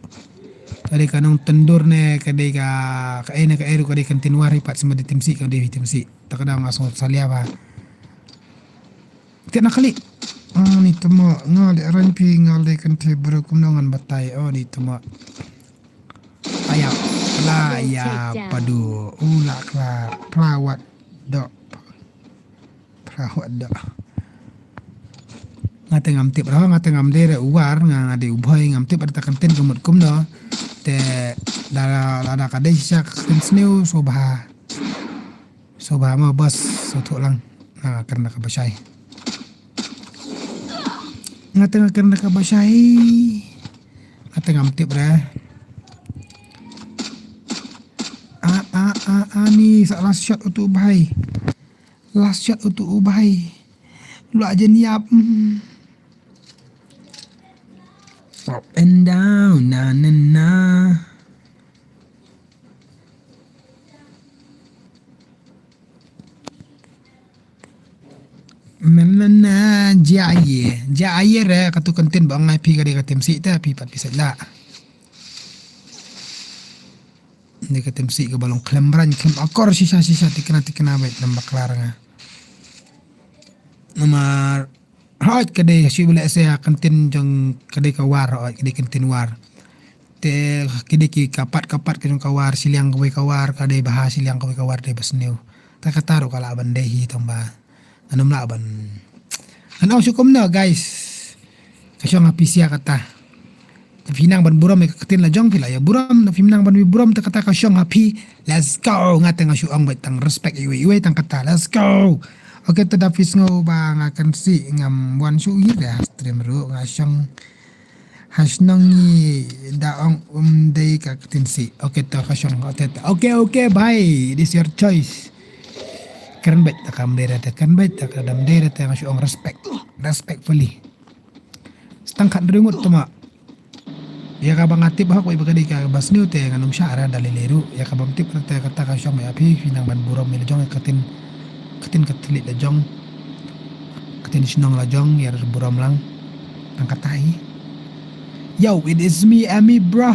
kade kanong tendur ne kade ka eru kade kantin war hipat sama di timsi tak ada ngasong salia ba kena kali ni temo ngale ranpi ngale kante bro kumnongan batai ni temo ayam laya padu ulak la prawat dok ngate ngam tip raw ngate ngam dere uwar ngade uboy ngam tip ada kantin kumut kumno te dara kade sisa kinsneu sobha ma bas soto lang karena kabasay ngate karena kabasay ngate ngam tip ra ni last shot untuk ubay lu aja niap up and down na menana jaye re katu konten bang IP kade katem si ta pi pat bisa la ni katem si ke balong klembran kem akor sisa tikena baik nambah kelaranga nomor hot kade si boleh saya kantin jong kade kawar kade kantin war te kade ki kapat ke jong kawar siliang kawar kade bahas siliang kawar de basneu ta kataro kala ban dehi tamba anum la ban anau syukum na guys kasyo nga pisya kata finang ban buram ke katin la jong pila ya buram na finang ban buram ta kata kasyo nga pi let's go ngate nga syuang batang respect iwe tang kata let's go. Oke, tada fisngo ba nga kansi ngam wan su ira stream ro nga syang hasnangi daong day ka katinsi. Oke, ta kasyang okay, bye. This your choice. Keren bet ta kam dere ta kan bet ta kadam dere ta nga syang respectfully. Stangkat ringut tuma. Ya ka bang atip ha ko ibagadi ka basniu te nganum syara dalileru. Ya ka bang tip ta kata kasyang may api finang ban buram mi jong katin katilit la jong katin sinong la jong yar buram lang tangkatai yo it is me Ami bro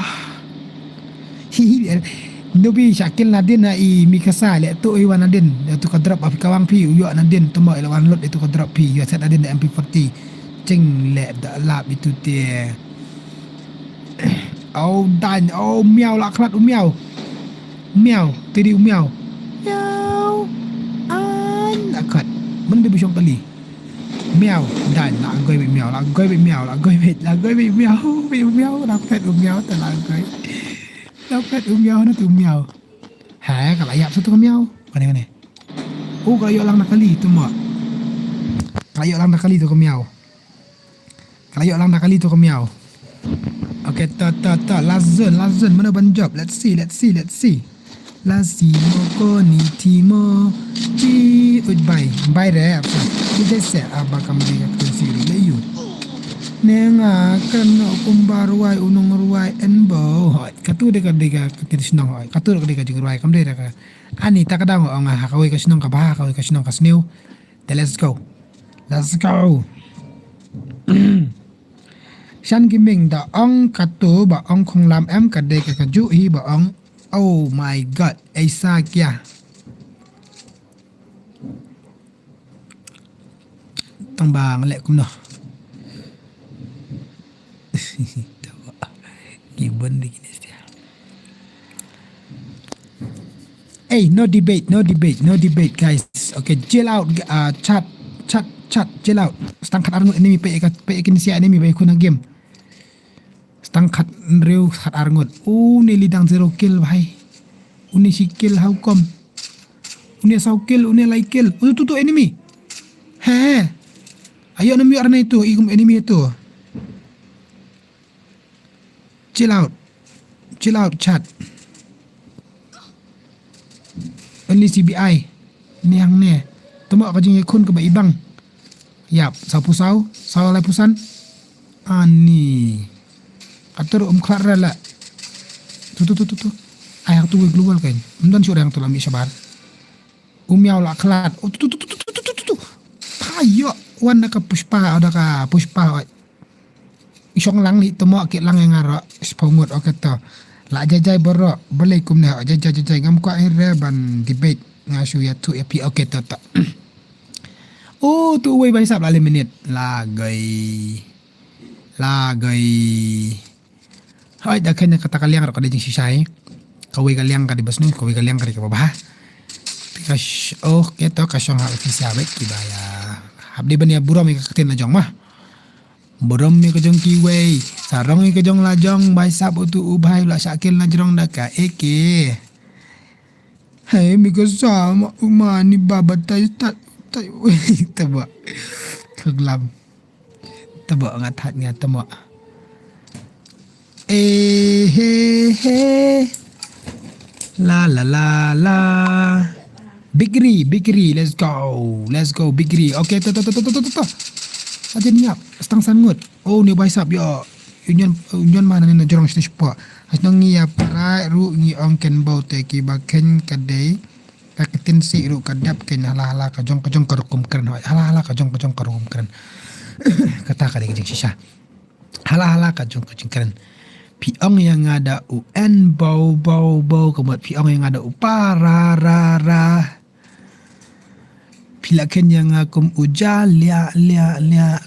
nubi Syakil Nadin na i mikasa le tu iwan Nadin tu ka drop api kawang pi yo Nadin tuma ilawan lot itu ka drop pi yo set Nadin MP40 cing le da lap itu te oh dan oh miau la klat miau tadi miau akad mana dia bersyong kali miau dan nak goi be miau nak goi be miau dapat miau tak na tu miau ha kalau ayap satu miau kene oh kalau ayap lang nakali tu mak kalau ayap lang nakali tu miau okay ta last zone mana ban job let's see Lazimo konitimo ci goodbye re apa dia set abang kamu dia siru leyu nenga kena kumbaruai unung ruai enbo hoi katu deka ketir sinong hoi katu deka jingruai kam deka ani takadang ong hakawai ka sinong ka bah hakawai ka sinong ka snew let's go Shan Gaming da ong katu ba ong khong lam em ka deka ka ju hi ba ong oh my god aisa kya tang bang lek kum no Gibbon di dia. Hey, no debate guys. Okay, chill out. Chat, chill out. Stangkat arngut enemy pe ikin siya enemy ba ikun game. Stangkat rew khat arngut. Ni lidang 0 kill bhai. Uni si kill how come? Uni saw kill, uni like kill. Tu enemy. He. Ayo nami arna itu, igum enemy itu. Chill out chat only CBI ni hang ne temo ka jing ikun ke ba ibang yap sau lai pusan ani atur klar la tu ai hang tu global kan mdan syur yang tu lami sabar miao la klat tu hayo wan ka pushpa isong lang ni temo ke lang yang ngaro spomut okata la jajai boro boleh kum ne jajai ngam ko akhir ban debate ngasu ya tu epi okata ta tu wei ban sab la minit la gai hai da kenya kata kaliang ro ka ding sisai kawai kaliang ka di basnu kawai kaliang ka di ka bah tikas keto ka syong ha ofisial baik kibaya habdi ban ya buram ka katin na jong mah Borom mi kejong kiwei, sarong mi kejong lajong, bai sab utu ubhai la sakil na jerong daka eke. Hai mi kesama umani babat tai tebak. Keglam. Tebak ngat tebak. He. La. Bigri, let's go Bigri. Okay, to. Aja niap, setang sangut. Ni baisap ya. Union mana ni jorong stage pa. Hasnong ngiap rai ru ngi ong ken bau te ki ba ken kadai. Ka ketin si ru kadap ken hala ka jong karukum keren. Hala ka jong karukum keren. Kata ka ding sisa. Hala ka jong keren. Piong yang ada UN bau kemudian piong yang ada upara. Pila ken yang akum ujal lia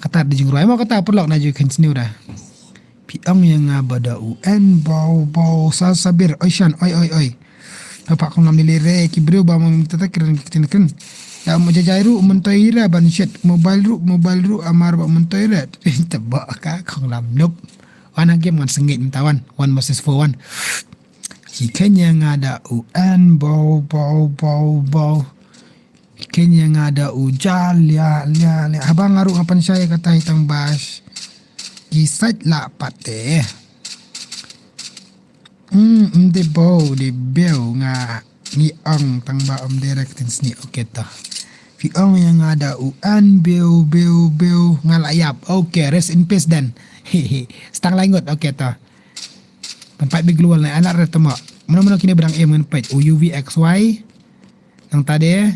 kata di jingruai mau kata perlok na je ken sini dah piong yang bada UN bau sabir oishan oi apa kau nam nilire ki bro ba mau minta keren ya mau jajairu mentoira ban shit mobile ru amar ba mentoira tebak ka kau nam nope wana game ngan sengit tawan 1 versus 4 ki ken yang ada UN bau Kenya yang ada ujal lia abang ngaruh kapan saya kata hitang bas kisat lah pate de beu nga ni ang tang ba direct ni okay ta fi ang yang ada UN beu ngalayap okay rest in peace dan stang langut okay ta tempat biglual na anak retemo mana kini berang em ngan pet UVXY yang tadi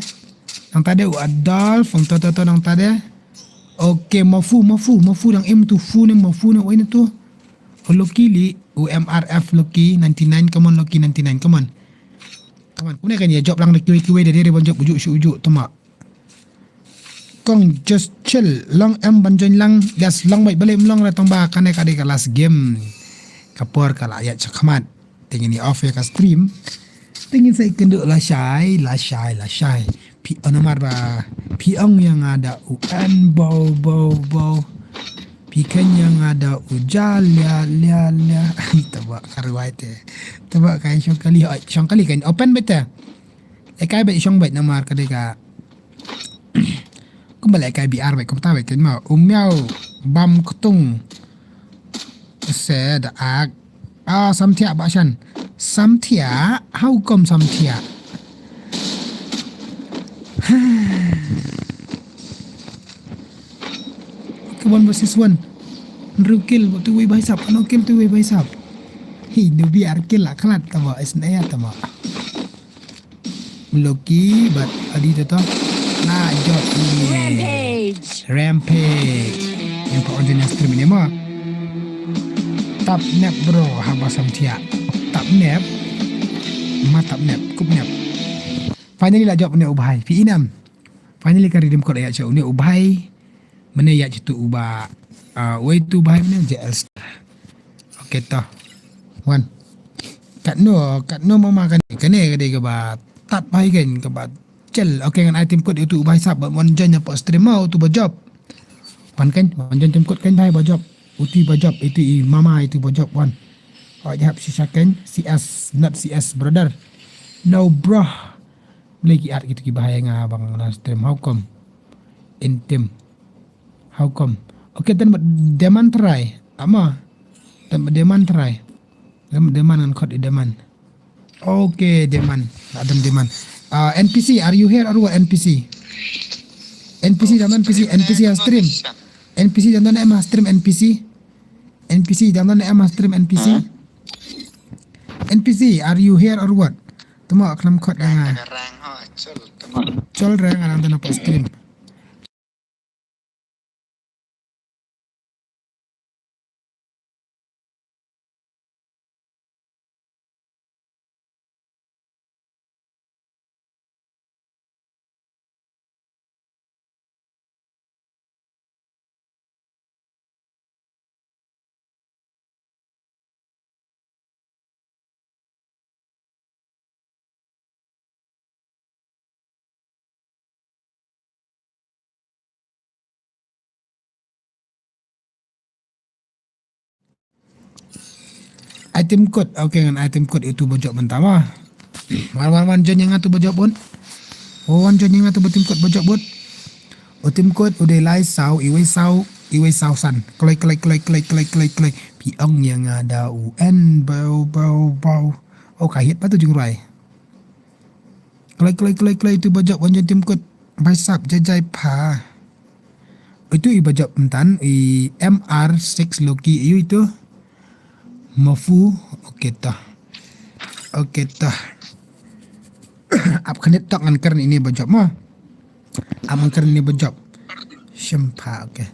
Adolf ang toto nang tadi okay mafu yang M tu fu ni mafu ni ini tu Loki UMRF Loki 99 come on Loki 99 come on kuna kan ya job lang kiwi dari banjok ujuk temak kong just chill long banjoin lang gas long baik balik melong ratong ba kanai kade ka last game kapor kala ayat cakamat tingin ni off ya ka stream tingin saya kenduk la shy pion nomor ba piong yang ada UN bau pikan yang ada ujal lia tebak karwaite tebak kai syong kali kan open beta kai bet syong bet nomor kadeka kembali kai BR bet komta bet kan mau miao bam kutung se da samtia bashan samtia how come samtia one versus one. Rukil tu we bahasa apa? No kill tu we bahasa. Hi, nu biar kill lah kelat tama. Isnaya tama. Loki, but adi tu nah job ini. Rampage. Yang pak origin stream ini mah. Tap nap bro, haba samtia. Tap nap. Matap nap, kup nap. Finally lah job ni ubah. P6. Finally kan redeem code ayat cakap ni ubah. Mana ayat tu ubah. Way tu ubah mana JL. Okay toh. Wan. Kat no mama kan kene ke ba tat bai kan ke ba cel. Okay dengan item code itu ubah sab mon jan apa stream mau tu ba job. Wan kan mon jan item code kan bai ba job. Uti ba job itu mama itu ba job wan. Oh jap si second CS not CS brother. No bro. Lagi art gitu ki bahaya nga bang na stream how come? Intim. How come? Okay dan demand try. Ama. Dan demand try. Demand and code demand. Okay, demand. Adam demand. NPC, are you here or what? NPC. NPC jangan NPC. NPC yang stream. NPC jangan nak stream NPC. NPC jangan nak stream NPC. NPC, are you here or what? Temu aklam code yang col rang anak tu nak stream. Item code, okay dengan item code itu bojok mentama. Wan jon yang tu bojok pun. Wan jon yang tu item code bojok pun. Item code udah lai sau, iwe sau san. Klai. Piang yang ada UN bau. Oh kahit pa tu jeng rai. Klai itu bojok wan jon item code. Baisap jajai pa. Itu bojok mentan MR6 Loki itu. Mafu, okay tah. Ap kanit tak angker ini berjob mah. Ap angker ini berjob. Syempa, okay.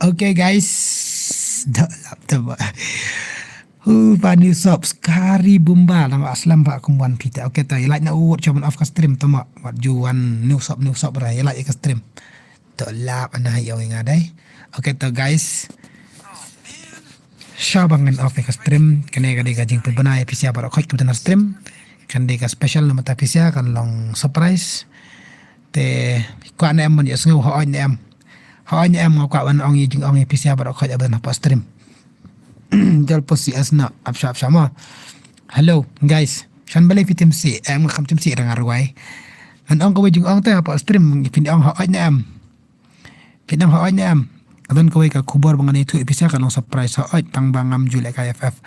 Okay guys, dah lap tebak. Pani sop sekali bumba nama aslam pak kumpulan kita. Okay tak, like nak uat cuman off ke stream tama. Wat juan new sop berai, like ke stream. Tak lap ana yang ngadai. Okay tak guys. Syabangan off ke stream, kena kadi gajing pembina episode baru kau kita nak stream. Kan dia special nama tapi sia kan long surprise. Te kau ana em dia sengaja hoi em. Hoi em kau wan ong jing ong episode baru kau ada nak stream. Jal posi asna apshap sama. Hello guys. Shan balik fitim si em kham tim si rang arwai. An ong kau jing ong teh apa stream pin ong hoi em. Pin ong hoi em. Adon kau ka kubar bangan itu episode kan long surprise hoi tang bangam julek KFF.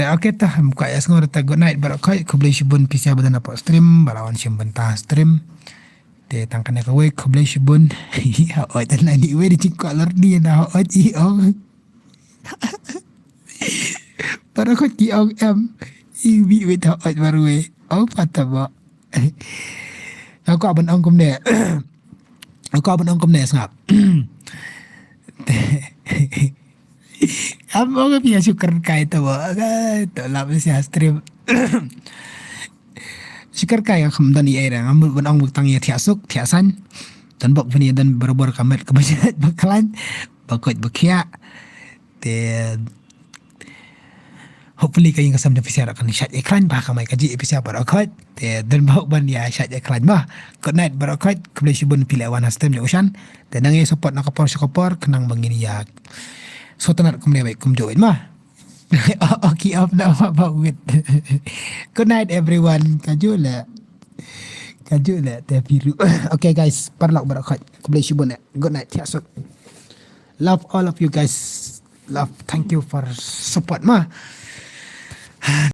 Te okay tah muka es ngor ta good night baru kau beli shibun episode badan apa stream balawan shibun ta stream. Te tangkan ka we kau beli shibun. Hoi tan lai di we di cikolor dia na hoi i ong. Para kau ki ong em ibi we ta hoi baru we. Oh patah. Aku abang ong kum ne. Aku abang ong kum ne sengap. Amo ka piya syukur kai to ba. To la siya stream. Syukur kai kham dan ni era ngam ban ang tang ya tiasuk tiasan. Dan bak vani dan berber kamet kebajikan bakalan bakot bakia. Then hopefully kayo kasam na pisara kan shot iklan ba kamay kaji episode barakot. Dan bak ban ya shot iklan ba. Good night barakot. Keblesi bun pilih awan hastem ni Ushan. Dan nangi support nakapor syakapor kenang bangini ya. So tanat kum baik kum join mah. Okay up na mabawit. Good night everyone. Kajula te biru. Okay guys, parlak barakot. Keblesi bun. Good night. Tiasuk. Love all of you guys. Love. Thank you for support mah.